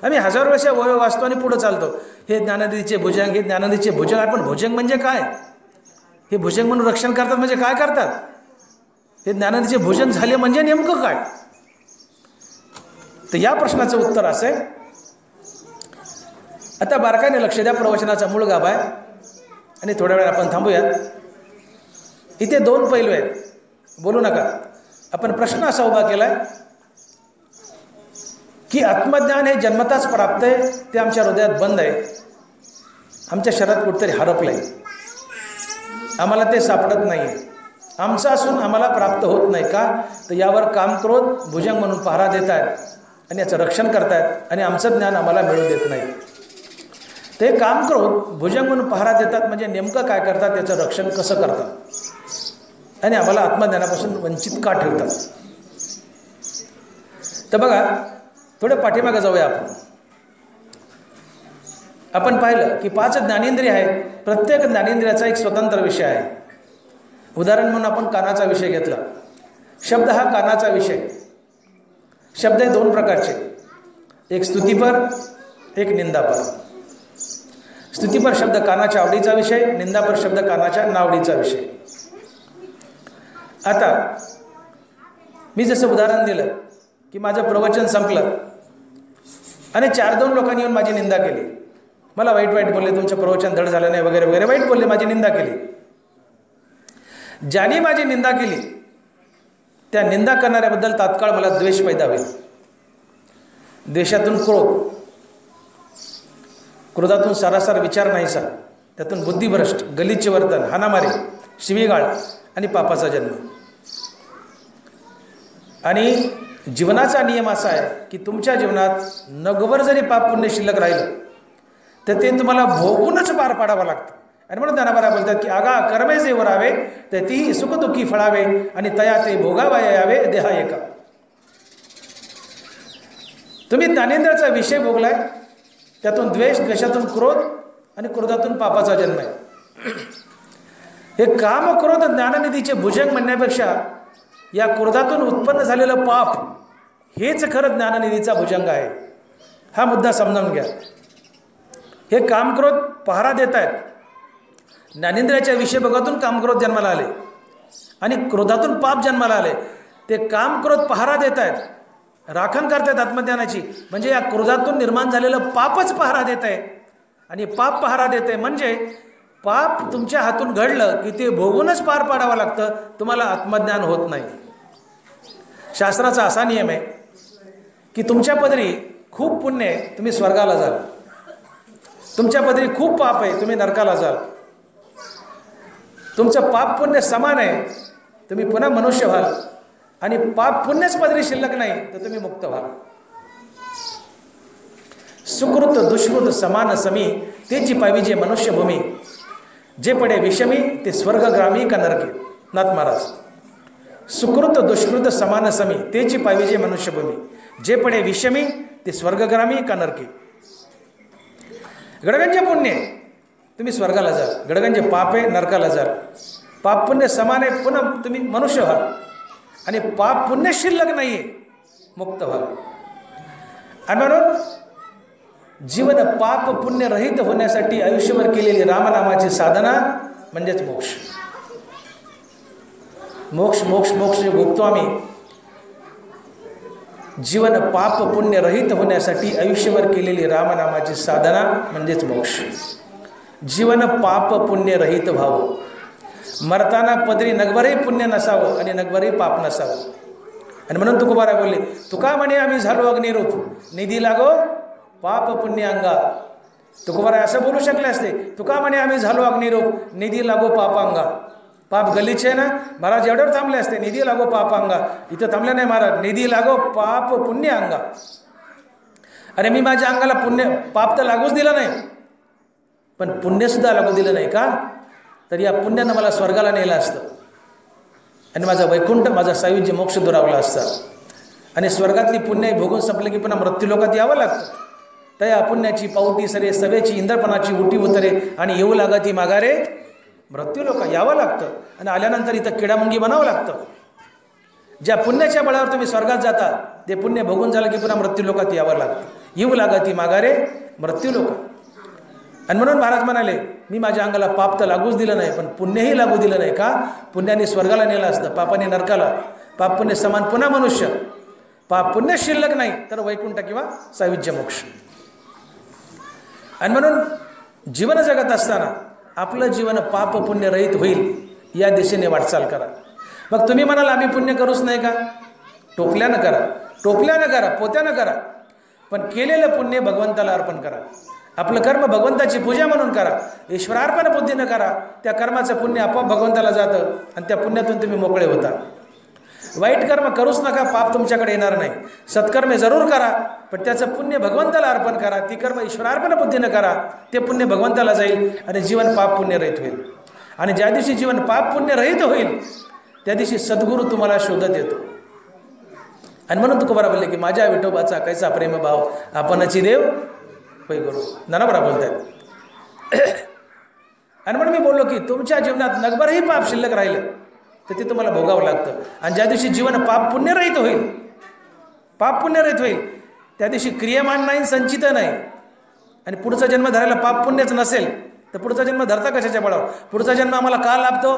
आम्ही हजार वर्ष वय वाचतो आणि पुढे चालतो, हे ज्ञाननिधीचे भुजंग, हे ज्ञाननिधीचे भुजंग. आपण भुजंग म्हणजे काय? हे भुजंग म्हणून रक्षण करतात म्हणजे काय करतात? हे ज्ञाननिधीचे भुजंग झाले म्हणजे नेमकं काय? तर या प्रश्नाचं उत्तर असं आहे. आता बारकाईने लक्ष द्या, प्रवचनाचा मूळ गाभा आहे आणि थोड्या वेळ आपण थांबूयात. इथे दोन पैलू आहेत, बोलू नका. आपण प्रश्न असा उभा केला आहे की आत्मज्ञान हे जन्मताच प्राप्त आहे, ते आमच्या हृदयात बंद आहे, आमच्या शरीरात कुठेतरी हरपलं आहे, आम्हाला ते सापडत नाही आहे, आमचं असून आम्हाला प्राप्त होत नाही का? तर यावर कामक्रोध भुजंग म्हणून पहारा देत आहेत आणि याचं रक्षण करत आहेत, आणि आमचं ज्ञान आम्हाला मिळू देत नाही. ते कामक्रोध भुजंग म्हणून पहारा देतात म्हणजे नेमकं काय करतात, त्याचं रक्षण कसं करतात, आणि आम्हाला आत्मज्ञानापासून वंचित का ठेवतात? तर बघा, थोडं पाठीमागे जाऊया आपण. आपण पाहिलं की 5 ज्ञानेंद्रिय आहेत, प्रत्येक ज्ञानेंद्रियाचा एक स्वतंत्र विषय आहे. उदाहरण म्हणून आपण कानाचा विषय घेतला. शब्द हा कानाचा विषय. शब्द आहे 2 प्रकारचे, एक स्तुतिपर, एक निंदापर. स्तुतिपर शब्द कानाच्या आवडीचा विषय, निंदापर शब्द कानाच्या नावडीचा विषय. आता मी जसं उदाहरण दिलं की माझं प्रवचन संपलं आणि 4-2 लोकांनी येऊन माझी निंदा केली, मला वाईट बोलले, तुमचं प्रवचन धड झालं नाही वगैरे वगैरे, वाईट बोलले, माझी निंदा केली. ज्याने माझी निंदा केली त्या निंदा करणाऱ्याबद्दल तात्काळ मला द्वेष पैदा होईल. द्वेषातून क्रोध, क्रोधातून सारासार विचार नाहीसा, त्यातून बुद्धिभ्रष्ट, गलिच्छ वर्तन, हाणामारी, शिवीगाळ आणि पापाचा जन्म. आणि जीवनाचा नियम असा आहे की तुमच्या जीवनात नगभर जरी पाप पुण्य शिल्लक राहिलं तर ते तुम्हाला भोगूनच पार पाडावं लागतं. आणि म्हणून ज्ञानाबारा बोलतात की आगा कर्मे जे वरावे ते ती सुखदुःखी फळावे, आणि तया ते भोगावया यावे देहा एका. तुम्ही ज्ञानेंद्रियाचा विषय भोगलाय, त्यातून द्वेष, द्वेषातून क्रोध आणि क्रोधातून पापाचा जन्म आहे. हे काम क्रोध ज्ञाननिधीचे भुजंग म्हणण्यापेक्षा या क्रोधातून उत्पन्न झालेलं पाप हेच खरं ज्ञाननिधीचा भुजंग आहे. हा मुद्दा समजावून घ्या. हे कामक्रोध पहारा देत आहेत. ज्ञानेंद्रियाच्या विषय भोगातून कामक्रोध जन्माला आले आणि क्रोधातून पाप जन्माला आले. ते कामक्रोध पहारा देत आहेत, राखण करतात आत्मज्ञानाची, म्हणजे या क्रोधातून निर्माण झालेलं पापच पहारा देत आहे. आणि पाप पहारा देत आहे म्हणजे पाप तुमच्या हातून घडलं की ते भोगूनच पार पाडावं लागतं, तुम्हाला आत्मज्ञान होत नाही. शास्त्राचा असा नियम आहे की तुमच्या पदरी खूप पुण्य आहे, तुम्ही स्वर्गाला जाल. तुमच्या पदरी खूप पाप आहे, तुम्ही नरकाला जाल. तुमचं पाप पुण्य समान आहे, तुम्ही पुन्हा मनुष्य व्हाल. आणि पाप पुण्यच पदरी शिल्लक नाही तर तुम्ही मुक्त व्हाल. सुकृत दुष्कृत समान समी, तेची पाविजे मनुष्यभूमी. जे पडे विषमी ते स्वर्गग्रामी का नरके. नाथ महाराज. सुकृत दुष्कृत समान समी, तेची पाविजे मनुष्यभूमी. जे पडे विषमी ते स्वर्गग्रामी का नरके. गडगंजे पुण्य तुम्ही स्वर्गाला जाल, गडगंजे पाप आहे नरकाला जाल. पाप पुण्य समान आहे, पुन्हा तुम्ही मनुष्य व्हाल. आणि पाप पुण्य शिल्लक नाही आहे, मुक्त व्हावं. आणि म्हणून जीवन पाप पुण्य रहित होण्यासाठी आयुष्यभर केलेली रामनामाची साधना म्हणजेच मोक्ष. मोक्ष मोक्ष मोक्ष जे भोगतो आम्ही, जीवन पाप पुण्य रहित होण्यासाठी आयुष्यभर केलेली रामनामाची साधना म्हणजेच मोक्ष. जीवन पाप पुण्य रहित व्हावं, मरताना पदरी नगभरही पुण्य नसावं आणि नगभरही पाप नसावं. आणि म्हणून तुकोबारा बोलले, तुका म्हणे आम्ही झालो अग्निरूप, निधी लागो पाप पुण्य अंगा. तुकोबारा असं बोलू शकले असते, तुका म्हणे आम्ही झालो अग्निरूप, निधी लागो पाप अंगा. पाप गलीचे आहे ना महाराज, एवढ्यावर थांबले असते, निधी लागो पाप अंगा. इथं थांबले नाही महाराज, निधी लागो पाप पुण्य अंगा. अरे मी माझ्या अंगाला पुण्य पाप तर लागूच दिलं नाही, पण पुण्यसुद्धा लागू दिलं नाही का, तर या पुण्यानं मला स्वर्गाला नेलं असतं आणि माझा वैकुंठ, माझा सायुज्य मोक्ष दुरावला असता. आणि स्वर्गातली पुण्य भोगून संपले की पुन्हा मृत्यू लोकात यावं लागतं. त्या पुण्याची पावटी सरे, सभेची इंद्रपणाची उटी उतरे आणि येऊ लागा ती माघारे मृत्यू लोक. यावं लागतं आणि आल्यानंतर इथं किडामुंगी बनावं लागतं. ज्या पुण्याच्या बळावर तुम्ही स्वर्गात जाता ते पुण्य भोगून झालं की पुन्हा मृत्यू लोकात यावं लागतं. येऊ लागा ती माघारे मृत्यू लोक. आणि म्हणून महाराज म्हणाले, मी माझ्या अंगाला पाप तर लागूच दिलं नाही, पण पुण्यही लागू दिलं नाही का, पुण्याने स्वर्गाला नेलं असतं, पापाने नरकाला. पाप पुण्य समान पुन्हा मनुष्य. पाप पुण्य शिल्लक नाही तर वैकुंठ किंवा सायुज्य मोक्ष. आणि म्हणून जीवन जगत असताना आपलं जीवन पाप पुण्य रहित होईल या दिशेने वाटचाल करा. मग तुम्ही म्हणाल आम्ही पुण्य करूच नाही का, टोपल्यानं करा, टोपल्यानं करा, पोत्यानं करा, पण केलेलं पुण्य भगवंताला अर्पण करा. आपलं कर्म भगवंताची पूजा म्हणून करा, ईश्वरार्पण बुद्धीनं करा. त्या कर्माचं पुण्य आपोआप भगवंताला जातं आणि त्या पुण्यातून तुम्ही मोकळे होता. वाईट कर्म करूच नका, पाप तुमच्याकडे येणार नाही. सत्कर्मे जरूर करा, पण त्याचं पुण्य भगवंताला अर्पण करा. ती कर्म ईश्वरार्पण बुद्धीनं करा, ते पुण्य भगवंताला जाईल आणि जीवन पाप पुण्य रहित होईल. आणि ज्या दिवशी जीवन पाप पुण्य रहित होईल त्या दिवशी सद्गुरू तुम्हाला शोधत येतो. आणि म्हणून तुकोबारा बोलले की माझ्या विठोबाचा कैसा प्रेम भाव, आपणची देव होय गुरु. नानाबरा बोलत आहेत. आणि म्हणून मी बोललो की तुमच्या जीवनात नगभरही पाप शिल्लक राहिलं तर ते तुम्हाला भोगावं लागतं. आणि ज्या दिवशी जीवन पाप पुण्य रहित होईल, पाप पुण्य रहित होईल, त्या दिवशी क्रियमान नाही, संचित नाही. आणि पुढचा जन्म धरायला पाप पुण्यच नसेल तर पुढचा जन्म धरता कशाच्या बळावर. पुढचा जन्म आम्हाला का लाभतो,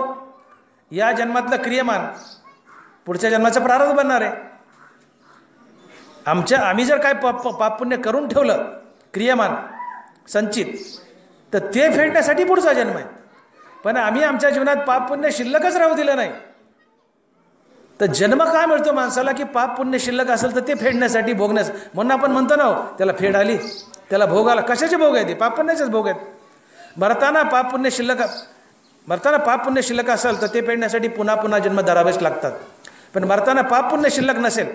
या जन्मातलं क्रियमान पुढच्या जन्माचं प्रारब्ध बनणार आहे. आम्ही जर काय पाप पुण्य करून ठेवलं क्रियमान संचित, तर ते फेडण्यासाठी पुढचा जन्म आहे. पण आम्ही आमच्या जीवनात पाप पुण्य शिल्लकच राहू दिलं नाही, तर जन्म का मिळतो माणसाला की पाप पुण्य शिल्लक असेल तर ते फेडण्यासाठी, भोगण्यास. म्हणून आपण म्हणतो ना, त्याला फेड आली, त्याला भोग आला. कशाचे भोग आहेत? पाप पुण्याचेच भोग आहेत. मरताना पाप पुण्य शिल्लक असेल तर ते फेडण्यासाठी पुन्हा पुन्हा जन्म धरावेच लागतात. पण मरताना पाप पुण्य शिल्लक नसेल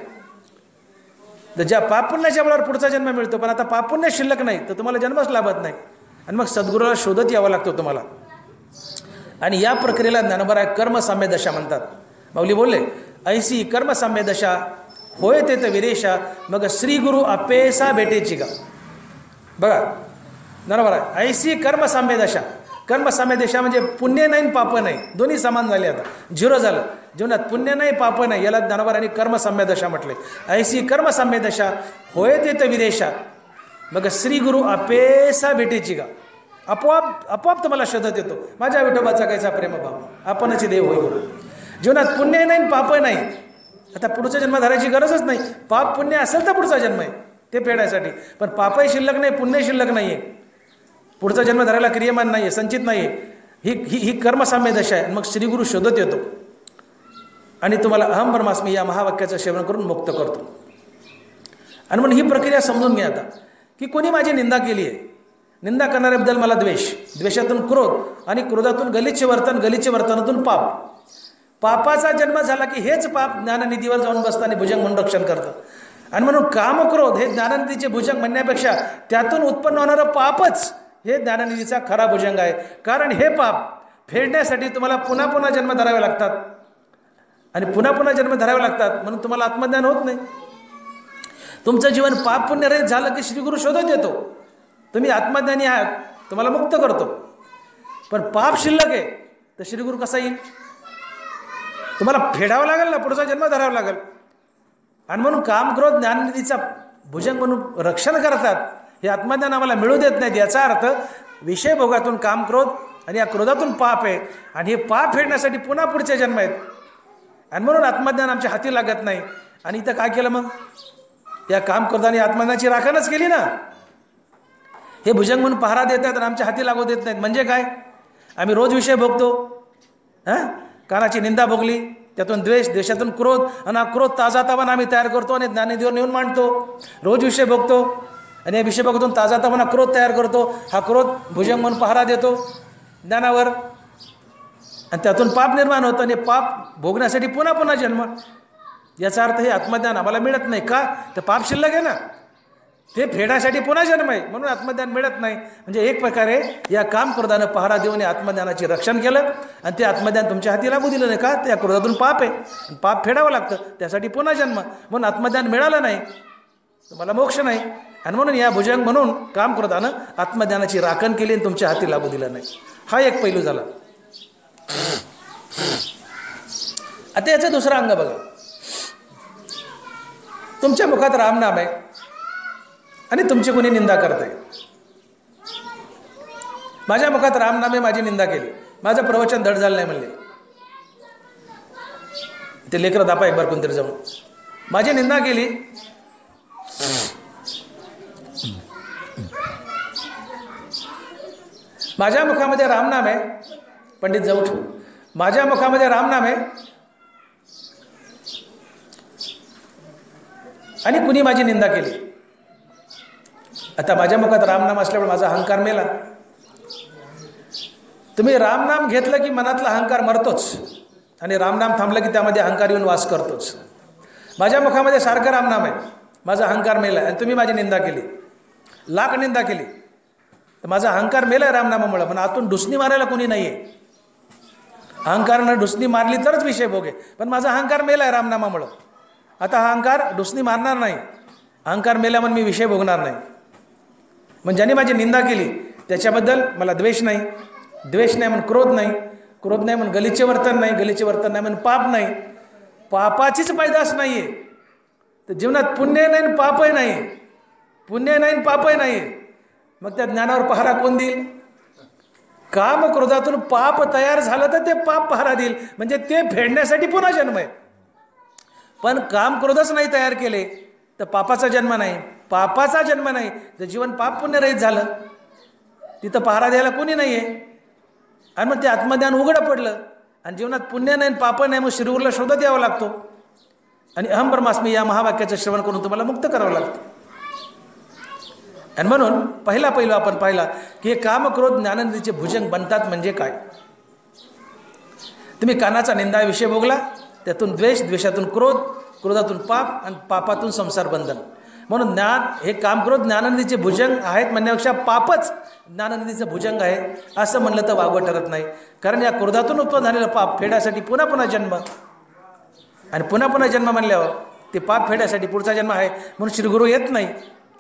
तर ज्या पाप पुण्याच्या बळावर पुढचा जन्म मिळतो, पण आता पाप पुण्य शिल्लक नाही तर तुम्हाला जन्मच लाभत नाही. आणि मग सद्गुरूला शोधत यावं लागतो तुम्हाला. आणि या प्रक्रियेला ज्ञानोबा कर्मसाम्य दशा म्हणतात. माऊली बोलले, ऐसी कर्मसाम्य दशा होय ते तर विरेशा, मग श्री गुरु अपेसा भेटेची का. बघा ज्ञानोबा, ऐसी कर्मसाम्य दशा. कर्मसाम्य दशा म्हणजे पुण्य नाही पाप नाही, दोन्ही समान झाले. आता झिरो झालं जीवनात, पुण्य नाही पाप नाही. याला ज्ञानोबारांनी कर्मसाम्य दशा म्हटले. ऐसी कर्मसाम्य दशा होय ते तर विरेशा, मग श्री गुरु अपेसा भेटेची का. आपोआप तुम्हाला शोधत येतो माझ्या विठोबाचा कैसा प्रेमभाव, आपणची देव होय गुरु. जीवनात पुण्य नाही पाप नाही, आता पुढचा जन्म धरायची गरजच नाही. पाप पुण्य असेल तर पुढचा जन्म आहे ते फेडायसाठी, पण पापही शिल्लक नाही, पुण्य शिल्लक नाही आहे. पुढचा जन्म धरायला क्रियमान नाही आहे, संचित नाही आहे. ही कर्मसाम्य दशा आहे. मग श्रीगुरु शोधत येतो आणि तुम्हाला अहम ब्रह्मास्मी या महावाक्याचं सेवन करून मुक्त करतो. आणि म्हणून ही प्रक्रिया समजून घ्या आता, की कोणी माझी निंदा केली आहे, निंदा करणाऱ्याबद्दल मला द्वेष, द्वेषातून क्रोध आणि क्रोधातून गलिच्छ वर्तन, गलिच्छ वर्तनातून पाप. पापाचा जन्म झाला की हेच पाप ज्ञाननिधीवर जाऊन बसतं आणि भुजंग म्हणून रक्षण करतं. आणि म्हणून कामक्रोध हे ज्ञाननिधीचे भुजंग म्हणण्यापेक्षा त्यातून उत्पन्न होणारं पापच हे ज्ञाननिधीचा खरा भुजंग आहे. कारण हे पाप फेडण्यासाठी तुम्हाला पुन्हा पुन्हा जन्म धरावे लागतात आणि पुन्हा पुन्हा जन्म धरावे लागतात. म्हणून तुम्हाला आत्मज्ञान होत नाही. तुमचं जीवन पाप पुण्य रहित झालं की श्रीगुरु शोधत येतो. तुम्ही आत्मज्ञानी आहात, तुम्हाला मुक्त करतो. पण पाप शिल्लक आहे तर श्रीगुरु कसा येईल. तुम्हाला फेडावं लागेल ना, पुढचा जन्म धरावा लागेल. आणि म्हणून काम क्रोध ज्ञाननिधीचा भुजंग म्हणून रक्षण करतात. हे आत्मज्ञान आम्हाला मिळू देत नाहीत. याचा अर्थ विषय भोगातून काम क्रोध आणि या क्रोधातून पाप आहे, आणि हे पाप फेडण्यासाठी पुन्हा पुढचे जन्म आहेत. आणि म्हणून आत्मज्ञान आमच्या हाती लागत नाही. आणि इथं काय केलं मग? या काम क्रोधाने आत्मज्ञानाची राखणच केली ना. हे भुजंग म्हणून पहारा देतात आणि आमच्या हाती लागू देत नाहीत. म्हणजे काय? आम्ही रोज विषय भोगतो. कानाची निंदा भोगली, त्यातून द्वेष, द्वेषातून क्रोध, आणि हा क्रोध ताजा तावाना आम्ही तयार करतो आणि ज्ञाननिधीवर नेऊन मांडतो. रोज विषय भोगतो आणि या विषय भोगतून ताजा तावाना क्रोध तयार करतो. हा क्रोध भुजंग म्हणून पहारा देतो ज्ञानावर, आणि त्यातून पाप निर्माण होतं. आणि पाप भोगण्यासाठी पुन्हा पुन्हा जन्म. याचा अर्थ हे आत्मज्ञान आम्हाला मिळत नाही. का? तर पाप शिल्लक आहे ना, ते फेडण्यासाठी पुन्हा जन्म आहे, म्हणून आत्मज्ञान मिळत नाही. म्हणजे एक प्रकारे या काम क्रोधानं पहारा देऊन आत्मज्ञानाचे रक्षण केलं, आणि ते आत्मज्ञान तुमच्या हाती लागू दिलं नाही. का? त्या क्रोधातून पाप आहे, पाप फेडावं लागतं, त्यासाठी पुन्हा जन्म. म्हणून आत्मज्ञान मिळालं नाही, तुम्हाला मोक्ष नाही. आणि म्हणून या भुजंग म्हणून काम क्रोधानं आत्मज्ञानाची राखण केली आणि तुमच्या हाती लागू दिलं नाही. हा एक पैलू झाला. आता याचं दुसरं अंग बघा. तुमच्या मुखात रामनाम आहे आणि तुमची कोणी निंदा करते. माझ्या मुखात रामनाम आहे, माझी निंदा केली, माझं प्रवचन धड झालं नाही म्हणले. ते लेकरं दापा एक बार कोणतरी जाऊन माझी निंदा केली. माझ्या मुखामध्ये रामनाम आहे, पंडित जाऊठ, माझ्या मुखामध्ये रामनाम आहे आणि कुणी माझी निंदा केली. आता माझ्या मुखात रामनाम असल्यामुळे माझा अहंकार मेला. तुम्ही रामनाम घेतलं की मनातला अहंकार मरतोच, आणि रामनाम थांबलं की त्यामध्ये अहंकार येऊन वास करतोच. माझ्या मुखामध्ये सारखं रामनाम आहे, माझा अहंकार मेला, आणि तुम्ही माझी निंदा केली, लाख निंदा केली, तर माझा अहंकार मेला रामनामामुळं. पण आतून डुसणी मारायला कोणी नाही आहे. अहंकारानं डुसणी मारली तरच विषय भोगे, पण माझा अहंकार मेला आहे रामनामामुळं. आता हा अहंकार डुसणी मारणार नाही, अहंकार मेला म्हणून मी विषय भोगणार नाही. मग ज्याने माझी निंदा केली त्याच्याबद्दल मला द्वेष नाही, द्वेष नाही म्हणून क्रोध नाही, क्रोध नाही म्हणून गलिच्छ वर्तन नाही, गलिच्छ वर्तन नाही म्हणून पाप नाही, पापाचीच पैदास नाही आहे. तर जीवनात पुण्य नाही पापही नाही, पुण्य नाही पापही नाही. मग त्या ज्ञानावर पहारा कोण देईल? काम क्रोधातून पाप तयार झालं तर ते पाप पहारा देईल, म्हणजे ते फेडण्यासाठी पुन्हा जन्म आहे. पण काम क्रोधच नाही तयार केले तर पापाचा जन्म नाही, पापाचा जन्म नाही. जर जीवन पाप पुण्य रहित झालं तिथं पहारा द्यायला कोणी नाही आहे, आणि मग ते आत्मज्ञान उघडं पडलं, आणि जीवनात पुण्य नाही पाप नाही, मग श्रीगुरूला शोधत यावं लागतो, आणि अहम ब्रह्मास्मी या महावाक्याचं श्रवण करून तुम्हाला मुक्त करावं लागतं. आणि म्हणून पहिला पैलू आपण पाहिला की हे काम क्रोध ज्ञाननिधीचे भुजंग बनतात. म्हणजे काय? तुम्ही कानाचा निंदा विषय भोगला, त्यातून द्वेष, द्वेषातून क्रोध, क्रोधातून पाप, आणि पापातून संसार बंधन. म्हणून ज्ञान हे काम क्रोध ज्ञाननिधीचे भुजंग आहेत म्हणण्यापेक्षा पापच ज्ञाननिधीचं भुजंग आहे असं म्हणलं तर वावगं ठरत नाही. कारण या क्रोधातून उत्पन्न झालेलं पाप फेडायसाठी पुन्हा पुन्हा जन्म, आणि पुन्हा पुन्हा जन्म म्हणल्यावर ते पाप फेडायसाठी पुढचा जन्म आहे. म्हणून श्रीगुरू येत नाही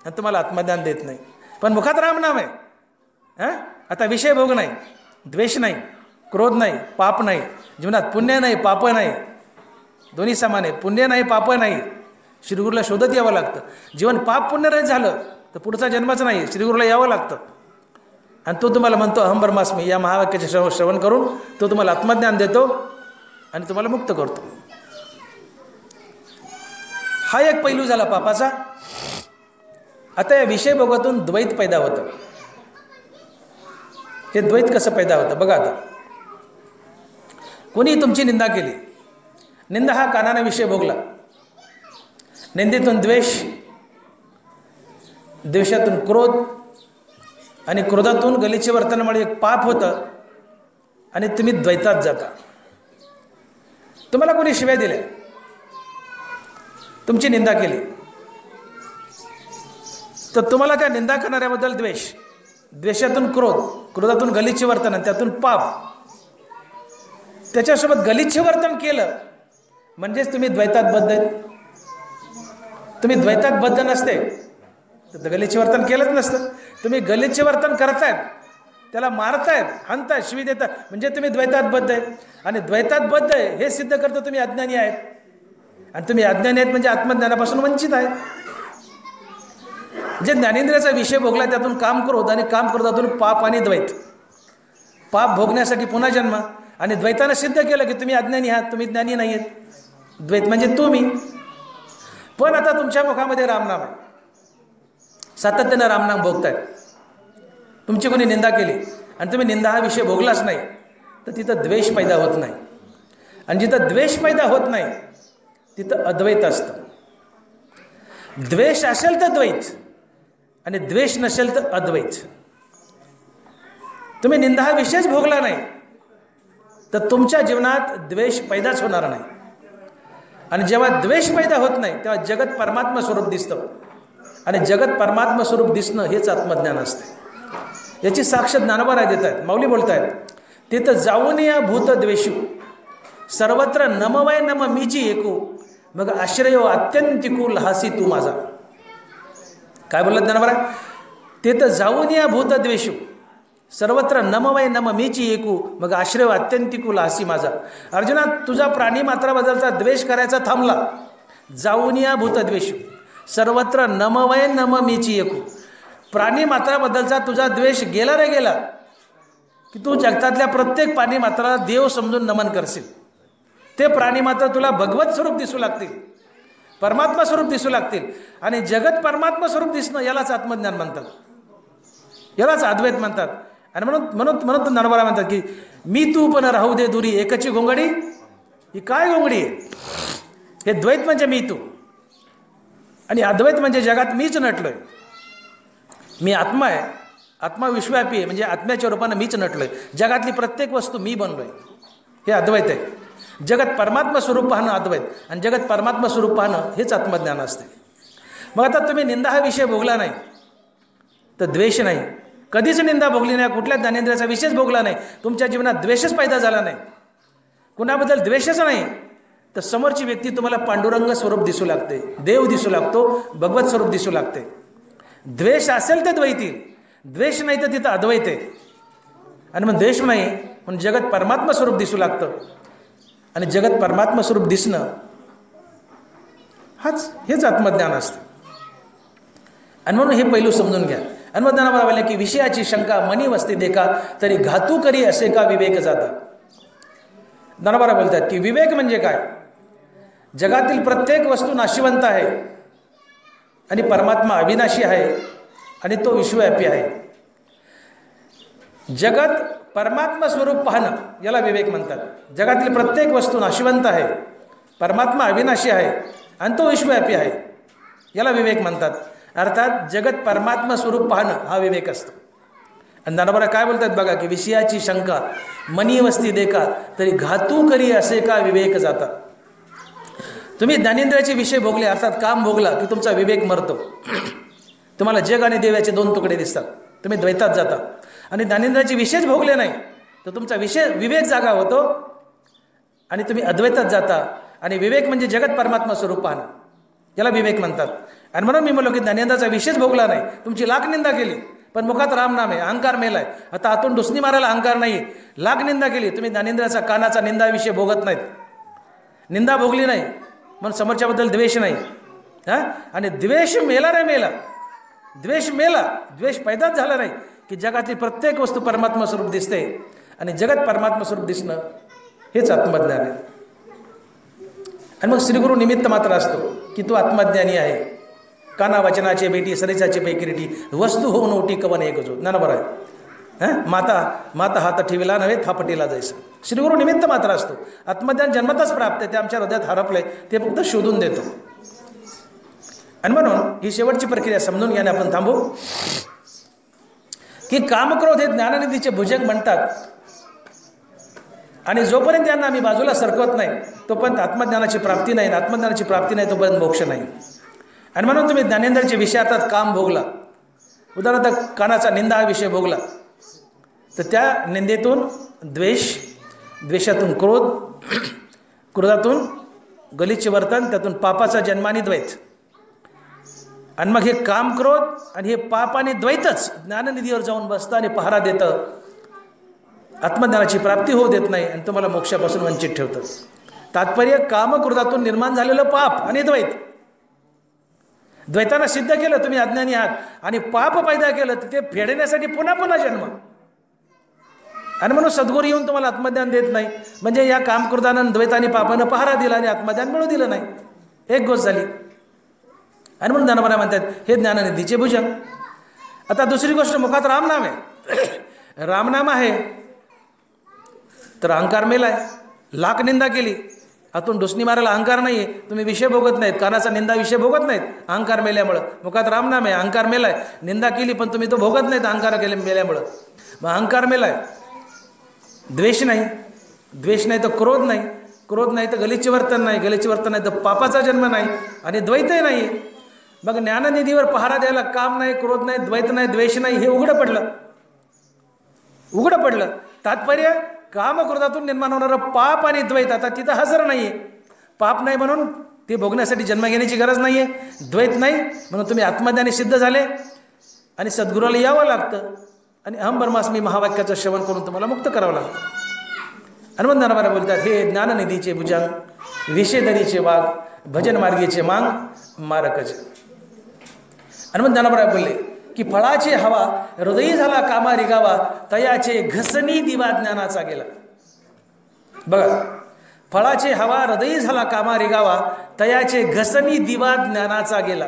आणि तुम्हाला आत्मज्ञान देत नाही. पण मुखात रामनाम आहे. आता विषय भोग नाही, द्वेष नाही, क्रोध नाही, पाप नाही, जीवनात पुण्य नाही पाप नाही, दोन्ही समान आहे. पुण्य नाही पाप नाही, श्रीगुरूला शोधत यावं लागतं. जीवन पाप पुण्य रहित झालं तर पुढचा जन्मच नाही, श्रीगुरूला यावं लागतं. आणि तो तुम्हाला म्हणतो अहम ब्रह्मास्मी या महावाक्याचे श्रवण करून तो तुम्हाला आत्मज्ञान देतो आणि तुम्हाला मुक्त करतो. हा एक पैलू झाला पापाचा. आता या विषय भोगातून द्वैत पैदा होतं. हे द्वैत कसं पैदा होतं बघा. आता कोणी तुमची निंदा केली, निंदा हा कानाने विषय भोगला, निंदेतून द्वेष, द्वेषातून क्रोध, आणि क्रोधातून गलिच्छ वर्तनामुळे एक पाप होतं, आणि तुम्ही द्वैतात जाता. तुम्हाला कोणी शिव्या दिल्या, तुमची निंदा केली, तर तुम्हाला त्या निंदा करणाऱ्याबद्दल द्वेष, द्वेषातून क्रोध, क्रोधातून गलिच्छ वर्तन, आणि त्यातून पाप, त्याच्यासोबत गलिच्छ वर्तन केलं म्हणजेच तुम्ही द्वैतात बद्ध आहेत. तुम्ही द्वैतात बद्ध नसते तर गलिच्छ वर्तन केलंच नसतं. तुम्ही गलिच्छ वर्तन करतायत त्याला मारतायत, हाणतायत, शिवी देतात, म्हणजे तुम्ही द्वैतात बद्ध आहे. आणि द्वैतात बद्ध आहे हे सिद्ध करतो तुम्ही अज्ञानी आहेत. आणि तुम्ही अज्ञानी आहेत म्हणजे आत्मज्ञानापासून वंचित आहे. जे ज्ञानेंद्रियाचा विषय भोगला त्यातून काम करत आणि काम करत त्यातून पाप आणि द्वैत, पाप भोगण्यासाठी पुन्हा जन्म. आणि द्वैतानं सिद्ध केलं की तुम्ही अज्ञानी आहात, तुम्ही ज्ञानी नाही आहेत. द्वैत म्हणजे तुम्ही. पण आता तुमच्या मुखामध्ये रामनाम आहे, सातत्यानं रामनाम भोगतायत. तुमची कोणी निंदा केली आणि तुम्ही निंदा हा विषय भोगलाच नाही तर तिथं द्वेष पैदा होत नाही. आणि जिथं द्वेष पैदा होत नाही तिथं अद्वैत असतं. द्वेष असेल तर द्वैत आणि द्वेष नसेल तर अद्वैत. तुम्ही निंदा हा विषयच भोगला नाही तर तुमच्या जीवनात द्वेष पैदाच होणार नाही. आणि जेव्हा द्वेष पैदा होत नाही तेव्हा जगत परमात्मा स्वरूप दिसतं. आणि जगत परमात्मा स्वरूप दिसणं हेच आत्मज्ञान असते. याची साक्ष ज्ञानोबा देत आहेत, माऊली बोलत आहेत, तिथं जाऊन या भूत द्वेषू सर्वत्र नमवय नम मीची एकू मग आश्रयो अत्यंतिकू लहासी तू माझा. काय बोलत ज्ञानोबा? तिथं जाऊन या भूत द्वेषू सर्वत्र नमवय नम मीची एकू मग आश्रय अत्यंतिकू लहासी माझा. अर्जुना, तुझा प्राणी मात्राबद्दलचा द्वेष करायचा थांबला. जाऊन या भूत द्वेषू सर्वत्र नमवय नम मीची एकू. प्राणी मात्राबद्दलचा तुझा द्वेष गेला रे गेला की तू जगतातल्या प्रत्येक प्राणी मात्राला देव समजून नमन करशील. ते प्राणी मात्र तुला भगवत स्वरूप दिसू लागतील, परमात्मा स्वरूप दिसू लागतील. आणि जगत परमात्मा स्वरूप दिसणं यालाच आत्मज्ञान म्हणतात, यालाच अद्वैत म्हणतात. आणि म्हणून म्हणून म्हणून ज्ञानोबा म्हणतात की मी तू पण राहू दे दुरी एकची घोंगडी. ही काय घोंगडी आहे? हे द्वैत म्हणजे मी तू आणि अद्वैत म्हणजे जगात मीच नटलोय. मी आत्मा आहे, आत्मा विश्वव्यापी आहे म्हणजे आत्म्याच्या रूपानं मीच नटलोय. जगातली प्रत्येक वस्तू मी बनलोय, हे अद्वैत आहे. जगत परमात्मा स्वरूप पाहणं अद्वैत आणि जगत परमात्मा स्वरूप पाहणं हेच आत्मज्ञान असते. मग आता तुम्ही निंदा हा विषय भोगला नाही तर द्वेष नाही, कधीच निंदा भोगली नाही, कुठल्या ज्ञानेंद्रियाचा विषयच भोगला नाही, तुमच्या जीवनात द्वेषच पैदा झाला नाही, कुणाबद्दल द्वेषच नाही, तर समोरची व्यक्ती तुम्हाला पांडुरंग स्वरूप दिसू लागते, देव दिसू लागतो, भगवत स्वरूप दिसू लागते. द्वेष असेल तर द्वैती, द्वेष नाही तर तिथं अद्वैत आहे. आणि मग द्वेष नाही म्हणून जगत परमात्मा स्वरूप दिसू लागतं. आणि जगत परमात्मा स्वरूप दिसणं हेच आत्मज्ञान असतं. आणि म्हणून हे पैलू समजून घ्या. अन्वज्ञानावर बोलले की विषयाची शंका मनी वस्ती देखा तरी घातू करी असे का विवेक जाता. ज्ञानोबा बोलतात की विवेक म्हणजे काय? जगातील प्रत्येक वस्तू नाशिवंत आहे आणि परमात्मा अविनाशी आहे आणि तो विश्वव्यापी आहे. जगत परमात्मा स्वरूप पाहणं याला विवेक म्हणतात. जगातील प्रत्येक वस्तू नाशिवंत आहे, परमात्मा अविनाशी आहे आणि तो विश्वव्यापी आहे, याला विवेक म्हणतात. अर्थात जगत परमात्मा स्वरूप पाहणं हा विवेक असतो. आणि ज्ञानोबा काय बोलतात बघा की विषयाची शंका मनी वस्ती देखा तरी घातू करी असे का विवेक जाता. तुम्ही ज्ञानेंद्रियाचे विषय भोगले अर्थात काम भोगला की तुमचा विवेक मरतो. तुम्हाला जग आणि देवाचे दोन तुकडे दिसतात, तुम्ही द्वैतात जाता. आणि ज्ञानेंद्रियाचे विषयच भोगले नाही तर तुमचा विवेक जागा होतो आणि तुम्ही अद्वैतात जाता. आणि विवेक म्हणजे जगत परमात्मा स्वरूप पाहणं, याला विवेक म्हणतात. आणि म्हणून मी म्हणलो की ज्ञानेंद्रियाचा विषयच भोगला नाही, तुमची लाख निंदा केली पण मुखात राम नाम आहे, अहंकार मेलाय. आता आतून डुसणी मारायला अहंकार नाही, लाख निंदा केली, तुम्ही ज्ञानेंद्रियाचा कानाचा निंदा विषय भोगत नाहीत, निंदा भोगली नाही म्हणून समोरच्याबद्दल द्वेष नाही. हां, आणि द्वेष मेला रे मेला, द्वेष मेला, द्वेष पैदाच झाला नाही की जगातील प्रत्येक वस्तू परमात्मा स्वरूप दिसते. आणि जगत परमात्मा स्वरूप दिसणं हेच आत्मज्ञान आहे. आणि मग श्रीगुरु निमित्त मात्र असतो की तू आत्मज्ञानी आहे. काना वचनाचे बेटी सरिसाचे पैकिरीटी वस्तू होऊन ओटी कवन एक जो ज्ञानोबा आहे. हां, माता हात ठेविला नव्हे थापटीला जायचं. श्रीगुरु निमित्त मात्र असतो. आत्मज्ञान जन्मतच प्राप्त आहे, ते आमच्या हृदयात हरपलंय, ते फक्त शोधून देतो. आणि म्हणून ही शेवटची प्रक्रिया समजून घ्याने आपण थांबू की कामक्रोध हे ज्ञाननिधीचे भुजंग म्हणतात. आणि जोपर्यंत त्यांना आम्ही बाजूला सरकवत नाही तोपर्यंत आत्मज्ञानाची प्राप्ती नाही, आत्मज्ञानाची प्राप्ती नाही तोपर्यंत मोक्ष नाही. आणि म्हणून तुम्ही ज्ञानेंद्रियाचे विषय अर्थात काम भोगला, उदाहरणार्थ कानाचा निंदा हा विषय भोगला तर त्या निंदेतून द्वेष, द्वेषातून क्रोध, क्रोधातून गलिच्छ वर्तन, त्यातून पापाचा जन्म आणि द्वैत. आणि मग हे काम क्रोध आणि हे पाप आणि द्वैतच ज्ञाननिधीवर जाऊन बसतं आणि पहारा देतं आत्मज्ञानाची प्राप्ती होऊ देत नाही आणि तुम्हाला मोक्षापासून वंचित ठेवतं. तात्पर्य कामक्रोधातून निर्माण झालेलं पाप आणि द्वैत, द्वैतानं सिद्ध केलं तुम्ही अज्ञानी आहात आणि पाप पैदा केलं तर ते फेडण्यासाठी पुन्हा पुन्हा जन्म. आणि म्हणून सद्गुरू येऊन तुम्हाला आत्मज्ञान देत नाही, म्हणजे या कामक्रोधानं द्वैताने पापानं पहारा दिला आणि आत्मज्ञान मिळू दिलं नाही. एक गोष्ट झाली. आणि म्हणून ज्ञानोबा म्हणतात हे ज्ञाननिधीचे भुजंग. आता दुसरी गोष्ट, मुखात रामनाम आहे. रामनाम आहे तर अहंकार मेलाय. लाख निंदा केली, आतून डुसणी मारायला अहंकार नाही आहे. तुम्ही विषय भोगत नाहीत, कानाचा निंदा विषय भोगत नाहीत अहंकार मेल्यामुळं. मुखात रामनाम आहे, अहंकार मेलाय. निंदा केली पण तुम्ही तो भोगत नाहीत अहंकार मेल्यामुळं. मग अहंकार मेलाय. द्वेष नाही, द्वेष नाही तर क्रोध नाही, क्रोध नाही तर गलिच्छ वर्तन नाही, गलिच्छ वर्तन नाही तर पापाचा जन्म नाही आणि द्वैतही नाही. मग ज्ञाननिधीवर पहारा द्यायला काम नाही, क्रोध नाही, द्वैत नाही, द्वेष नाही, हे उघडं पडलं. उघडं पडलं. तात्पर्य कामक्रोधातून निर्माण होणारं पाप आणि द्वैत आता तिथं हजर नाही आहे. पाप नाही म्हणून ते भोगण्यासाठी जन्म घेण्याची गरज नाही आहे. द्वैत नाही म्हणून तुम्ही आत्मज्ञानी सिद्ध झाले आणि सद्गुरूला यावं लागतं आणि अहम ब्रह्मास्मी महावाक्याचं श्रवण करून तुम्हाला मुक्त करावं लागतं. हनुमंत ज्ञानोबा बोलतात हे ज्ञाननिधीचे भुजंग, विषयधरीचे वाघ, भजन मार्गीचे मांग मारकज. हनुमंत ज्ञानोबा बोलले की फळाचे हवा हृदयी झाला कामा रिगावा, तयाचे घसणी दिवा ज्ञानाचा गेला. बघा, फळाचे हवा हृदयी झाला कामा रिगावा, तयाचे घसणी दिवा ज्ञानाचा गेला.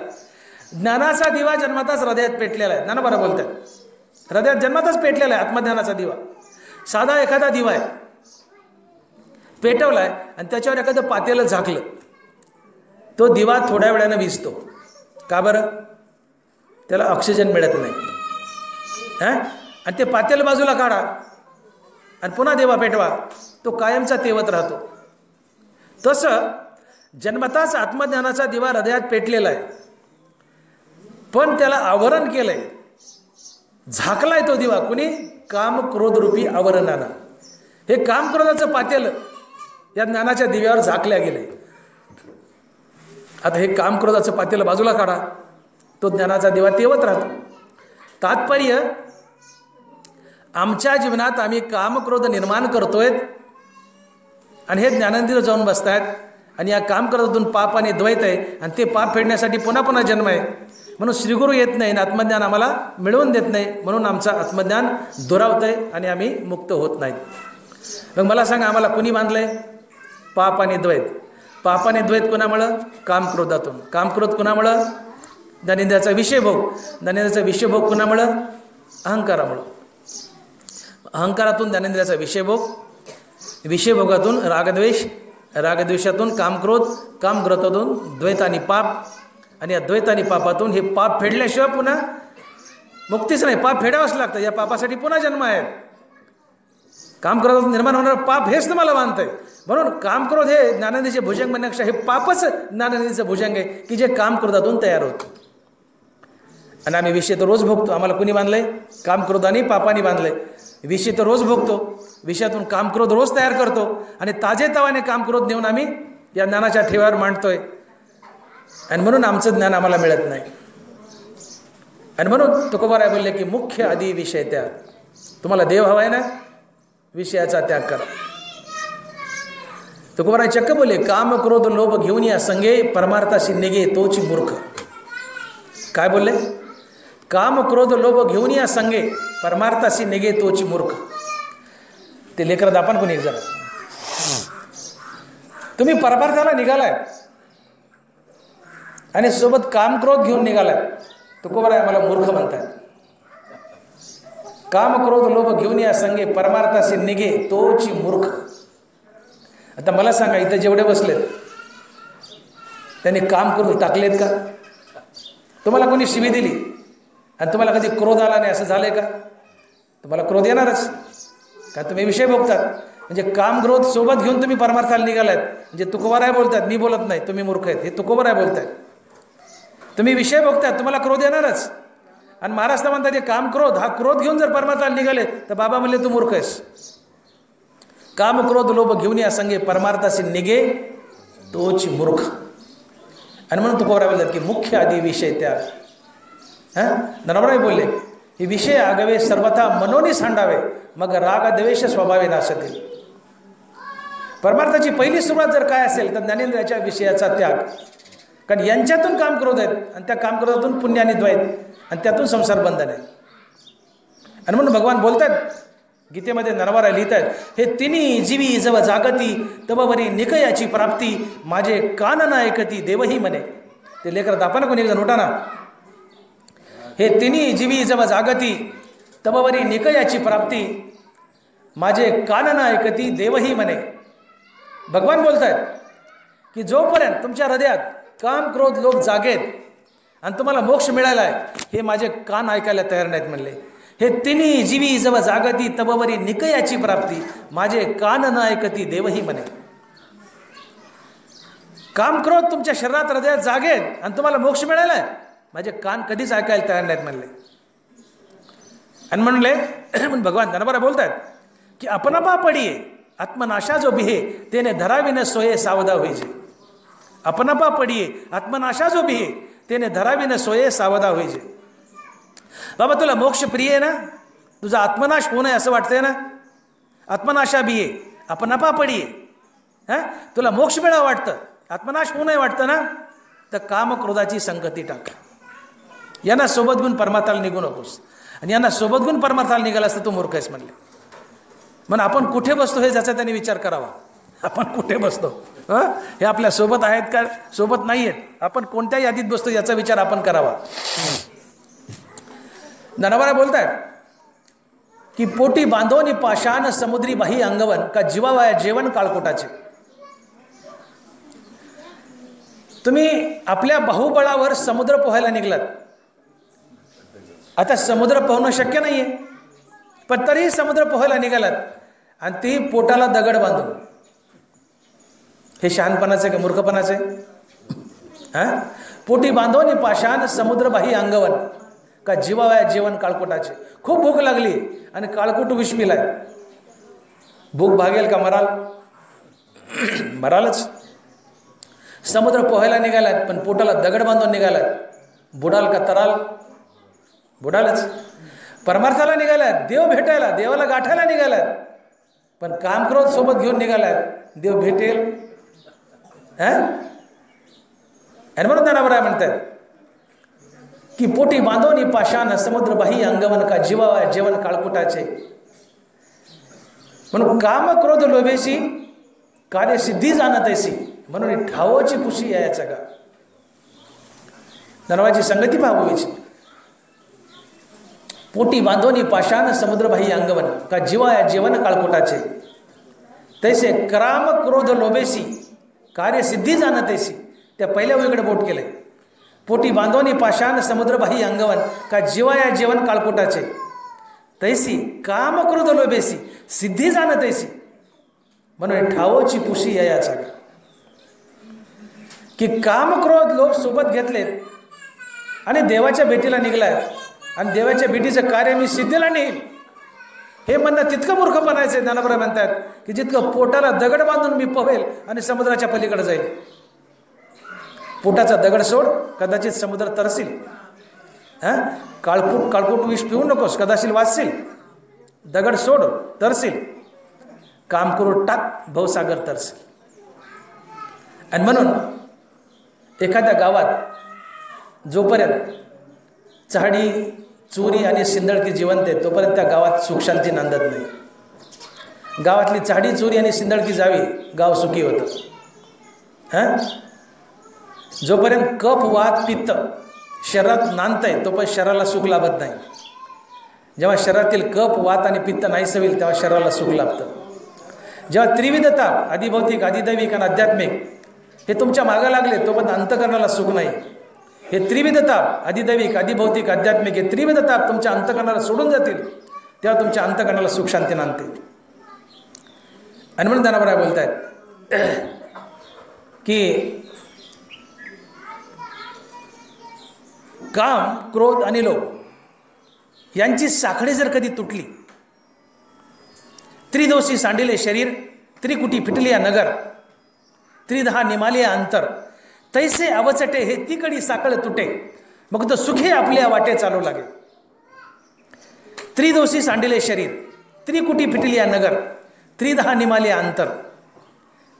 ज्ञानाचा दिवा जन्मातच हृदयात पेटलेला आहे. ज्ञानोबा बोलतात हृदयात जन्मातच पेटलेला आहे आत्मज्ञानाचा दिवा. साधा एखादा दिवा आहे, पेटवलाय आणि त्याच्यावर एखादं पातेलं झाकलं, तो दिवा थोड्या वेळानं विझतो. का बरं? त्याला ऑक्सिजन मिळत नाही. आणि ते पातेलं बाजूला काढा आणि पुन्हा दिवा पेटवा, तो कायमचा तेवत राहतो. तसं जन्मताच आत्मज्ञानाचा दिवा हृदयात पेटलेला आहे, पण त्याला आवरण केलंय, झाकलाय तो दिवा कुणी? काम क्रोध रूपी आवरणानं. हे काम क्रोधाचं पातेलं या ज्ञानाच्या दिव्यावर झाकल्या गेले. आता हे काम क्रोधाचं पातेलं बाजूला काढा, तो ज्ञानाचा दिवा तेवत राहतो. तात्पर्य आमच्या जीवनात आम्ही कामक्रोध निर्माण करतोय आणि हे ज्ञानंदिर जाऊन बसतायत आणि या कामक्रोधातून पाप आणि द्वैत आहे आणि ते पाप फेडण्यासाठी पुन्हा पुन्हा जन्म आहे. म्हणून श्रीगुरू येत नाही आणि आत्मज्ञान आम्हाला मिळवून देत नाही, म्हणून आमचं आत्मज्ञान दुरावतंय आणि आम्ही मुक्त होत नाहीत. मग मला सांगा, आम्हाला कुणी बांधलंय? पाप आणि द्वैत. पाप आणि द्वैत कुणामुळं? कामक्रोधातून. कामक्रोध कुणामुळं? ज्ञानेंद्रियाचा विषयभोग. ज्ञानेंद्रियाचा विषयभोग कुणामुळं? अहंकारामुळं. अहंकारातून ज्ञानेंद्रियाचा विषयभोग, विषयभोगातून रागद्वेष, रागद्वेषातून कामक्रोध, कामक्रोधातून द्वैत आणि पाप आणि या द्वैत आणि पापातून हे पाप फेडल्याशिवाय पुन्हा मुक्तीच नाही. पाप फेडावंच लागतं. या पापासाठी पुन्हा जन्म आहे. कामक्रोधातून निर्माण होणारं पाप हेच तुम्हाला बांधतंय. म्हणून कामक्रोध हे ज्ञाननिधीचे भुजंग म्हणण्यापेक्षा हे पापच ज्ञाननिधीचं भुजंग आहे की जे कामक्रोधातून तयार होतं. आणि आम्ही विषय तर रोज भोगतो. आम्हाला कुणी बांधलंय? कामक्रोधाने पापाने बांधलंय. विषय तर रोज भोगतो, विषयातून कामक्रोध रोज तयार करतो आणि ताजेतवाने कामक्रोध नेऊन आम्ही या ज्ञानाच्या ठेव्यावर मांडतोय आणि म्हणून आमचं ज्ञान आम्हाला मिळत नाही. आणि म्हणून तुकोबाराय बोलले की मुख्य आदी विषय त्याग. तुम्हाला देव हवा आहे ना, विषयाचा त्याग करा. तुकोबाराय चक्क बोलले काम क्रोध लोभ घेऊन या संगे परमार्थाशी निघे तोची मूर्ख. काय बोलले? काम क्रोध लोभ घेऊन या संगे परमार्थाशी निघे तोची मूर्ख. ते लेकरं दापण कोणी एक जरा. तुम्ही परमार्थाला निघालाय आणि सोबत कामक्रोध घेऊन निघालाय, तुकोबाराय मला मूर्ख म्हणतात. काम क्रोध लोभ घेऊन या संगे परमार्थाशी निघे तोची मूर्ख. आता मला सांगा, इथं जेवढे बसलेत त्यांनी काम करून टाकलेत का? तुम्हाला कोणी शिवी दिली आणि तुम्हाला कधी क्रोध आला नाही असं झालंय का? तुम्हाला क्रोध येणारच का? तुम्ही विषय भोगतात. म्हणजे काम क्रोध सोबत घेऊन तुम्ही परमार्थाला निघालात. म्हणजे तुकोबाराय बोलतात, मी बोलत नाही, तुम्ही मूर्ख आहेत. हे तुकोबाराय बोलतात. तुम्ही विषय भोगतात, तुम्हाला क्रोध येणारच. आणि महाराज म्हणतात हे काम क्रोध, हा क्रोध घेऊन जर परमार्थाला निघाले तर बाबा म्हणले तू मूर्ख आहेस. काम क्रोध लोभ घेऊन या संगे परमार्थाशी निघे तोची मूर्ख. आणि म्हणून तुकोबाराय बोलतात की मुख्य आदी विषय त्याग. ज्ञानोबाराय बोलले हे विषय आगवे सर्वथा मनोनी सांडावे, मग राग द्वेष स्वभावे नासतील. परमार्थाची पहिली सुरुवात जर काय असेल तर ज्ञानेंद्रियाच्या विषयाचा त्याग. कारण यांच्यातून काम क्रोध आहेत आणि त्या काम क्रोधातून पुण्य आणि द्वैत आणि त्यातून संसार बंधन आहे. आणि म्हणून भगवान बोलतात गीतेमध्ये नरवारा लिहित आहेत, हे तिन्ही जीवी जव जागती तबवरी निकयाची प्राप्ती, माझे कान न ऐकती देवही म्हणे. ते लेकर दापा ना कोणी एक जण उठा ना. हे तिन्ही जीवी जव जागती तबवरी निकयाची प्राप्ती, माझे कान न ऐकती देवही म्हणे. भगवान बोलत आहेत की जोपर्यंत तुमच्या हृदयात काम क्रोध लोभ जागेत आणि तुम्हाला मोक्ष मिळाला आहे, हे माझे कान ऐकायला तयार नाहीत म्हणले. हे तिन्ही जीवी जव जागती तबवरी निकयाची प्राप्ती, माझे कान न ऐकती देवही म्हणे. काम क्रोध तुमच्या शरीरात हृदयात जागेत आणि तुम्हाला मोक्ष मिळाला आहे, माझे कान कधीच ऐकायला तयार नाहीत म्हणले. आणि म्हणले भगवान त्यांना बोलतायत की अपनपा पडिये आत्मनाशा जो बिहे, तेने धराविन सोये सावधा होईजे. अपनपा पडिये आत्मनाशा जो बिहे, तेने धराविन सोये सावधा होईजे. बाबा तुला मोक्ष प्रिय आहे ना, तुझा आत्मनाश होऊ नये असं वाटतंय ना, आत्मनाशा बिये अपनपा पडिये, हां तुला मोक्ष मिळावं वाटतं, आत्मनाश होऊ नये वाटतं ना, तर कामक्रोधाची संगती टाक. यांना सोबत घेऊन परमार्थाला निघू नकोस. आणि यांना सोबत घेऊन परमार्थाला निघाला असतं तू मूर्ख आहेस म्हणले. म्हणून आपण कुठे बसतो हे ज्याचा त्यांनी विचार करावा. आपण कुठे बसतो, हे आपल्या सोबत आहेत का सोबत नाही आहेत, आपण कोणत्या यादीत बसतो याचा विचार आपण करावा. नरवारा बोलतायत की पोटी बांधोनी पाषाण समुद्री बाही अंगवन, का जीवावाया जेवण काळकोटाचे. तुम्ही आपल्या बाहुबळावर समुद्र पोहायला निघलात. आता समुद्र पोहणं शक्य नाहीये, पण तरीही समुद्र पोहायला निघालात आणि ती पोटाला दगड बांधून. हे शहाणपणाचे का मूर्खपणाचे? हां पोटी बांधोनी पाषाण समुद्रबाही अंगवन, का जीवावया जेवण काळकोटाचे. खूप भूक लागली आणि काळकोट विष पिलाय. भूक भागेल का मराल? मरालच. समुद्र पोहायला निघालात पण पोटाला दगड बांधून निघालात, बुडाल का तराल? बुडालच. परमार्थाला निघालात, देव भेटायला देवाला गाठायला निघालात, पण कामक्रोध सोबत घेऊन निघालात, देव भेटेल? आणि म्हणून त्यांना म्हणतात की पोटी बांधोनी पाषाण समुद्र बाही अंगवन, का जीवा जेवण काळकुटाचे. म्हणून काम क्रोध लोभेशी कार्यसिद्धी जाणत ऐसी, म्हणून ठावोची खुशी यायचा का. नरवाची संगती भागवायची. पोटी बांधोनी पाषाण समुद्रबाही अंगवन, का जीवा जेवण काळकोटाचे. तैसे क्राम क्रोध लोभेशी कार्यसिद्धी जाणत ऐसी. त्या पहिल्या ओळीकडे बोट केलंय. पोटी बांधोनी पाषाण समुद्रबाही अंगवन, का जीवाया जेवण काळकोटाचे. तैसी काम क्रोध लोभेसी सिद्धी जाणत ऐसी, म्हणून ठावोची पुशी याचा का. की काम क्रोध लोभ सोबत घेतलेत आणि देवाच्या भेटीला निघलाय आणि देवाच्या भेटीचं कार्य मी सिद्धीला नेईल, हे म्हणणं तितकं मूर्खपणाचं. ज्ञानोबा म्हणतात की जितकं पोटाला दगड बांधून मी पोहेल आणि समुद्राच्या पलीकडे जाईल. पोटाचा दगड सोड, कदाचित समुद्र तरसील. काळकूट विष पिऊ नकोस, कदाचित वाचशील. दगड सोड, तरसील. काम करून टाक, भवसागर तरसील. आणि म्हणून एखाद्या गावात जोपर्यंत चहाडी चोरी आणि सिंदळकी जिवंत आहे तोपर्यंत त्या गावात सुख शांती नांदत नाही. गावातली चहाडी चोरी आणि सिंदळकी जावी, गाव सुखी होतं. जोपर्यंत कफ वात पित्त शरीरात नांदतंय तोपर्यंत शरीराला सुख लाभत नाही. जेव्हा शरीरातील कफ वात आणि पित्त नाहीस होईल तेव्हा शरीराला सुख लाभतं. जेव्हा त्रिविधता आदिभौतिक आदिदैविक आणि आध्यात्मिक हे तुमच्या मागं लागले तोपर्यंत अंतकरणाला सुख नाही. हे त्रिविधता आदिदैविक आदिभौतिक आध्यात्मिक हे त्रिविधता तुमच्या अंतकरणाला सोडून जातील तेव्हा तुमच्या अंतकरणाला सुख शांती नांदते. आणि म्हणून त्यांना बोलतायत की काम क्रोध आणि लोभ यांची साखळी जर कधी तुटली, त्रिदोषी सांडिले शरीर, त्रिकुटी फिटलिया नगर, त्रिदहा निमालिया अंतर, तैसे अवचटे हे तिकडी साखळ तुटे, मग तो सुखे आपल्या वाटे चालू लागे. त्रिदोषी सांडिले शरीर, त्रिकुटी फिटलिया नगर, त्रिदहा निमाले अंतर.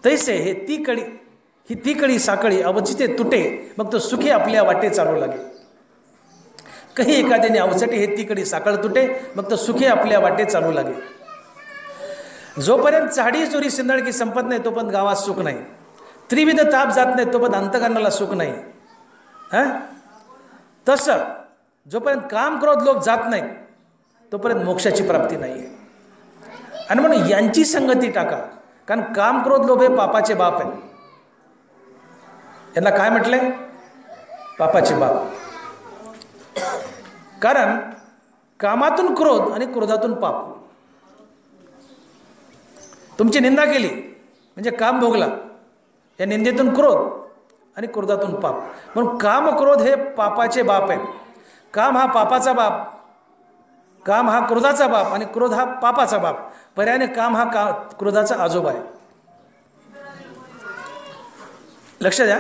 तैसे हे ती कडी साकळी अवचिते तुटे, मग तो सुखी आपल्या वाटे चालू लागे. काही एखाद्याने अवचटे हे ती कडी साकळ तुटे, मग तो सुखी आपल्या वाटे चालू लागे. जोपर्यंत चाडी चोरी सिंदळकी संपत नाही तोपर्यंत गावात सुख नाही. त्रिविध ताप जात नाही तोपर्यंत अंतकरणाला सुख नाही. तसं जोपर्यंत काम क्रोध लोभ जात नाही तोपर्यंत मोक्षाची प्राप्ती नाही. आणि म्हणून यांची संगती टाका, कारण काम क्रोध लोभ हे पापाचे बाप आहे. यांना काय म्हटलंय? पापाचे बाप. कारण कामातून क्रोध आणि क्रोधातून पाप. तुमची निंदा केली म्हणजे काम भोगला, या निंदेतून क्रोध आणि क्रोधातून पाप. म्हणून काम क्रोध हे पापाचे बाप आहेत. काम हा पापाचा बाप, काम हा क्रोधाचा बाप आणि क्रोध हा पापाचा बाप. पर्यायाने काम हा क्रोधाचा आजोबा आहे. लक्ष द्या,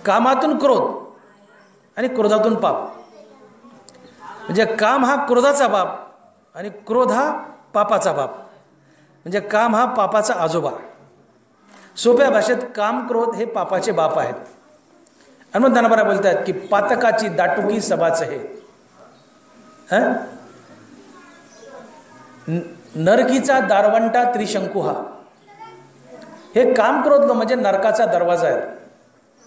कामातून क्रोध आणि क्रोधातून पाप. म्हणजे काम हा क्रोधाचा बाप आणि क्रोध हा पापाचा बाप. म्हणजे काम हा पापाचा आजोबा. सोप्या भाषेत काम क्रोध हे पापाचे बाप आहेत. हनुमंतानाबरा बोलतात की पातकाची दाटुकी सभाच हे, नरकीचा दारवंटा त्रिशंकू हा. हे काम क्रोध म्हणजे नरकाचा दरवाजा आहे.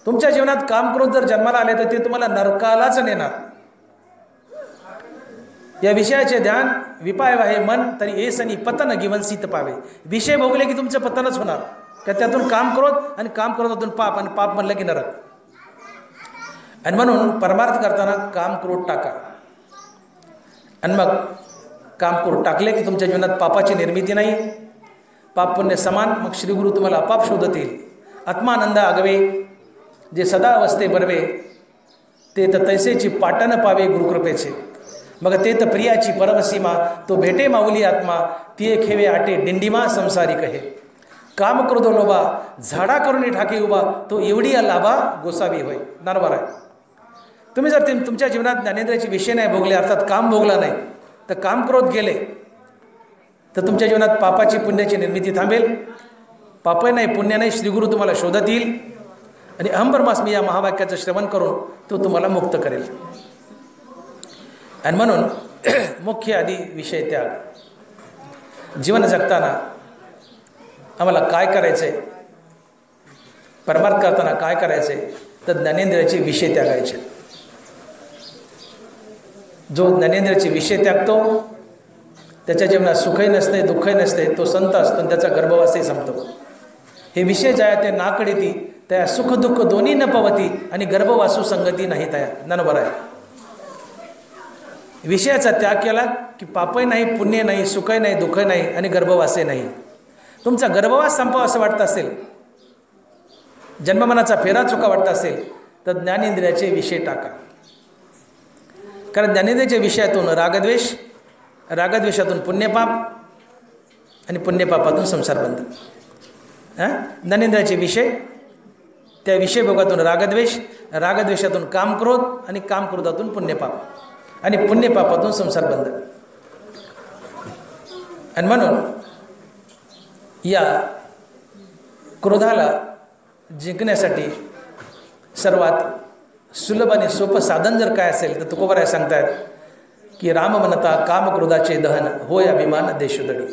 तुमच्या जीवनात काम क्रोध जर जन्माला आले तर ते तुम्हाला नरकालाच नेणार. या विषयाचे ध्यान विपाय वाहे मन तरी एसनी पतन गिवंसित पावे. विषय भोगले की तुमचं पतनच होणार. त्यातून काम क्रोध आणि काम क्रोधातून पाप, आणि पाप म्हणलं की नरक. आणि म्हणून परमार्थ करताना काम क्रोध टाका. आणि मग काम क्रोध टाकले की तुमच्या जीवनात पापाची निर्मिती नाही, पाप पुण्य समान. मग श्रीगुरु तुम्हाला आपाप शोधतील. आत्मानंद आगवे जे सदा अवस्थे बरवे, ते तर तैसेची पाटण पावे गुरुकृपेचे. मग ते तर प्रियाची परमसीमा, तो भेटे माऊली आत्मा, ती खेवे आटे दिंडीमा संसारी कहे. काम क्रोध लोभा झाडा करून ठाके उभा, तो एवढी लाभा गोसावी होय. बरोबर आहे. तुम्ही जर तुमच्या जीवनात ज्ञानेंद्रियाचे विषय नाही भोगले, अर्थात काम भोगला नाही, तर काम क्रोध गेले तर तुमच्या जीवनात पापाची पुण्याची निर्मिती थांबेल. पाप नाही पुण्य नाही, श्रीगुरु तुम्हाला शोधत येईल आणि अहम ब्रह्मास्मी या महावाक्याचं श्रवण करून तो तुम्हाला मुक्त करेल. आणि म्हणून मुख्य आधी विषय त्याग. जीवन जगताना आम्हाला काय करायचं आहे, परमार्थ करताना काय करायचं आहे, तर ज्ञानेंद्रियाचे विषय त्यागायचे. जो ज्ञानेंद्रियाचे विषय त्यागतो त्याच्या जीवनात सुखही नसते दुःखही नसते, तो संत असतो आणि त्याचा गर्भवासही संपतो. हे विषय ज्या ते नाकडीती त्या सुख दुःख दोन्ही न पवती आणि गर्भवासू संगती नाही तया. नंबर आहे. विषयाचा त्याग केला की पापही नाही पुण्य नाही सुखही नाही दुःखही नाही आणि गर्भवासही नाही. तुमचा गर्भवास संपावा असं वाटतं असेल, जन्ममनाचा फेरा चुका वाटत असेल, तर ज्ञानेंद्रियाचे विषय टाका. कारण ज्ञानेंद्रियाच्या विषयातून रागद्वेष, रागद्वेषातून पुण्यपाप आणि पुण्यपापातून संसार बंधन. ज्ञानेंद्रियाचे विषय, त्या विषय भोगातून रागद्वेष, रागद्वेषातून कामक्रोध आणि कामक्रोधातून पुण्यपाप आणि पुण्यपापातून संसार बंधन. आणि म्हणून या क्रोधाला जिंकण्यासाठी सर्वात सुलभ आणि सोपं साधन जर काय असेल तर तुकोबाराय सांगतायत की राम म्हणता काम क्रोधाचे दहन होय अभिमान देशोदडी.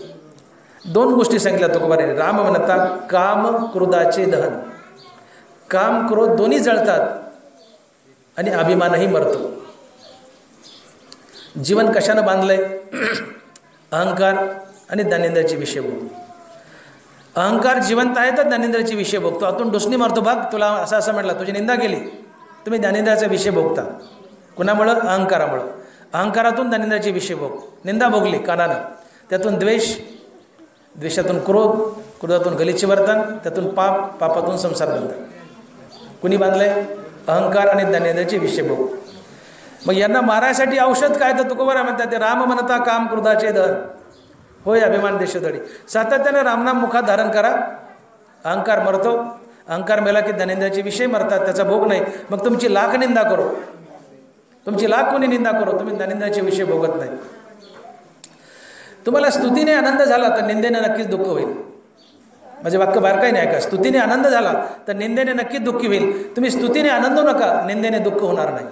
दोन गोष्टी सांगितल्या तुकोबाराय. राम म्हणता काम क्रोधाचे दहन, काम क्रोध दोन्ही जळतात आणि अभिमानही मरतो. जीवन कशानं बांधलंय? अहंकार आणि ज्ञानेंद्रियाचे विषय भोग. अहंकार जिवंत आहे तर ज्ञानेंद्रियाचे विषय भोगतो. आतून डोसणी मारतो, भाग तुला असं म्हटलं, तुझी निंदा केली, तुम्ही ज्ञानेंद्रियाचा विषय भोगता. कुणामुळं? अहंकारामुळं. अहंकारातून ज्ञानेंद्रियाचे विषय भोग. निंदा भोगली कानानं, त्यातून द्वेष, द्वेषातून क्रोध, क्रोधातून गलिच्छ वर्तन, त्यातून पाप, पापातून संसार बंधन. कुणी बांधलंय? अहंकार आणि ज्ञानेंद्रियाचे विषय भोग. मग यांना मारायसाठी औषध काय? तर तुकोबाराय म्हणतात ते राम म्हणता काम क्रोधाचे दहन होय अभिमान देशोदडी. सातत्याने रामनाम मुखात धारण करा, अहंकार मरतो. अहंकार मेला की ज्ञानेंद्रियाचे विषय मरतात, त्याचा भोग नाही. मग तुमची लाख निंदा करो, तुमची लाख कोणी निंदा करो, तुम्ही निंदाचे विषय भोगत नाही. तुम्हाला स्तुतीने आनंद झाला तर निंदेने नक्कीच दुःख होईल. म्हणजे वाक्य बारकाईने ऐका. स्तुतीने आनंद झाला तर निंदेने नक्कीच दुःखी होईल. तुम्ही स्तुतीने आनंदू नका, निंदेने दुःख होणार नाही.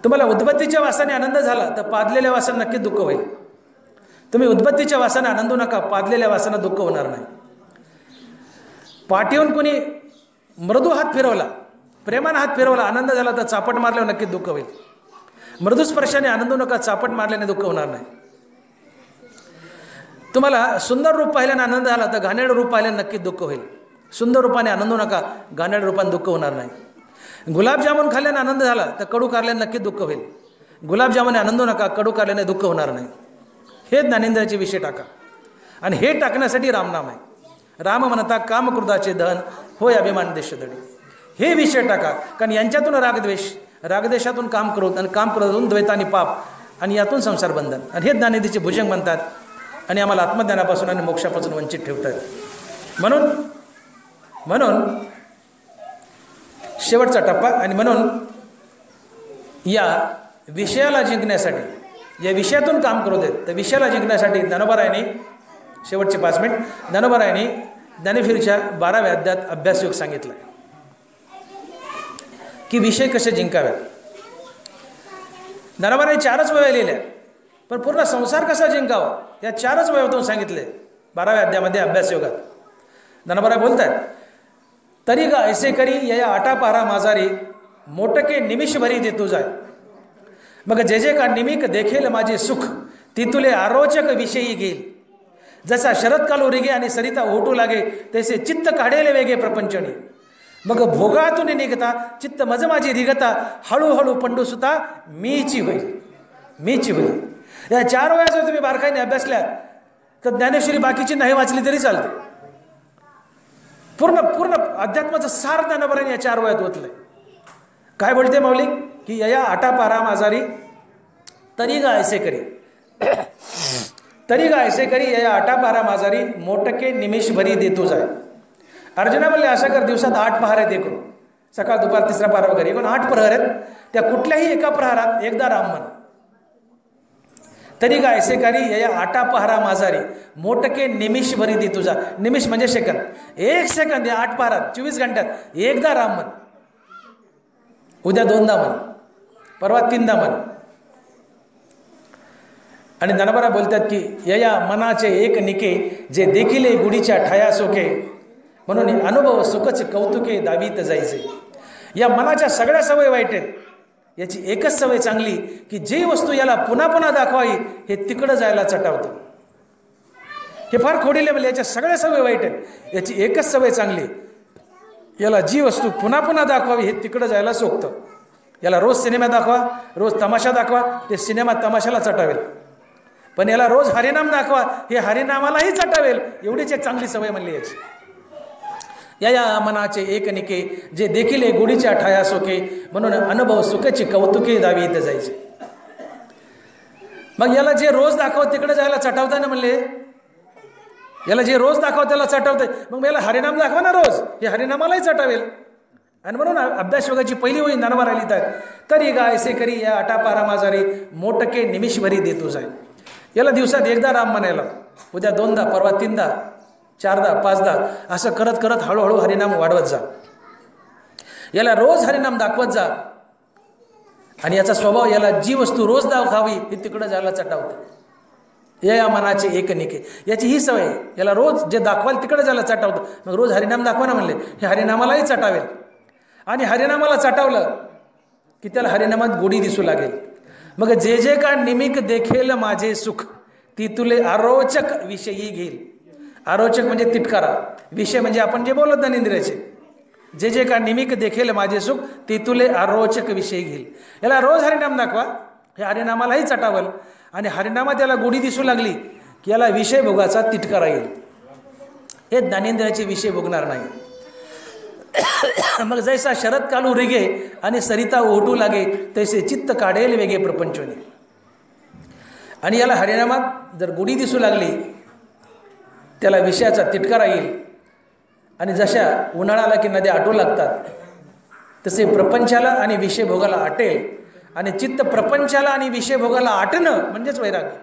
तुम्हाला उद्बत्तीच्या वासाने आनंद झाला तर पादलेल्या वासाने नक्कीच दुःख होईल. तुम्ही उद्बत्तीच्या वासाने आनंदू नका, पादलेल्या वासाने दुःख होणार नाही. पाठीहून कोणी मृदू हात फिरवला, प्रेमाने हात फिरवला, आनंद झाला तर चापट मारल्यावर नक्कीच दुःख होईल. मृदू स्पर्शाने आनंदू नका, चापट मारल्याने दुःख होणार नाही. तुम्हाला सुंदर रूप पाहिल्याने आनंद झाला तर घाणेरडं रूप पाहिल्याने नक्कीच दुःख होईल. सुंदर रूपाने आनंदू नका, घाणेरड्या रूपाने दुःख होणार नाही. गुलाबजामुन खाल्ल्याने आनंद झाला तर कडू कारल्याने नक्कीच दुःख होईल. गुलाबजामुने आनंदू नका, कडू कारल्याने दुःख होणार नाही. हे ज्ञानेंद्रियाचे विषय टाका. आणि हे टाकण्यासाठी रामनाम आहे. राम म्हणता कामक्रोधाचे दहन होय अभिमान देशदडी. हे विषय टाका, कारण यांच्यातून रागद्वेष, रागद्वेषातून काम क्रोध, आणि काम क्रोधातून द्वैत आणि पाप, आणि यातून संसार बंधन. आणि हे ज्ञानेंद्रियाचे भुजंग म्हणतात. आणि आम्हाला आत्मज्ञानापासून आणि मोक्षापासून वंचित ठेवतात. म्हणून शेवटचा टप्पा. आणि म्हणून या विषयाला जिंकण्यासाठी, या विषयातून काम करू देत, तर विषयाला जिंकण्यासाठी ज्ञानोबारायांनी शेवटचे 5 मिनिट ज्ञानोबारायांनी ज्ञानेश्वरीच्या 12व्या अध्यायात अभ्यासयोग सांगितला आहे की विषय कसे जिंकाव्यात. ज्ञानोबारायांनी 4च वया लिहिल्या, पण पूर्ण संसार कसा जिंकावा या 4च वयातून सांगितले 12व्या अध्यायामध्ये अभ्यासयोगात. ज्ञानोबाराय बोलतात, तरी गा ऐसे करी या आटा पारा माझारी मोटके निमिष भरी देतो जाय. मग जे जे का निमिक देखेल माझे सुख तितुले आरोचक विषयी घेईल. जसा शरदकाल रिगे आणि सरिता ओटू लागे तैसे चित्त काढेल वेगे प्रपंचणी. मग भोगातून निघता चित्त मज माझी रिगता हळूहळू पंडू सुता मीची होईल, मीची होईल. या 4 वया जर तुम्ही बारकाईने अभ्यासल्या तर ज्ञानेश्वरी बाकीची नाही वाचली तरी चालते. पूर्ण अध्यात्माचं सार ज्ञानोबारायांनी या 4 वयात ओतलंय. काय बोलते माऊली की या आटा पारा माझारी तरी गा ऐसे करी, तरी गा ऐसे करी या आटा पारा माझारी मोटके निमिष भरी देतो जाय. अर्जुना म्हणले असं कर, दिवसात 8 प्रहार आहेत एकूण, सकाळ दुपार 3रा प्रहार वगैरे एकूण 8 प्रहार आहेत. त्या कुठल्याही एका प्रहारात एकदा राम म्हण. तरी गा ऐसे करी या आटा पहारा माझारी मोटके निमिष भरी दे तुझा. निमिष म्हणजे सेकंद, 1 सेकंद. या 8 प्रहारात 24 घंट्यात एकदा राम म्हण. उद्या 2दा म्हण, परवा 3दा म्हण. आणि ज्ञानोबा बोलतात की या मनाचे एक निके जे देखिले गुढीच्या ठाया सोके म्हणून अनुभव सुखच कौतुके दावीत जायचे. या मनाच्या सगळ्या सवय वाईट आहेत, याची एकच सवय चांगली की जी वस्तू याला पुन्हा पुन्हा दाखवावी हे तिकडं जायला चटावतं. हे फार खोडीले म्हणजे याच्या सगळ्या सवय वाईट आहेत, याची एकच सवय चांगली, याला जी वस्तू पुन्हा पुन्हा दाखवावी हे तिकडं जायला सोकतं. याला रोज सिनेमा दाखवा, रोज तमाशा दाखवा, ते सिनेमा तमाशाला चटावेल. पण याला रोज हरिनाम दाखवा, हे हरिनामालाही चटावेल. एवढीच एक चांगली सवय म्हणली याची. या मनाचे एक निके जे देखील गुढीच्या ठाया सोके म्हणून अनुभव सुखाची कौतुके दावी येत जायचे. मग याला जे रोज दाखव तिकडे जायला चटावता ना म्हणले, याला जे रोज दाखव त्याला चटावतंय, मग याला हरिनाम दाखवा ना रोज, हे हरिनामालाही चटावेल. आणि म्हणून अभ्यासयोगाची पहिली वही ज्ञानोबा लिहितात, तरी गा ऐसे करी या आटापारा माझारी मोटके निमिषभरी देतो जाय. याला दिवसात एकदा राम म्हणायला, उद्या 2दा, परवा 3दा, 4दा, 5दा असं करत करत हळूहळू हरिनाम वाढवत जा. याला रोज हरिनाम दाखवत जा. आणि याचा स्वभाव, याला जी वस्तू रोज दाखवावी ती तिकडं जायला चटावते. या मनाचे एक निके, याची ही सवय. याला रोज जे दाखवाल तिकडे जायला चटावतं. मग रोज हरिनाम दाखवा ना म्हणले, हे हरिनामालाही चटावेल. आणि हरिनामाला चटावलं की त्याला हरिनामात गोडी दिसू लागेल. मग जे जे का निमिक देखेल माझे सुख ती तुले आरोचक विषयी घेईल. आरोचक म्हणजे तिटकारा, विषय म्हणजे आपण जे बोलत ना इंद्रियाचे. जे जे का निमिक देखेल माझे सुख ती तुले आरोचक विषयी घेईल. याला रोज हरिनाम दाखवा, हे हरिनामालाही चटावल. आणि हरिनामात याला गोडी दिसू लागली की याला विषय भोगाचा तिटकारा येईल. हे ज्ञानेंद्रियाचे विषय भोगणार नाही. मग जैसा शरद कालू रिगे आणि सरिता ओटू लागे तैसे चित्त काढेल वेगे प्रपंचोने. आणि याला हरिनामात जर गोडी दिसू लागली त्याला विषयाचा तिटकारा येईल. आणि जशा उन्हाळ्याला की नद्या आटू लागतात तसे प्रपंचाला आणि विषय भोगाला आटेल. आणि चित्त प्रपंचाला आणि विषय भोगाला आटणं म्हणजेच वैराग्य.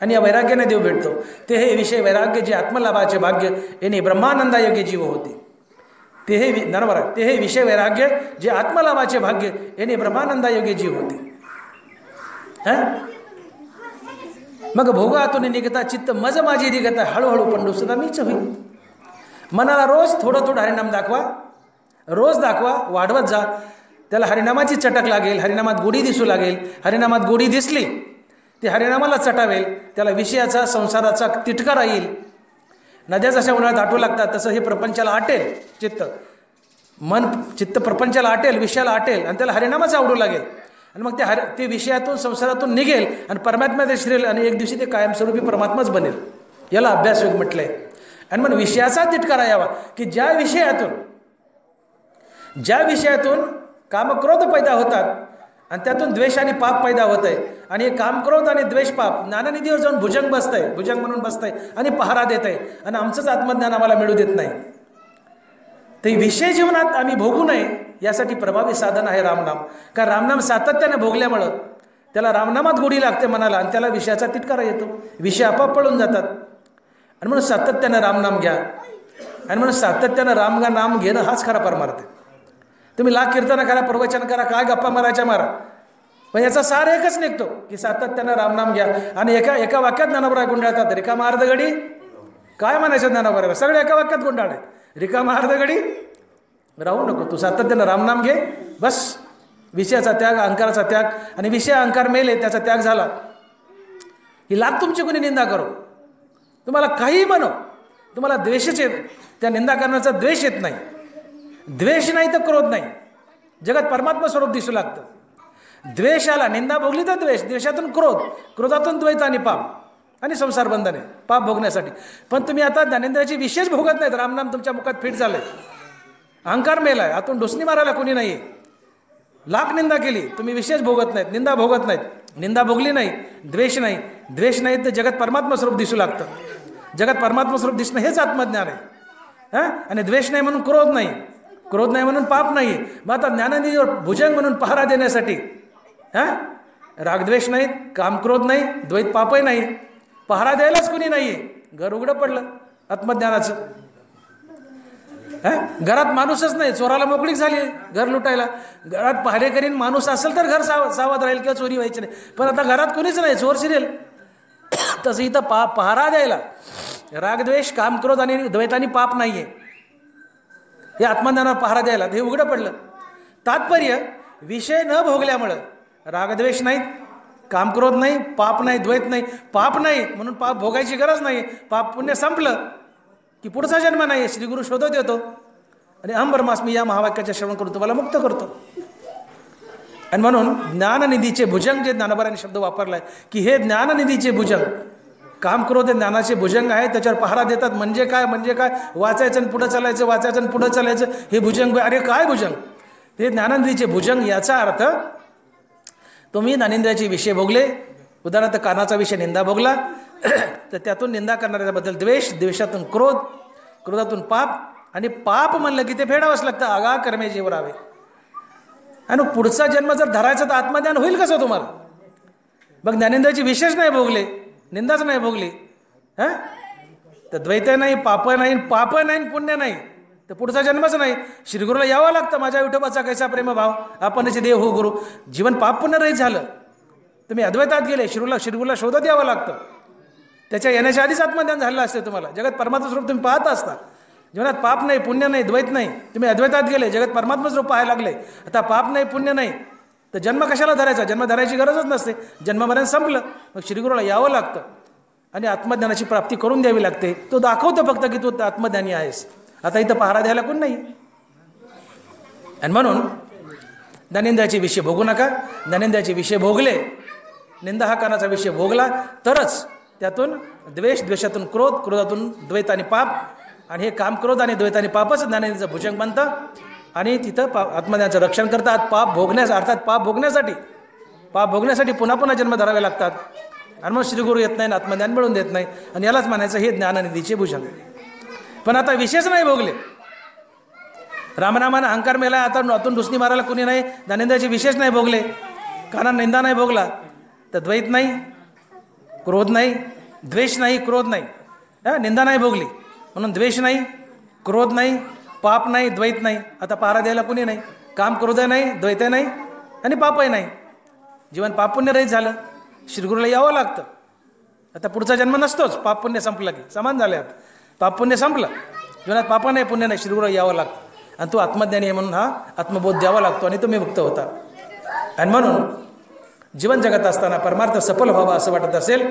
आणि या वैराग्याने देव भेटतो. ते हे विषय वैराग्य जे आत्मलाभाचे भाग्य येणे ब्रह्मानंदायोगी जीव होते. ते हे बरोबर आहे. ते हे विषय वैराग्य जे आत्मलाभाचे भाग्य येणे ब्रह्मानंदायोगी जीव होते. मग भोगातून निघता चित्त मज माझी निघता हळूहळू पंडू सुद्धा मीच होईल. मनाला रोज थोडं थोडं हरिनाम दाखवा, रोज दाखवा, वाढवत जा. त्याला हरिनामाची चटक लागेल, हरिनामात गोडी दिसू लागेल. हरिनामात गोडी दिसली ते हरिनामाला चटावेल. त्याला विषयाचा संसाराचा तिटकारा येईल. नद्या जशा उन्हाळ्यात आटू लागतात तसं हे प्रपंचाला आटेल. चित्त प्रपंचाला आटेल, विषयाला आटेल आणि त्याला हरिनामाच आवडू लागेल. आणि मग ते विषयातून संसारातून निघेल आणि परमात्म्यात शिरेल आणि एक दिवशी ते कायमस्वरूपी परमात्माच बनेल. याला अभ्यासयोग म्हटलंय. आणि मग विषयाचा तिटकारा यावा की ज्या विषयातून कामक्रोध पैदा होतात आणि त्यातून द्वेष आणि पाप पैदा होत आहे. आणि हे कामक्रोध आणि द्वेष पाप ज्ञाननिधीवर जाऊन भुजंग बसतंय, भुजंग म्हणून बसतंय आणि पहारा देत आहे. आणि आमचंच आत्मज्ञान आम्हाला मिळू देत नाही. ते विषय जीवनात आम्ही भोगू नये यासाठी प्रभावी साधन आहे रामनाम. कारण रामनाम सातत्याने भोगल्यामुळं त्याला रामनामात गोडी लागते मनाला आणि त्याला विषयाचा तिटकारा येतो. विषय आपोआप पळून जातात. आणि म्हणून सातत्यानं रामनाम घ्या. आणि म्हणून सातत्यानं नाम घेणं हाच खरा परमार्थ आहे. तुम्ही लाख कीर्तन करा, प्रवचन करा, काय गप्पा मारायच्या मारा, पण याचा सार एकच निघतो की सातत्यानं रामनाम घ्या. आणि एका वाक्यात ज्ञानोबा गुंडाळतात. रिकामा अर्धगडी काय म्हणायचं ज्ञानोबा, सगळे एका वाक्यात गुंडाळे. रिकामा अर्धगडी राहू नको, तू सातत्यानं रामनाम घे बस. विषयाचा त्याग, अहंकाराचा त्याग. आणि विषय अहंकार मेले, त्याचा त्याग झाला. ही लाख तुमची कोणी निंदा करो, तुम्हाला काही म्हणो, तुम्हाला द्वेषच येत, त्या निंदा करण्याचा द्वेष येत नाही. द्वेष नाही तर क्रोध नाही. जगात परमात्मा स्वरूप दिसू लागतं. द्वेषाला निंदा भोगली तर द्वेष, द्वेषातून क्रोध, क्रोधातून द्वैत आणि पाप आणि संसार बंधने पाप भोगण्यासाठी. पण तुम्ही आता ज्ञानेंद्रियाची विशेष भोगत नाहीत. रामनाम तुमच्या मुखात फिट झालंय. अहंकार मेलाय, आतून डोसणी मारायला कोणी नाही. लाख निंदा केली, तुम्ही विशेष भोगत नाहीत, निंदा भोगत नाहीत. निंदा भोगली नाही, द्वेष नाही, द्वेष नाही तर जगात परमात्मा स्वरूप दिसू लागतं. जगात परमात्मा स्वरूप दिसणं हेच आत्मज्ञान आहे. आणि द्वेष नाही म्हणून क्रोध नाही, क्रोध नाही म्हणून पाप नाही. मग आता ज्ञानानिधीवर भुजंग म्हणून पहारा देण्यासाठी रागद्वेष नाहीत, कामक्रोध नाही, द्वैत पापही नाही, पहारा द्यायलाच कोणी नाहीये. घर उघडं पडलं आत्मज्ञानाचं. घरात माणूसच नाही, चोराला मोकळीक झाली घर लुटायला. घरात पहारेकरीन माणूस असेल तर घर सावध राहील किंवा चोरी व्हायची नाही. पण आता घरात कोणीच नाही, चोर शिरेल. तसं इथं पहारा द्यायला रागद्वेष, कामक्रोध आणि द्वैतानी पाप नाहीये. हे आत्मज्ञानावर पहारा द्यायला हे उघडं पडलं. तात्पर्य विषय न भोगल्यामुळं रागद्वेष नाहीत, कामक्रोध नाही, पाप नाही, द्वैत नाही, पाप नाही म्हणून पाप भोगायची गरज नाही. पाप पुण्य संपलं की पुढचा जन्म नाही. श्रीगुरु शोधत येतो आणि अहं ब्रह्मास्मी या महावाक्याचे श्रवण करून तुम्हाला मुक्त करतो. आणि म्हणून ज्ञाननिधीचे भुजंग जे ज्ञानोबारांनी शब्द वापरलाय की हे ज्ञाननिधीचे भुजंग, कामक्रोध ज्ञानाचे भुजंग आहे, त्याच्यावर पहारा देतात. म्हणजे काय वाचायचं आणि पुढं चालायचं, वाचायचं आणि पुढं चालायचं, हे भुजंग. अरे काय भुजंग? हे ज्ञाननिधीचे भुजंग. याचा अर्थ तुम्ही ज्ञानेंद्रियाचे विषय भोगले, उदाहरणार्थ कानाचा विषय निंदा भोगला तर त्यातून निंदा करणाऱ्याबद्दल द्वेष, द्वेषातून क्रोध, क्रोधातून पाप. आणि पाप म्हणलं की ते फेडावंच लागतं. आगा कर्मे जीवरावे. आणि पुढचा जन्म जर धरायचा तर आत्मज्ञान होईल कसं तुम्हाला? मग ज्ञानेंद्रियाचे विशेष नाही भोगले, निंदाच नाही भोगली, तर द्वैत नाही, पाप नाही, पुण्य नाही, तर पुढचा जन्मच नाही. श्रीगुरूला यावं लागतं. माझ्या विठोबाचा कैसा प्रेमभाव, आपणच देव हो गुरु. जीवन पाप पुण्य रहित झालं, तुम्ही अद्वैतात गेले, श्रीगुरूला शोधत यावं लागतं. त्याच्या येण्याच्या आधीच आत्मज्ञान झालेलं असते तुम्हाला. जगात परमात्मा स्वरूप तुम्ही पाहत असता. जीवनात पाप नाही, पुण्य नाही, द्वैत नाही, तुम्ही अद्वैतात गेले, जगात परमात्मा स्वरूप पाहायला लागले. आता पाप नाही, पुण्य नाही, तर जन्म कशाला धरायचा? जन्म धरायची गरजच नसते. जन्ममरण संपलं. मग श्रीगुरूला यावं लागतं आणि आत्मज्ञानाची प्राप्ती करून द्यावी लागते. तो दाखवतो फक्त की तू आत्मज्ञानी आहेस. आता इथं पहारा द्यायला कोण नाही. आणि म्हणून ज्ञानेंद्रियाचे विषय भोगू नका. ज्ञानेंद्रियाचे विषय भोगले, निंदा हा कानाचा विषय भोगला तरच त्यातून द्वेष, द्वेषातून क्रोध, क्रोधातून द्वैत आणि पाप. आणि हे काम, क्रोध आणि द्वैत आणि पापच ज्ञानेंद्रियाचं भुजंग बनतं. आणि तिथं आत्मज्ञानाचं रक्षण करतात. पाप भोगण्यासाठी पुन्हा पुन्हा जन्म धरावे लागतात. आणि मग श्रीगुरू येत नाही, आत्मज्ञान मिळून देत नाही. आणि यालाच म्हणायचं हे ज्ञाननिधीचे भुजंग. पण आता विशेष नाही भोगले, रामनामानं अहंकार मेला, आता आतून डुसणी मारायला कोणी नाही, ज्ञानेंद्रियाचे विशेष नाही भोगले, कानानं निंदा नाही भोगला तर द्वैत नाही, क्रोध नाही, द्वेष नाही, क्रोध नाही. निंदा नाही भोगली म्हणून द्वेष नाही, क्रोध नाही, पाप नाही, द्वैत नाही. आता पहारा द्यायला कुणी नाही. काम क्रोध नाही, द्वैत नाही आणि पापही नाही. जीवन पाप पुण्य रहित झालं. श्रीगुरूला यावं लागतं. आता पुढचा जन्म नसतोच. पाप पुण्य संपलं की समान झाले. आता पाप पुण्य संपलं. जीवनात पाप नाही, पुण्य नाही. श्रीगुरूला यावं लागतं आणि तो आत्मज्ञानी आहे म्हणून हा आत्मबोध द्यावा लागतो आणि तुम्ही मुक्त होता. आणि म्हणून जीवन जगत असताना परमार्थ सफल व्हावा असं वाटत असेल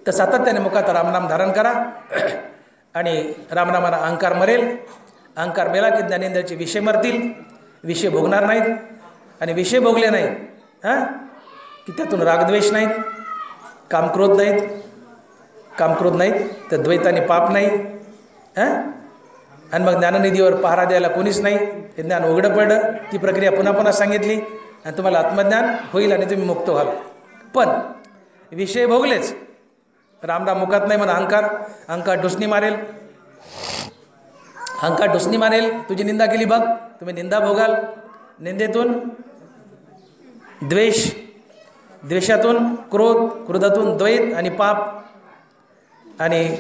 तर सातत्याने मुखात रामनाम धारण करा. आणि रामनामाला अहंकार मरेल. अहंकार मेला की ज्ञानेंद्रियाचे विषय मरतील. विषय भोगणार नाहीत. आणि विषय भोगले नाहीत की त्यातून रागद्वेष नाहीत, कामक्रोध नाहीत. कामक्रोध नाहीत तर द्वैत आणि पाप नाही. आणि मग ज्ञाननिधीवर पहारा द्यायला कोणीच नाही. हे ज्ञान उघडं पडलं. ती प्रक्रिया पुन्हा पुन्हा सांगितली आणि तुम्हाला आत्मज्ञान होईल आणि तुम्ही मुक्त व्हाल. पण विषय भोगलेच. रामराम मुखात नाही म्हणून अहंकार ढुसणी मारेल. अहंकार ढुसणी मारेल. तुझी निंदा केली बघ, तुम्ही निंदा भोगाल. निंदेतून द्वेष, द्वेषातून क्रोध, क्रोधातून द्वैत आणि पाप आणि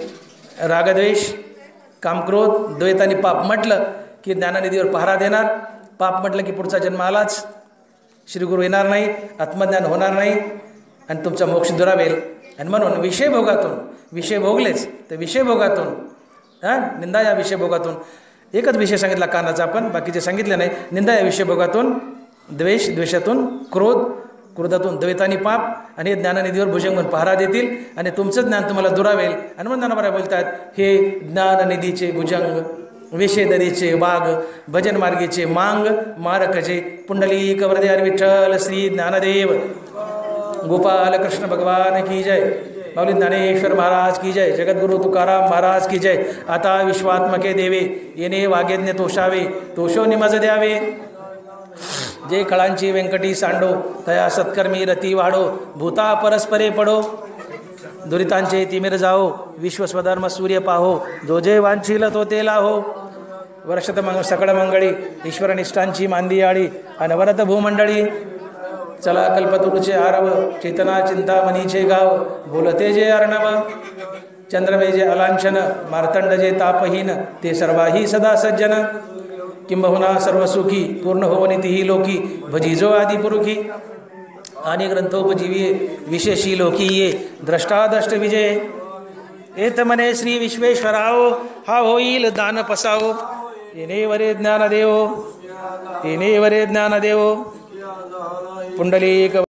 रागद्वेष, कामक्रोध, द्वैत आणि पाप म्हटलं की ज्ञाननिधीवर पहारा देणार. पाप म्हटलं की पुढचा जन्म आलाच. श्रीगुरू येणार नाही, आत्मज्ञान होणार नाही आणि तुमचा मोक्ष दुरावेल. आणि म्हणून विषय भोगातून, विषय भोगलेच तर विषय भोगातून निंदा या विषय भोगातून, एकच विषय सांगितला कानाचा, आपण बाकीचे सांगितले नाही. निंदा या विषय भोगातून, द्वेष, द्वेषातून क्रोध, क्रोधातून द्वैत आणि पाप आणि ज्ञाननिधीवर भुजंग म्हणून पहारा देतील आणि तुमचं ज्ञान तुम्हाला दुरावेल. आणि म्हणून ज्ञानोबा बोलतात, हे ज्ञाननिधीचे भुजंग, विषय दरीचे वाघ, भजन मार्गीचे मांग, मारकचे पुंडलिक वरदे विठ्ठल श्री ज्ञानदेव गोपाल कृष्ण भगवान की जय. माऊली ज्ञानेश्वर महाराज की जय. जगद्गुरु तुकाराम महाराज की जय. आता विश्वात्मके देवे येणे वागेज्ञ तोषावे, तोषो निमज द्यावे. जे कळांची व्यंकटी सांडो, तया सत्कर्मी रती वाढो. भूता परस्परे पडो, दुरितांचे तिमिर जाओ. विश्वस्वधर्म सूर्य पाहो, जो जे वांछील तो ते लाहो. वर्षत सकळ मंगळी, ईश्वरनिष्ठांची मांदी आळी. अनवरत भूमंडळी, चला कल्पतरुचे आरव. चेतना चिंतामणीचे गाव, बोलते जे अर्णव. चंद्रमे जे अलांछन, मार्तंड जे तापहीन. ते सर्वाही सदा सज्जन. किंबहुना सर्वसुखी, पूर्ण होवनितीही लोकी. भजिजो आदि पुरुखी, आणि ग्रंथोपजीवी विशेषी लोकी ये. द्रष्टादष्ट विजय एत मने श्री विश्वेश्वराओ. हा होईल दान पसाओ. येणे वरे ज्ञानदेव, येणे वरे ज्ञानदेव. पुंडलिक